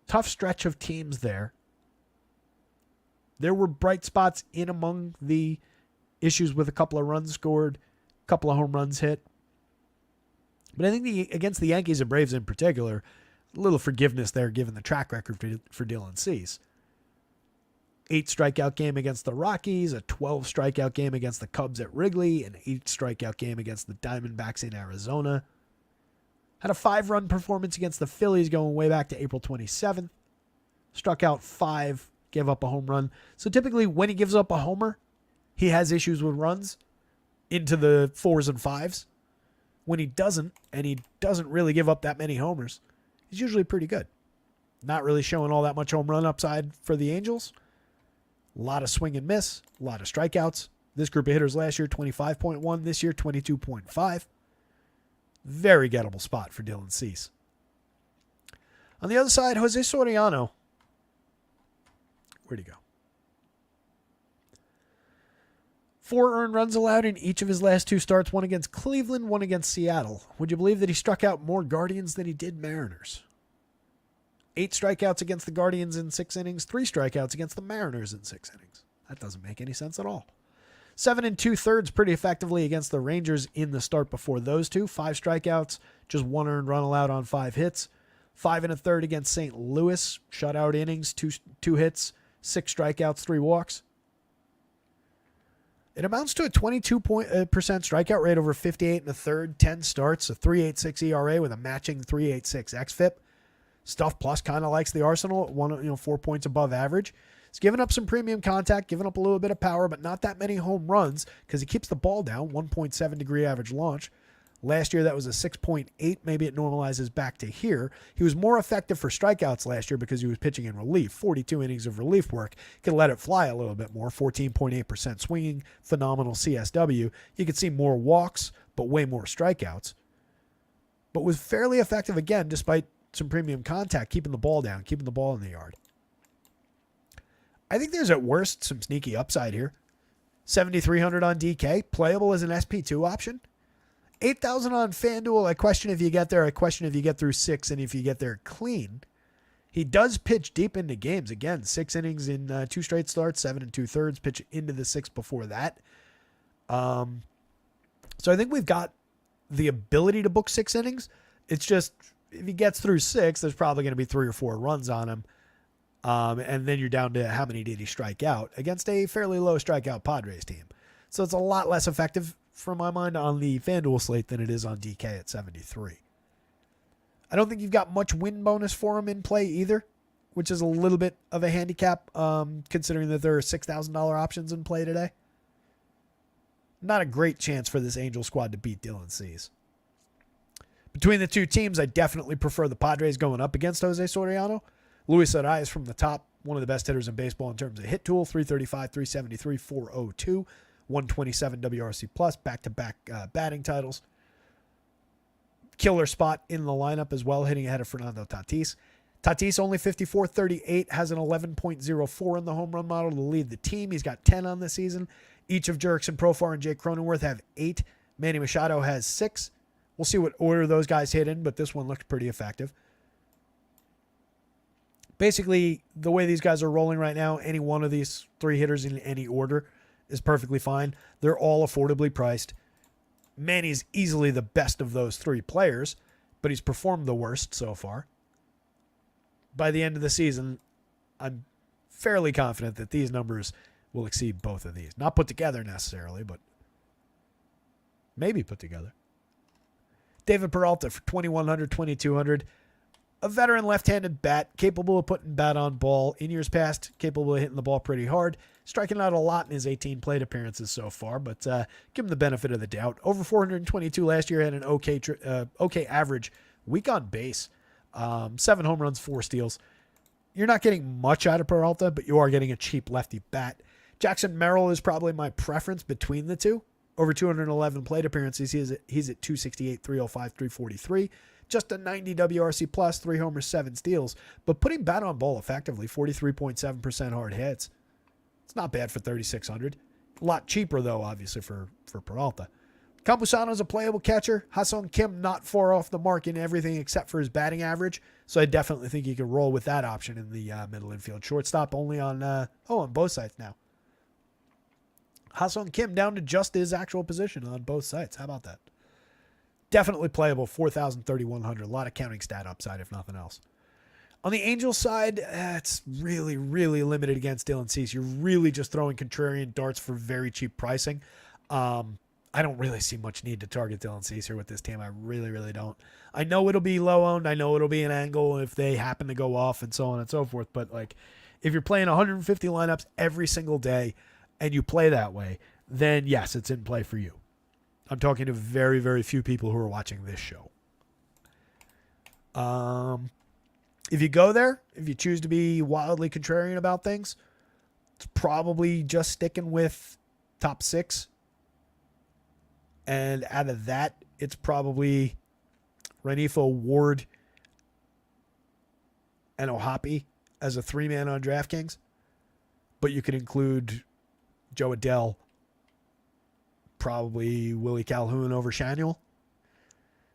Tough stretch of teams there. There were bright spots in among the issues with a couple of runs scored, a couple of home runs hit. But I think against the Yankees and Braves in particular, a little forgiveness there given the track record for Dylan Cease. 8 strikeout game against the Rockies, a 12 strikeout game against the Cubs at Wrigley, an 8 strikeout game against the Diamondbacks in Arizona. Had a 5-run performance against the Phillies going way back to April 27th. Struck out 5, gave up a home run. So typically when he gives up a homer, he has issues with runs into the 4s and 5s. When he doesn't, and he doesn't really give up that many homers, he's usually pretty good. Not really showing all that much home run upside for the Angels. A lot of swing and miss, a lot of strikeouts. This group of hitters last year, 25.1. This year, 22.5. Very gettable spot for Dylan Cease. On the other side, Jose Soriano. Where'd he go? 4 earned runs allowed in each of his last 2 starts, one against Cleveland, one against Seattle. Would you believe that he struck out more Guardians than he did Mariners? 8 strikeouts against the Guardians in 6 innings, 3 strikeouts against the Mariners in 6 innings. That doesn't make any sense at all. 7 2/3 pretty effectively against the Rangers in the start before those two. 5 strikeouts, just 1 earned run allowed on 5 hits. 5 1/3 against St. Louis, shutout innings, 2 hits, 6 strikeouts, 3 walks. It amounts to a 22% strikeout rate over 58 1/3, 10 starts, a 3.86 ERA with a matching 3.86 xFIP. Stuff Plus kind of likes the arsenal at 4 points above average. He's given up some premium contact, given up a little bit of power, but not that many home runs because he keeps the ball down, 1.7 degree average launch. Last year, that was a 6.8. Maybe it normalizes back to here. He was more effective for strikeouts last year because he was pitching in relief. 42 innings of relief work. Could let it fly a little bit more. 14.8% swinging. Phenomenal CSW. You could see more walks, but way more strikeouts. But was fairly effective again, despite some premium contact, keeping the ball down, keeping the ball in the yard. I think there's at worst some sneaky upside here. 7,300 on DK. Playable as an SP2 option. 8,000 on FanDuel. I question if you get there. I question if you get through 6 and if you get there clean. He does pitch deep into games. Again, 6 innings in 2 straight starts, 7 2/3, pitch into the 6 before that. So I think we've got the ability to book 6 innings. It's just, if he gets through 6, there's probably going to be 3 or 4 runs on him. And then you're down to how many did he strike out against a fairly low strikeout Padres team. So it's a lot less effective, from my mind, on the FanDuel slate than it is on DK at 73. I don't think you've got much win bonus for him in play either, which is a little bit of a handicap, considering that there are $6,000 options in play today. Not a great chance for this Angel squad to beat Dylan Cease. Between the two teams, I definitely prefer the Padres going up against Jose Soriano. Luis Arias from the top, one of the best hitters in baseball in terms of hit tool, 335, 373, 402, 127 WRC plus, back-to-back batting titles. Killer spot in the lineup as well, hitting ahead of Fernando Tatis. Tatis only 54-38, has an 11.04 in the home run model to lead the team. He's got 10 on the season. Each of Jurickson Profar and Jake Cronenworth have 8. Manny Machado has 6. We'll see what order those guys hit in, but this one looked pretty effective. Basically, the way these guys are rolling right now, any one of these 3 hitters in any order is perfectly fine. They're all affordably priced. Manny's easily the best of those 3 players, but he's performed the worst so far. By the end of the season, I'm fairly confident that these numbers will exceed both of these. Not put together necessarily, but maybe put together. David Peralta for 2,100, 2,200. A veteran left-handed bat, capable of putting bat on ball. In years past, capable of hitting the ball pretty hard. Striking out a lot in his 18 plate appearances so far, but give him the benefit of the doubt. Over 422 last year, had an okay average week on base. 7 home runs, 4 steals. You're not getting much out of Peralta, but you are getting a cheap lefty bat. Jackson Merrill is probably my preference between the two. Over 211 plate appearances, he's at 268, 305, 343. Just a 90 WRC plus, 3 homers, 7 steals. But putting bat on ball effectively, 43.7% hard hits. It's not bad for 3,600. A lot cheaper, though, obviously, for Peralta. Campusano's a playable catcher. Ha-Seong Kim not far off the mark in everything except for his batting average. So I definitely think you can roll with that option in the middle infield. Shortstop only on both sides now. Ha-Seong Kim down to just his actual position on both sides. How about that? Definitely playable, 4,000, 3,100. A lot of counting stat upside, if nothing else. On the Angels side, it's really, really limited against Dylan Cease. You're really just throwing contrarian darts for very cheap pricing. I don't really see much need to target Dylan Cease here with this team. I really, really don't. I know it'll be low-owned. I know it'll be an angle if they happen to go off and so on and so forth. But like, if you're playing 150 lineups every single day and you play that way, then yes, it's in play for you. I'm talking to very, very few people who are watching this show. If you go there, if you choose to be wildly contrarian about things, it's probably just sticking with top 6. And out of that, it's probably Renifo, Ward, and O'Hoppe as a 3-man on DraftKings. But you could include Joe Adell, probably Willie Calhoun over Shanuel.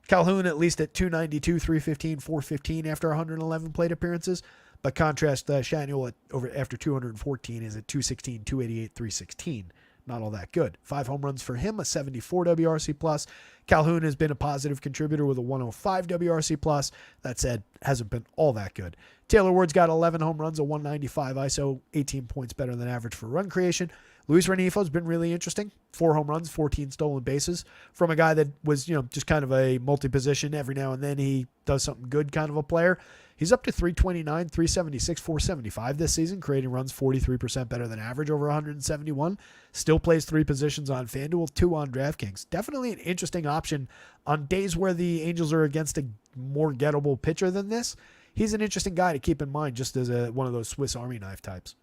Calhoun at least at 292, 315, 415 after 111 plate appearances. By contrast, Shanuel after 214 is at 216, 288, 316. Not all that good. 5 home runs for him, a 74 WRC plus. Calhoun has been a positive contributor with a 105 WRC plus. That said, hasn't been all that good. Taylor Ward's got 11 home runs, a 195 ISO, 18 points better than average for run creation. Luis Renifo's been really interesting. 4 home runs, 14 stolen bases from a guy that was, just kind of a multi-position. Every now and then he does something good kind of a player. He's up to 329, 376, 475 this season, creating runs 43% better than average over 171. Still plays 3 positions on FanDuel, 2 on DraftKings. Definitely an interesting option on days where the Angels are against a more gettable pitcher than this. He's an interesting guy to keep in mind just as one of those Swiss Army knife types.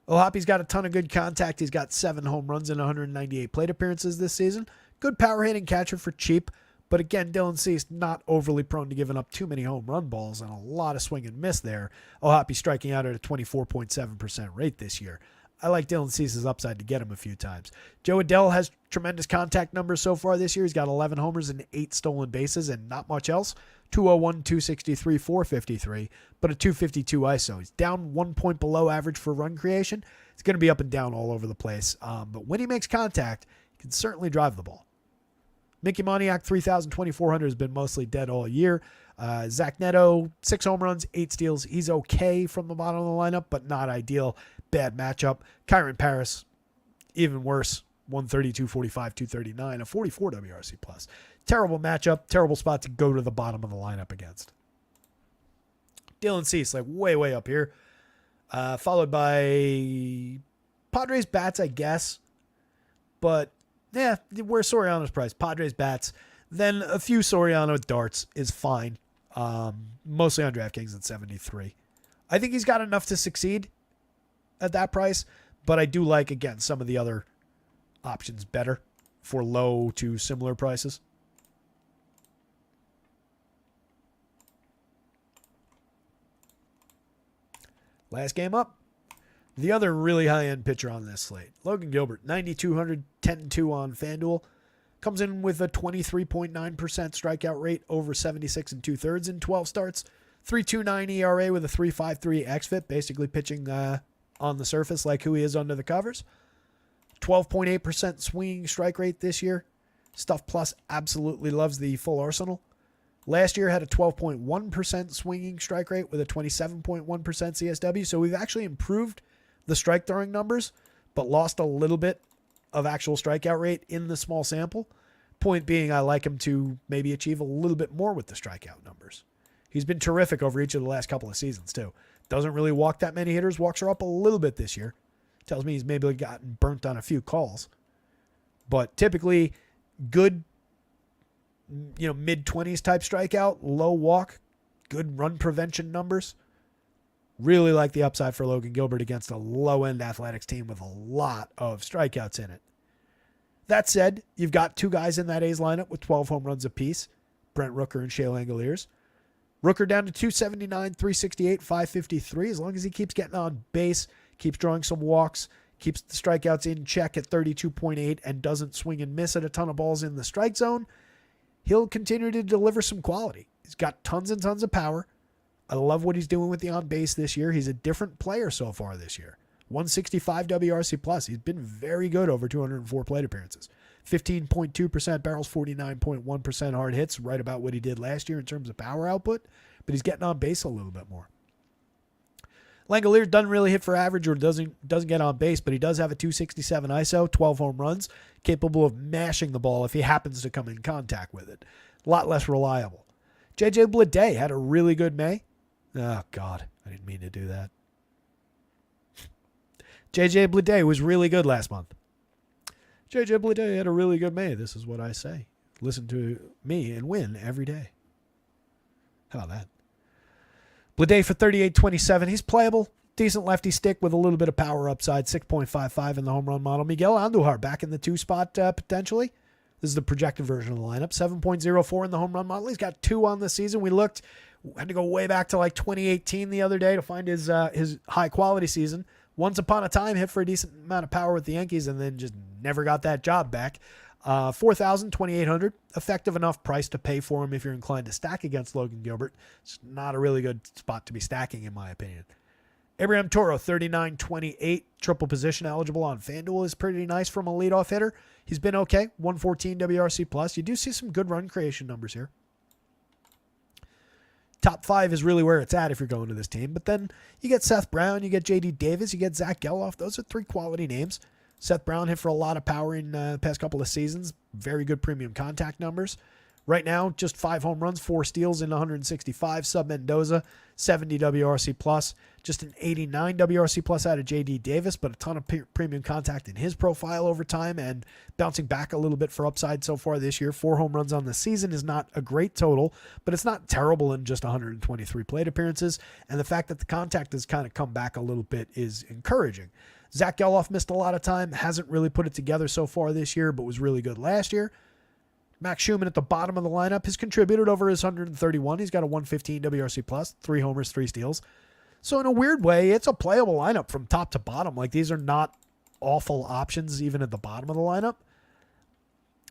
O'Hoppe's got a ton of good contact. He's got 7 home runs and 198 plate appearances this season. Good power hitting catcher for cheap. But again, Dylan Cease not overly prone to giving up too many home run balls and a lot of swing and miss there. O'Hoppe striking out at a 24.7% rate this year. I like Dylan Cease's upside to get him a few times. Joe Adell has tremendous contact numbers so far this year. He's got 11 homers and 8 stolen bases and not much else. 201, 263, 453, but a 252 ISO. He's down 1 point below average for run creation. It's going to be up and down all over the place. But when he makes contact, he can certainly drive the ball. Mickey Moniak, 3,000, 2,400 has been mostly dead all year. Zach Neto, 6 home runs, 8 steals. He's okay from the bottom of the lineup, but not ideal. Bad matchup. Kyron Paris, even worse. 132, 45, 239, a 44 WRC plus. Terrible matchup, terrible spot to go to the bottom of the lineup against. Dylan Cease, like way up here. Followed by Padres bats, I guess. But, yeah, where Soriano's priced. Padres bats. Then a few Soriano darts is fine. Mostly on DraftKings at 73. I think he's got enough to succeed at that price. But I do like, again, some of the other options better for low to similar prices. Last game up. The other really high-end pitcher on this slate, Logan Gilbert, 9,200, 10-2 on FanDuel. Comes in with a 23.9% strikeout rate, over 76 2/3 in 12 starts. 3.29 ERA with a 3.53 xFIP, basically pitching on the surface like who he is under the covers. 12.8% swinging strike rate this year. Stuff Plus absolutely loves the full arsenal. Last year had a 12.1% swinging strike rate with a 27.1% CSW. So we've actually improved the strike throwing numbers, but lost a little bit of actual strikeout rate in the small sample. Point being, I like him to maybe achieve a little bit more with the strikeout numbers. He's been terrific over each of the last couple of seasons too. Doesn't really walk that many hitters. Walks are up a little bit this year. Tells me he's maybe gotten burnt on a few calls. But typically good, mid-20s type strikeout, low walk, good run prevention numbers. Really like the upside for Logan Gilbert against a low-end Athletics team with a lot of strikeouts in it. That said, you've got 2 guys in that A's lineup with 12 home runs apiece, Brent Rooker and Shea Langoliers. Rooker down to 279, 368, 553. As long as he keeps getting on base, keeps drawing some walks, keeps the strikeouts in check at 32.8, and doesn't swing and miss at a ton of balls in the strike zone, he'll continue to deliver some quality. He's got tons and tons of power. I love what he's doing with the on base this year. He's a different player so far this year. 165 WRC plus. He's been very good over 204 plate appearances. 15.2% barrels, 49.1% hard hits, right about what he did last year in terms of power output, but he's getting on base a little bit more. Langoliers doesn't really hit for average or doesn't get on base, but he does have a 267 ISO, 12 home runs, capable of mashing the ball if he happens to come in contact with it. A lot less reliable. JJ Bleday had a really good May. Oh, God, I didn't mean to do that. JJ Bleday was really good last month. JJ Bleday had a really good May. This is what I say. Listen to me and win every day. How about that? Bleday for 38.27. He's playable. Decent lefty stick with a little bit of power upside. 6.55 in the home run model. Miguel Andujar back in the 2 spot potentially. This is the projected version of the lineup. 7.04 in the home run model. He's got 2 on the season. We had to go way back to like 2018 the other day to find his high quality season. Once upon a time, hit for a decent amount of power with the Yankees and then just never got that job back. 4,000, 2,800. Effective enough price to pay for him if you're inclined to stack against Logan Gilbert. It's not a really good spot to be stacking, in my opinion. Abraham Toro, 39.28. Triple position eligible on FanDuel is pretty nice from a leadoff hitter. He's been okay. 114 WRC plus. You do see some good run creation numbers here. Top 5 is really where it's at if you're going to this team. But then you get Seth Brown, you get J.D. Davis, you get Zach Geloff. Those are 3 quality names. Seth Brown hit for a lot of power in the past couple of seasons. Very good premium contact numbers. Right now, just 5 home runs, 4 steals in 165. Sub Mendoza, 70 WRC plus. Just an 89 WRC plus out of J.D. Davis, but a ton of premium contact in his profile over time and bouncing back a little bit for upside so far this year. 4 home runs on the season is not a great total, but it's not terrible in just 123 plate appearances. And the fact that the contact has kind of come back a little bit is encouraging. Zach Geloff missed a lot of time, hasn't really put it together so far this year, but was really good last year. Max Schumann at the bottom of the lineup has contributed over his 131. He's got a 115 WRC plus, 3 homers, 3 steals. So in a weird way, it's a playable lineup from top to bottom. Like, these are not awful options even at the bottom of the lineup.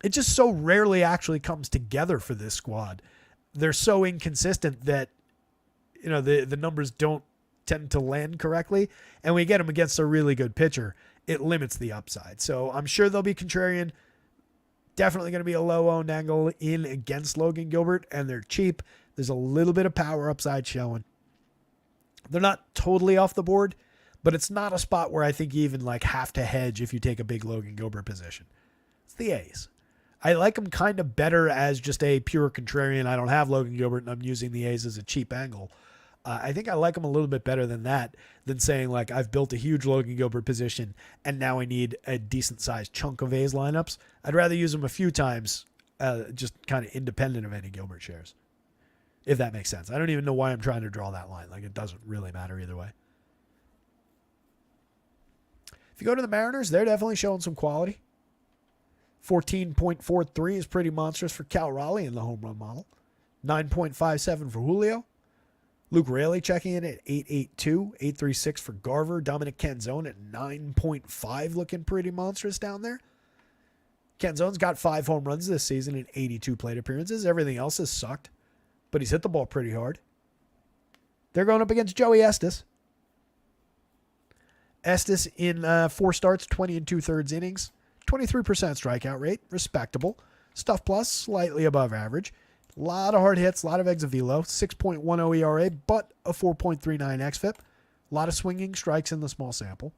It just so rarely actually comes together for this squad. They're so inconsistent that, the numbers don't tend to land correctly. And when you get them against a really good pitcher, it limits the upside. So I'm sure they'll be contrarian Definitely going to be a low-owned angle in against Logan Gilbert, and they're cheap. There's a little bit of power upside showing. They're not totally off the board, but it's not a spot where I think you even like have to hedge if you take a big Logan Gilbert position. It's the A's. I like them kind of better as just a pure contrarian. I don't have Logan Gilbert, and I'm using the A's as a cheap angle. I think I like them a little bit better than that, than saying like I've built a huge Logan Gilbert position and now I need a decent sized chunk of A's lineups. I'd rather use them a few times, just kind of independent of any Gilbert shares, if that makes sense. I don't even know why I'm trying to draw that line. Like, it doesn't really matter either way. If you go to the Mariners, they're definitely showing some quality. 14.43 is pretty monstrous for Cal Raleigh in the home run model. 9.57 for Julio. Luke Raley checking in at 8.82, 8.36 for Garver. Dominic Canzone at 9.5, looking pretty monstrous down there. Canzone's got 5 home runs this season in 82 plate appearances. Everything else has sucked, but he's hit the ball pretty hard. They're going up against Joey Estes. Estes in 4 starts, 20 and 2/3 innings, 23% strikeout rate, respectable. Stuff plus, slightly above average. A lot of hard hits, a lot of exit velo, 6.10 ERA, but a 4.39 xFIP. A lot of swinging strikes in the small sample.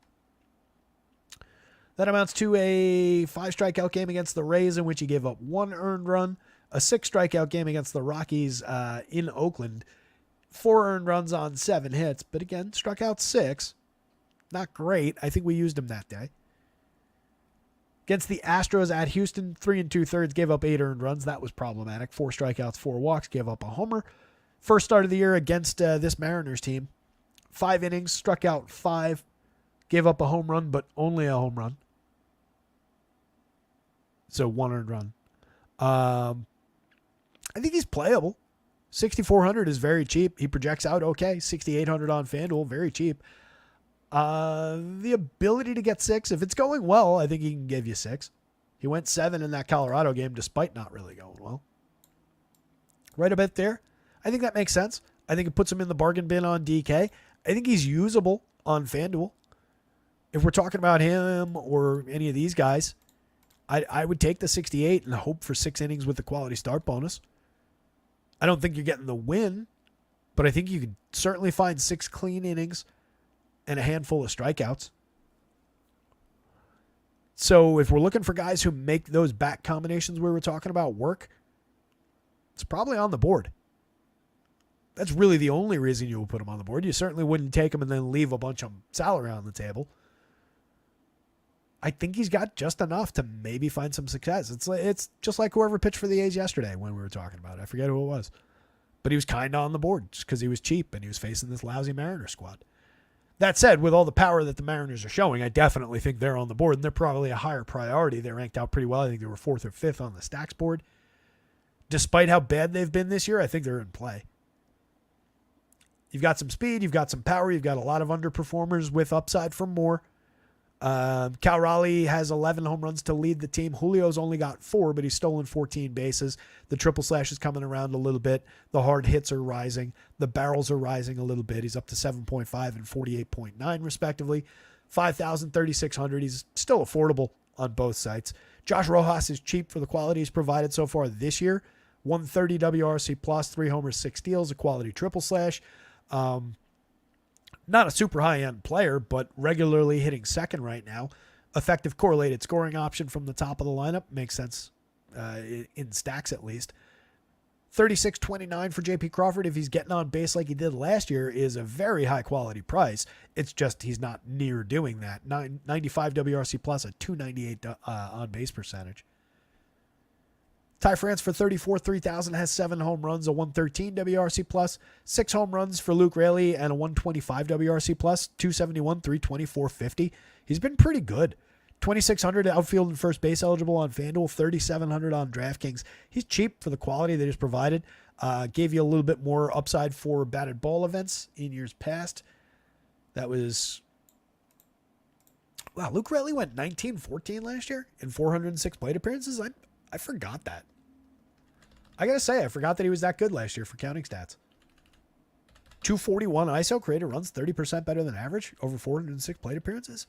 That amounts to a 5 strikeout game against the Rays in which he gave up 1 earned run, a 6 strikeout game against the Rockies in Oakland, 4 earned runs on 7 hits, but again, struck out 6. Not great. I think we used him that day. Against the Astros at Houston, 3 2/3, gave up 8 earned runs. That was problematic. 4 strikeouts, 4 walks, gave up a homer. First start of the year against this Mariners team. 5 innings, struck out 5, gave up a home run, but only a home run. So 1 earned run. I think he's playable. 6,400 is very cheap. He projects out okay. 6,800 on FanDuel, very cheap. The ability to get 6, if it's going well, I think he can give you 6. He went 7 in that Colorado game despite not really going well. Right a bit there. I think that makes sense. I think it puts him in the bargain bin on DK. I think he's usable on FanDuel. If we're talking about him or any of these guys, I would take the 68 and hope for 6 innings with the quality start bonus. I don't think you're getting the win, but I think you could certainly find 6 clean innings and a handful of strikeouts. So if we're looking for guys who make those back combinations we were talking about work, it's probably on the board. That's really the only reason you would put him on the board. You certainly wouldn't take him and then leave a bunch of salary on the table. I think he's got just enough to maybe find some success. It's just like whoever pitched for the A's yesterday when we were talking about it. I forget who it was. But he was kind of on the board just because he was cheap and he was facing this lousy Mariners squad. That said, with all the power that the Mariners are showing, I definitely think they're on the board, and they're probably a higher priority. They ranked out pretty well. I think they were 4th or 5th on the stacks board. Despite how bad they've been this year, I think they're in play. You've got some speed, you've got some power, you've got a lot of underperformers with upside for more. Cal Raleigh has 11 home runs to lead the team. Julio's only got 4, but he's stolen 14 bases. The triple slash is coming around a little bit. The hard hits are rising. The barrels are rising a little bit. He's up to 7.5 and 48.9 respectively. 5,000, 3,600. He's still affordable on both sites. Josh Rojas is cheap for the quality he's provided so far this year. 130 WRC plus, 3 homers, 6 steals, a quality triple slash. Not a super high-end player, but regularly hitting second right now. Effective correlated scoring option from the top of the lineup. Makes sense in stacks at least. 36.29 for JP Crawford, if he's getting on base like he did last year, is a very high-quality price. It's just he's not near doing that. 95 WRC plus, a 298 on-base percentage. Ty France for 34, 3,000 has 7 home runs, a 113 WRC plus, 6 home runs for Luke Raley, and a 125 WRC plus, 271, 324, 50. He's been pretty good. 2,600 outfield and first base eligible on FanDuel, 3,700 on DraftKings. He's cheap for the quality that he's provided. Gave you a little bit more upside for batted ball events in years past. That was... Wow, Luke Raley went 19-14 last year in 406 plate appearances. I forgot that. I got to say, I forgot that he was that good last year for counting stats. 241 ISO, created runs 30% better than average over 406 plate appearances.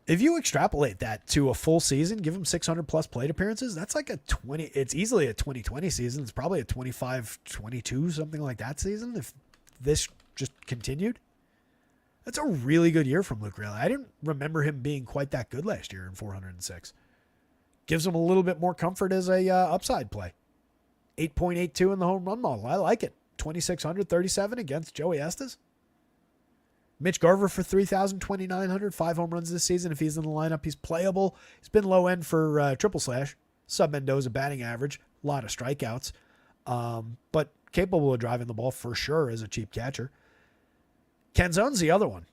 If you extrapolate that to a full season, give him 600 plus plate appearances, that's like a 20. It's easily a 2020 season. It's probably a 25-22, something like that season if this just continued. That's a really good year from Luke Raley. I didn't remember him being quite that good last year in 406. Gives him a little bit more comfort as a upside play. 8.82 in the home run model. I like it. 2,637 against Joey Estes. Mitch Garver for 3,000, 2,900, 5 home runs this season. If he's in the lineup, he's playable. He's been low end for triple slash. Sub Mendoza batting average. A lot of strikeouts. But capable of driving the ball for sure as a cheap catcher. Canzone's the other one.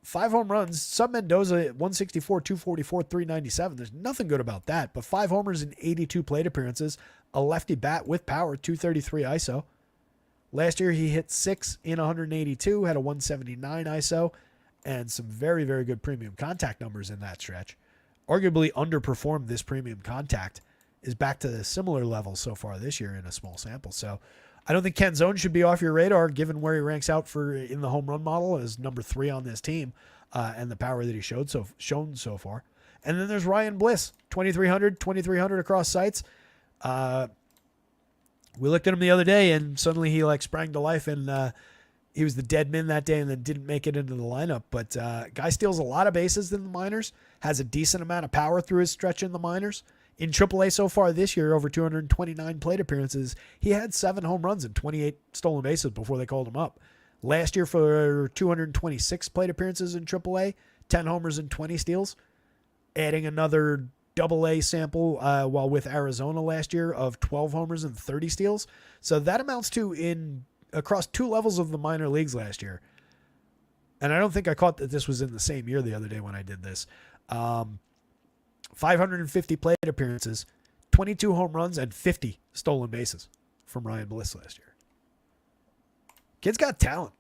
5 home runs. Sub Mendoza at 164, 244, 397. There's nothing good about that. But 5 homers in 82 plate appearances. A lefty bat with power, 233 ISO. Last year, he hit 6 in 182, had a 179 ISO, and some very, very good premium contact numbers in that stretch. Arguably underperformed this premium contact, is back to the similar levels so far this year in a small sample. So I don't think Canzone should be off your radar given where he ranks out for in the home run model as number 3 on this team and the power that he shown so far. And then there's Ryan Bliss, 2,300 across sites. We looked at him the other day, and suddenly he sprang to life, and he was the dead man that day and then didn't make it into the lineup. But guy steals a lot of bases in the minors, has a decent amount of power through his stretch in the minors. In AAA so far this year, over 229 plate appearances, he had 7 home runs and 28 stolen bases before they called him up. Last year for 226 plate appearances in AAA, 10 homers and 20 steals, adding another AA sample while with Arizona last year of 12 homers and 30 steals. So that amounts to across 2 levels of the minor leagues last year. And I don't think I caught that this was in the same year the other day when I did this. 550 plate appearances, 22 home runs, and 50 stolen bases from Ryan Bliss last year. Kid's got talent.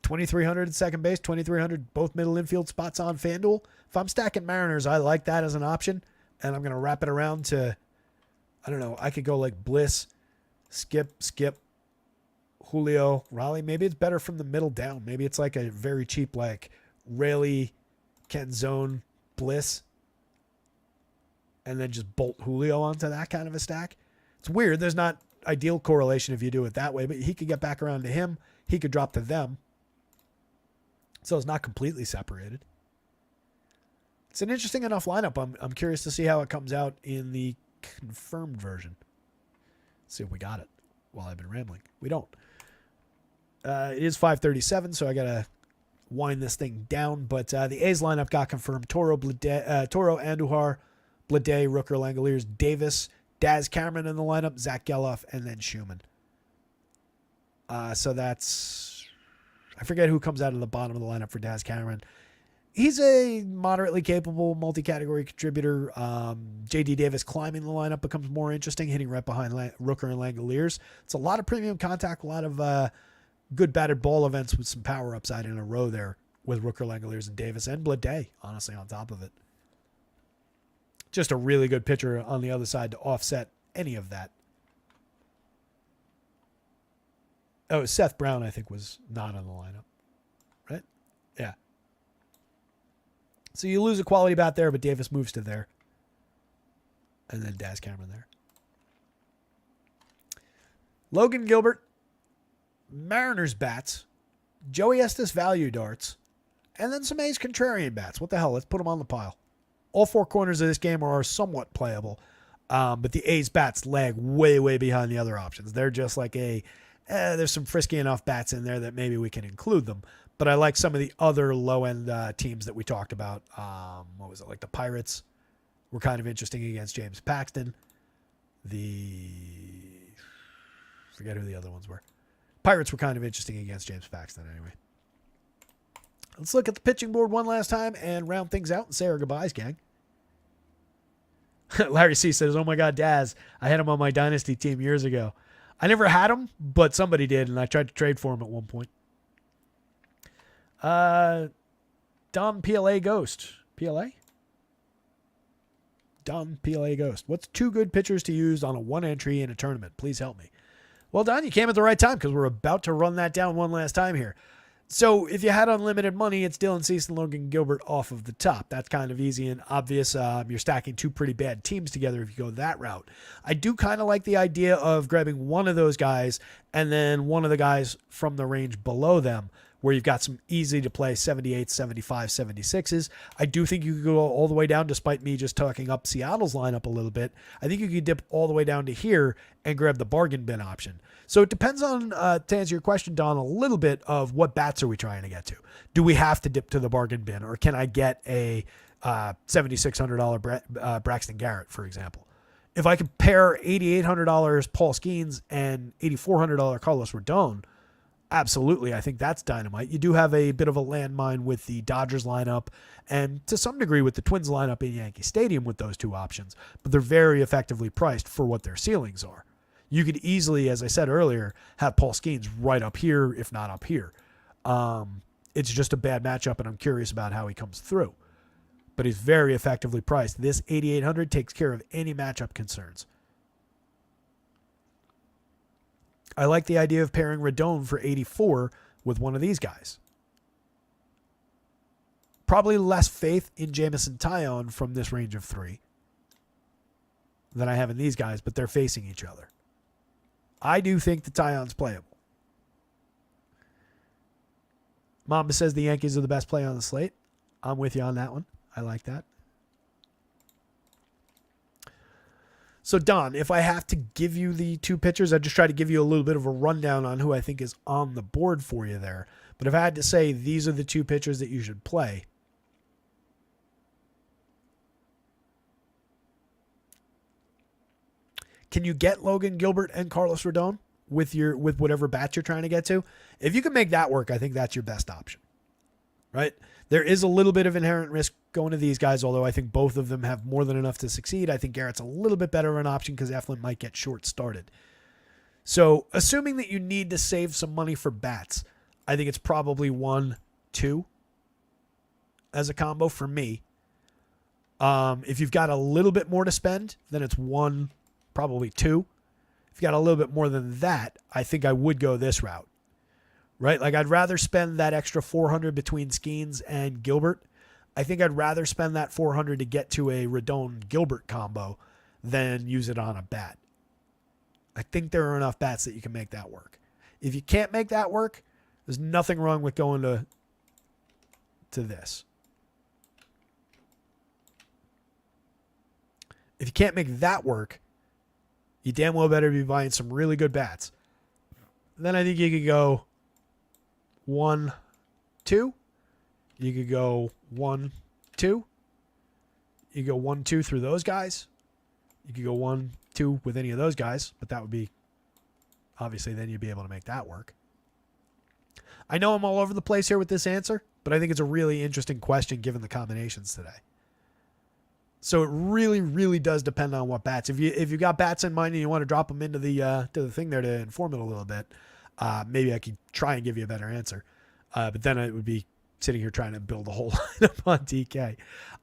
2,300 at second base, 2,300 both middle infield spots on FanDuel. If I'm stacking Mariners, I like that as an option, and I'm going to wrap it around to, I don't know, I could go like Bliss, Skip, Julio, Raleigh. Maybe it's better from the middle down. Maybe it's like a very cheap like Raleigh, Canzone, Bliss, and then just bolt Julio onto that kind of a stack. It's weird. There's not ideal correlation if you do it that way, but he could get back around to him. He could drop to them. So it's not completely separated. It's an interesting enough lineup. I'm curious to see how it comes out in the confirmed version. Let's see if we got it while I've been rambling. We don't. It is 5:37, so I got to wind this thing down. But the A's lineup got confirmed. Toro, Andujar, Blade, Rooker, Langoliers, Davis, Daz Cameron in the lineup, Zach Geloff, and then Schumann. So that's... I forget who comes out of the bottom of the lineup for Daz Cameron. He's a moderately capable multi-category contributor. J.D. Davis climbing the lineup becomes more interesting, hitting right behind Rooker and Langoliers. It's a lot of premium contact, a lot of good batted ball events with some power upside in a row there with Rooker, Langoliers, and Davis, and Blade, honestly, on top of it. Just a really good pitcher on the other side to offset any of that. Oh, Seth Brown, I think, was not on the lineup. Right? Yeah. So you lose a quality bat there, but Davis moves to there. And then Daz Cameron there. Logan Gilbert, Mariners bats, Joey Estes value darts, and then some A's contrarian bats. What the hell? Let's put them on the pile. All 4 corners of this game are somewhat playable, but the A's bats lag way, way behind the other options. They're just like there's some frisky enough bats in there that maybe we can include them. But I like some of the other low-end teams that we talked about. What was it? Like the Pirates were kind of interesting against James Paxton. Forget who the other ones were. Pirates were kind of interesting against James Paxton anyway. Let's look at the pitching board one last time and round things out and say our goodbyes, gang. Larry C. says, oh my God, Daz, I had him on my Dynasty team years ago. I never had him, but somebody did, and I tried to trade for him at one point. Dom PLA Ghost. PLA? Dom PLA Ghost. What's 2 good pitchers to use on a 1 entry in a tournament? Please help me. Well, Don, you came at the right time because we're about to run that down one last time here. So if you had unlimited money, it's Dylan Cease and Logan Gilbert off of the top. That's kind of easy and obvious. You're stacking two pretty bad teams together if you go that route. I do kind of like the idea of grabbing one of those guys and then one of the guys from the range below them, where you've got some easy to play 78, 75, 76s. I do think you could go all the way down, despite me just talking up Seattle's lineup a little bit. I think you could dip all the way down to here and grab the bargain bin option. So it depends on, to answer your question, Don, a little bit of what bats are we trying to get to? Do we have to dip to the bargain bin, or can I get a $7,600 Braxton Garrett, for example? If I could pair $8,800 Paul Skeens and $8,400 Carlos Rodon, absolutely, I think that's dynamite. You do have a bit of a landmine with the Dodgers lineup and to some degree with the Twins lineup in Yankee Stadium with those two options, but they're very effectively priced for what their ceilings are. You could easily, as I said earlier, have Paul Skeens right up here, if not up here. It's just a bad matchup, and I'm curious about how he comes through. But he's very effectively priced. This 8,800 takes care of any matchup concerns. I like the idea of pairing Rodon for 84 with one of these guys. Probably less faith in Jameson Taillon from this range of three than I have in these guys, but they're facing each other. I do think the Taillon's playable. Mamba says the Yankees are the best play on the slate. I'm with you on that one. I like that. So, Don, if I have to give you the two pitchers, I just try to give you a little bit of a rundown on who I think is on the board for you there. But if I had to say these are the two pitchers that you should play, can you get Logan Gilbert and Carlos Rodon with whatever bat you're trying to get to? If you can make that work, I think that's your best option, right? There is a little bit of inherent risk going to these guys, although I think both of them have more than enough to succeed. I think Garrett's a little bit better of an option because Eflin might get short started. So assuming that you need to save some money for bats, I think it's probably 1, 2 as a combo for me. If you've got a little bit more to spend, then it's 1, probably 2. If you got a little bit more than that, I think I would go this route, right? Like I'd rather spend that extra $400 between Skeens and Gilbert. I think I'd rather spend that $400 to get to a Rodon Gilbert combo than use it on a bat. I think there are enough bats that you can make that work. If you can't make that work, there's nothing wrong with going to this. If you can't make that work, you damn well better be buying some really good bats. Then I think you could go 1, 2. You could go 1, 2. You could go 1, 2 through those guys. You could go 1, 2 with any of those guys, but that would be, obviously, then you'd be able to make that work. I know I'm all over the place here with this answer, but I think it's a really interesting question given the combinations today. So it really, really does depend on what bats. If you got bats in mind and you want to drop them into the to the thing there to inform it a little bit, maybe I could try and give you a better answer. But then it would be sitting here trying to build a whole lineup on DK.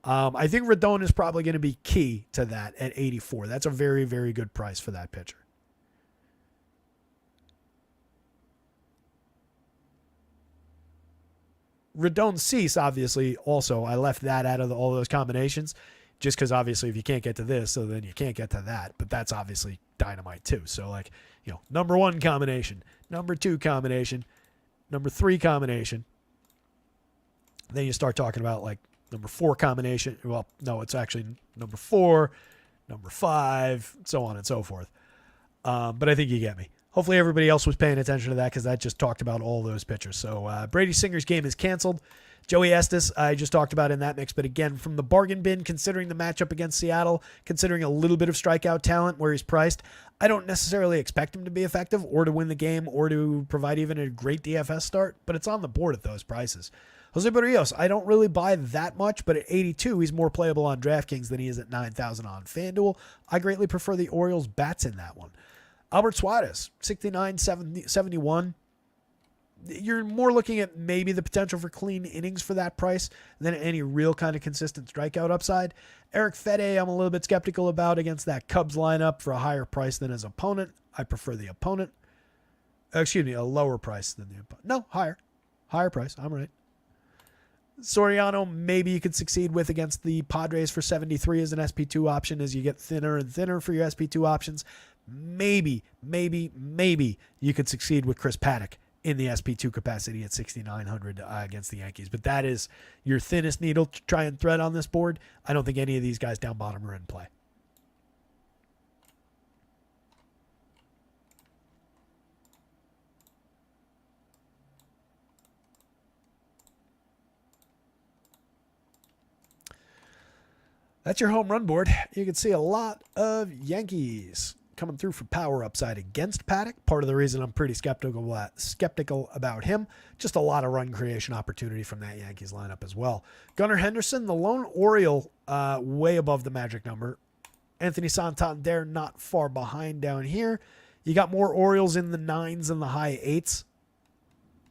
I think Rodon is probably going to be key to that at 84. That's a very, very good price for that pitcher. Rodon Cease, obviously, also, I left that out of all those combinations just because obviously if you can't get to this, so then you can't get to that. But that's obviously dynamite too. So like, number 1 combination, number 2 combination, number 3 combination. Then you start talking about like number 4 combination. Well, no, it's actually number 4, number 5, so on and so forth. But I think you get me. Hopefully everybody else was paying attention to that because that just talked about all those pitchers. So Brady Singer's game is canceled. Joey Estes, I just talked about in that mix. But again, from the bargain bin, considering the matchup against Seattle, considering a little bit of strikeout talent where he's priced, I don't necessarily expect him to be effective or to win the game or to provide even a great DFS start. But it's on the board at those prices. Jose Barrios, I don't really buy that much, but at 82, he's more playable on DraftKings than he is at 9,000 on FanDuel. I greatly prefer the Orioles bats in that one. Albert Suarez, 69, 71. You're more looking at maybe the potential for clean innings for that price than any real kind of consistent strikeout upside. Eric Fede, I'm a little bit skeptical about against that Cubs lineup for a higher price than his opponent. I prefer the opponent. A lower price than the opponent. No, higher. Higher price. I'm right. Soriano, maybe you could succeed with against the Padres for 73 as an SP2 option as you get thinner and thinner for your SP2 options. Maybe you could succeed with Chris Paddock in the SP2 capacity at 6,900 against the Yankees. But that is your thinnest needle to try and thread on this board. I don't think any of these guys down bottom are in play. That's your home run board. You can see a lot of Yankees coming through for power upside against Paddock. Part of the reason I'm pretty skeptical about him. Just a lot of run creation opportunity from that Yankees lineup as well. Gunnar Henderson, the lone Oriole, way above the magic number. Anthony Santander not far behind down here. You got more Orioles in the 9s and the high 8s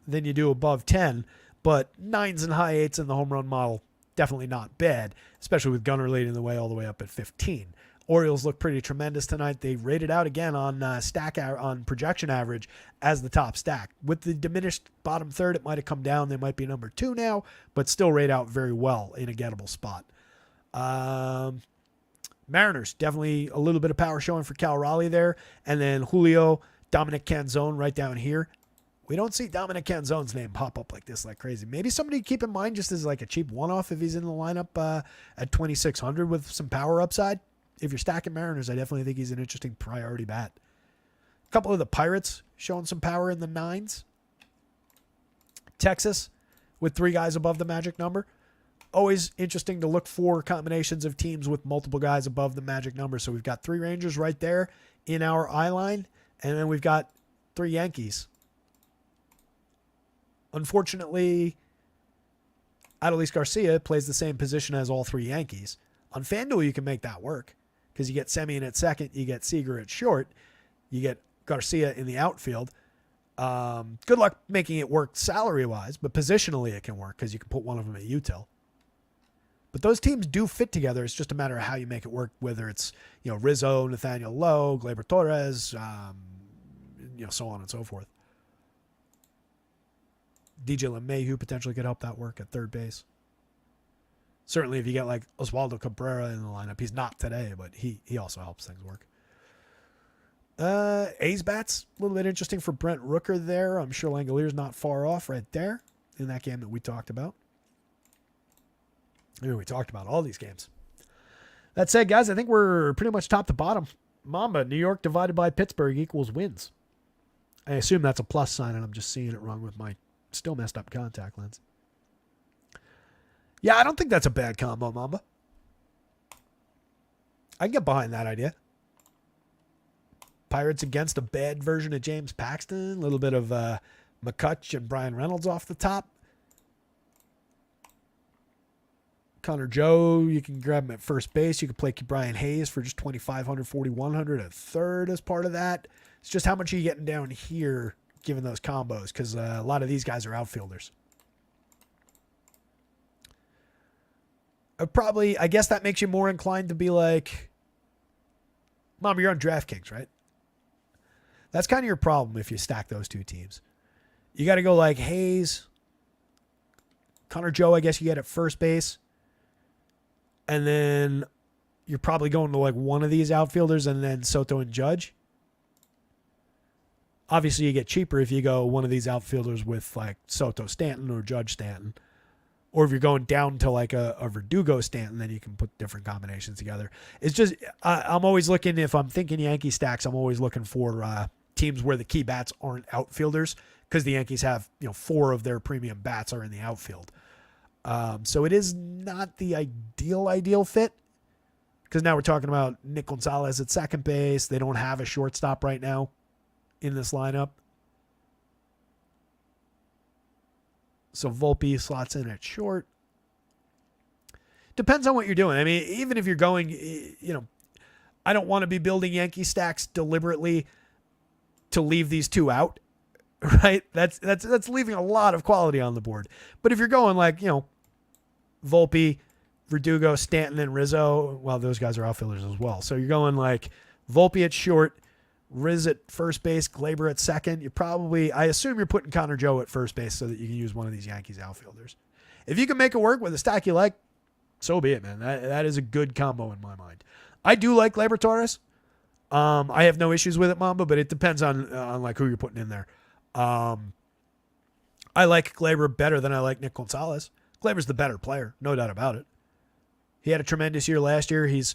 than you do above 10. But 9s and high 8s in the home run model, definitely not bad, especially with Gunnar leading the way all the way up at 15. Orioles look pretty tremendous tonight. They rated out again on on projection average as the top stack. With the diminished bottom third, it might have come down. They might be number 2 now, but still rate out very well in a gettable spot. Mariners, definitely a little bit of power showing for Cal Raleigh there. And then Julio, Dominic Canzone right down here. We don't see Dominic Canzone's name pop up like this like crazy. Maybe somebody to keep in mind just as like a cheap one-off if he's in the lineup at 2,600 with some power upside. If you're stacking Mariners, I definitely think he's an interesting priority bat. A couple of the Pirates showing some power in the 9s. Texas with 3 guys above the magic number. Always interesting to look for combinations of teams with multiple guys above the magic number. So we've got 3 Rangers right there in our eye line, and then we've got 3 Yankees. Unfortunately, Adolis Garcia plays the same position as all 3 Yankees. On FanDuel, you can make that work because you get Semien at second, you get Seager at short, you get Garcia in the outfield. Good luck making it work salary-wise, but positionally it can work because you can put one of them at util. But those teams do fit together. It's just a matter of how you make it work, whether it's Rizzo, Nathaniel Lowe, Gleyber Torres, so on and so forth. DJ LeMahieu potentially could help that work at third base. Certainly if you get like Oswaldo Cabrera in the lineup, he's not today, but he also helps things work. A's bats, a little bit interesting for Brent Rooker there. I'm sure Langelier's not far off right there in that game that we talked about. Maybe we talked about all these games. That said, guys, I think we're pretty much top to bottom. Mamba, New York divided by Pittsburgh equals wins. I assume that's a plus sign, and I'm just seeing it wrong with my still messed up contact lens. Yeah, I don't think that's a bad combo, Mamba. I can get behind that idea. Pirates against a bad version of James Paxton. A little bit of McCutch and Brian Reynolds off the top. Connor Joe, you can grab him at first base. You can play Brian Hayes for just 2,500, 4,100 at third as part of that. It's just how much are you getting down here given those combos, because a lot of these guys are outfielders. I guess that makes you more inclined to be like, Mom, you're on DraftKings, right? That's kind of your problem if you stack those 2 teams. You got to go like Hayes, Connor Joe, I guess you get at first base. And then you're probably going to like one of these outfielders and then Soto and Judge. Obviously, you get cheaper if you go one of these outfielders with like Soto Stanton or Judge Stanton. Or if you're going down to like a Verdugo Stanton, then you can put different combinations together. It's just, I'm always looking, if I'm thinking Yankee stacks, I'm always looking for teams where the key bats aren't outfielders, because the Yankees have, 4 of their premium bats are in the outfield. So it is not the ideal fit, because now we're talking about Nick Gonzalez at second base. They don't have a shortstop right now in this lineup. So Volpe slots in at short. Depends on what you're doing. I mean, even if you're going, I don't want to be building Yankee stacks deliberately to leave these 2 out, right? That's leaving a lot of quality on the board. But if you're going like, Volpe, Verdugo, Stanton, and Rizzo, well, those guys are outfielders as well. So you're going like Volpe at short, Riz at first base, Glaber at second. I assume you're putting Connor Joe at first base so that you can use one of these Yankees outfielders. If you can make it work with a stack you like, so be it, man. That is a good combo in my mind. I do like Glaber Torres. I have no issues with it, Mamba, but it depends on like who you're putting in there. I like Glaber better than I like Nick Gonzalez. Glaber's the better player, no doubt about it. He had a tremendous year last year. He's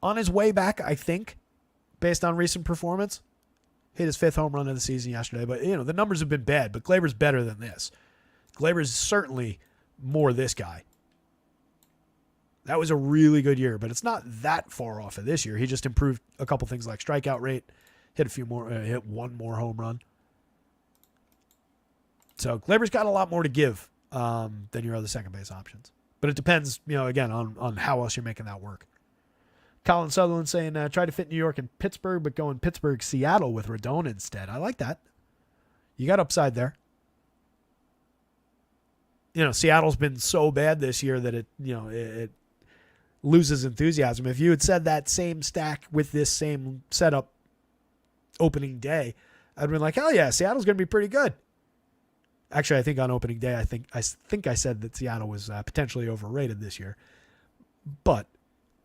on his way back, I think, based on recent performance. Hit his 5th home run of the season yesterday, but the numbers have been bad, but Glaber's better than this. Glaber's certainly more this guy. That was a really good year, but it's not that far off of this year. He just improved a couple things like strikeout rate, hit one more home run. So Glaber's got a lot more to give than your other second base options. But it depends, again, on how else you're making that work. Colin Sutherland saying, try to fit New York and Pittsburgh, but go in Pittsburgh, Seattle with Rodon instead. I like that. You got upside there. Seattle's been so bad this year that it loses enthusiasm. If you had said that same stack with this same setup opening day, I'd been like, hell yeah, Seattle's going to be pretty good. Actually, I think on opening day, I think I said that Seattle was potentially overrated this year, but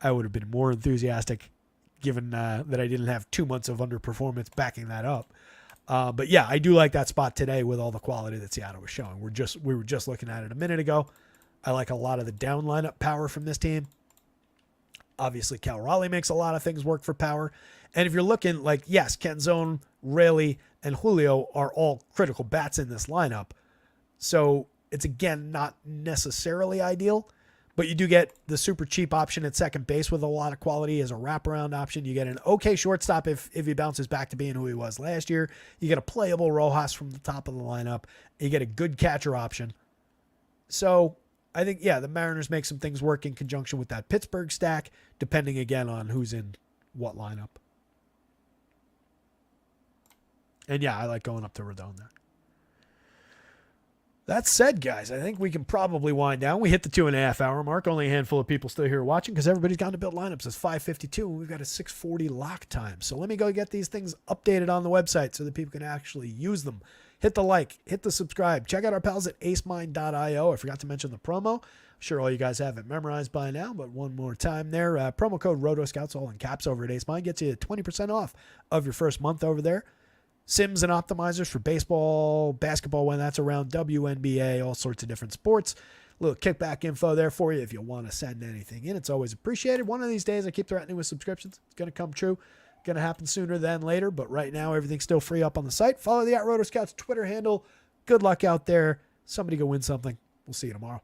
I would have been more enthusiastic given that I didn't have 2 months of underperformance backing that up. But yeah, I do like that spot today with all the quality that Seattle was showing. We were just looking at it a minute ago. I like a lot of the down lineup power from this team. Obviously, Cal Raleigh makes a lot of things work for power. And if you're looking yes, Canzone, Raley, and Julio are all critical bats in this lineup. So it's, again, not necessarily ideal, but you do get the super cheap option at second base with a lot of quality as a wraparound option. You get an okay shortstop if he bounces back to being who he was last year. You get a playable Rojas from the top of the lineup. You get a good catcher option. So I think, the Mariners make some things work in conjunction with that Pittsburgh stack, depending, again, on who's in what lineup. And, I like going up to Rodon there. That said, guys, I think we can probably wind down. We hit the 2.5 hour mark. Only a handful of people still here watching because everybody's gone to build lineups. It's 5:52, and we've got a 6:40 lock time. So let me go get these things updated on the website so that people can actually use them. Hit the like, hit the subscribe. Check out our pals at acemind.io. I forgot to mention the promo. I'm sure all you guys have it memorized by now, but one more time there. Promo code rotoscouts, all in caps, over at AceMind, gets you 20% off of your first month over there. Sims and optimizers for baseball, basketball when that's around, WNBA, all sorts of different sports. A little kickback info there for you if you want to send anything in. It's always appreciated. One of these days, I keep threatening with subscriptions. It's going to come true. Going to happen sooner than later, but right now, everything's still free up on the site. Follow the @rotoscouts Twitter handle. Good luck out there. Somebody go win something. We'll see you tomorrow.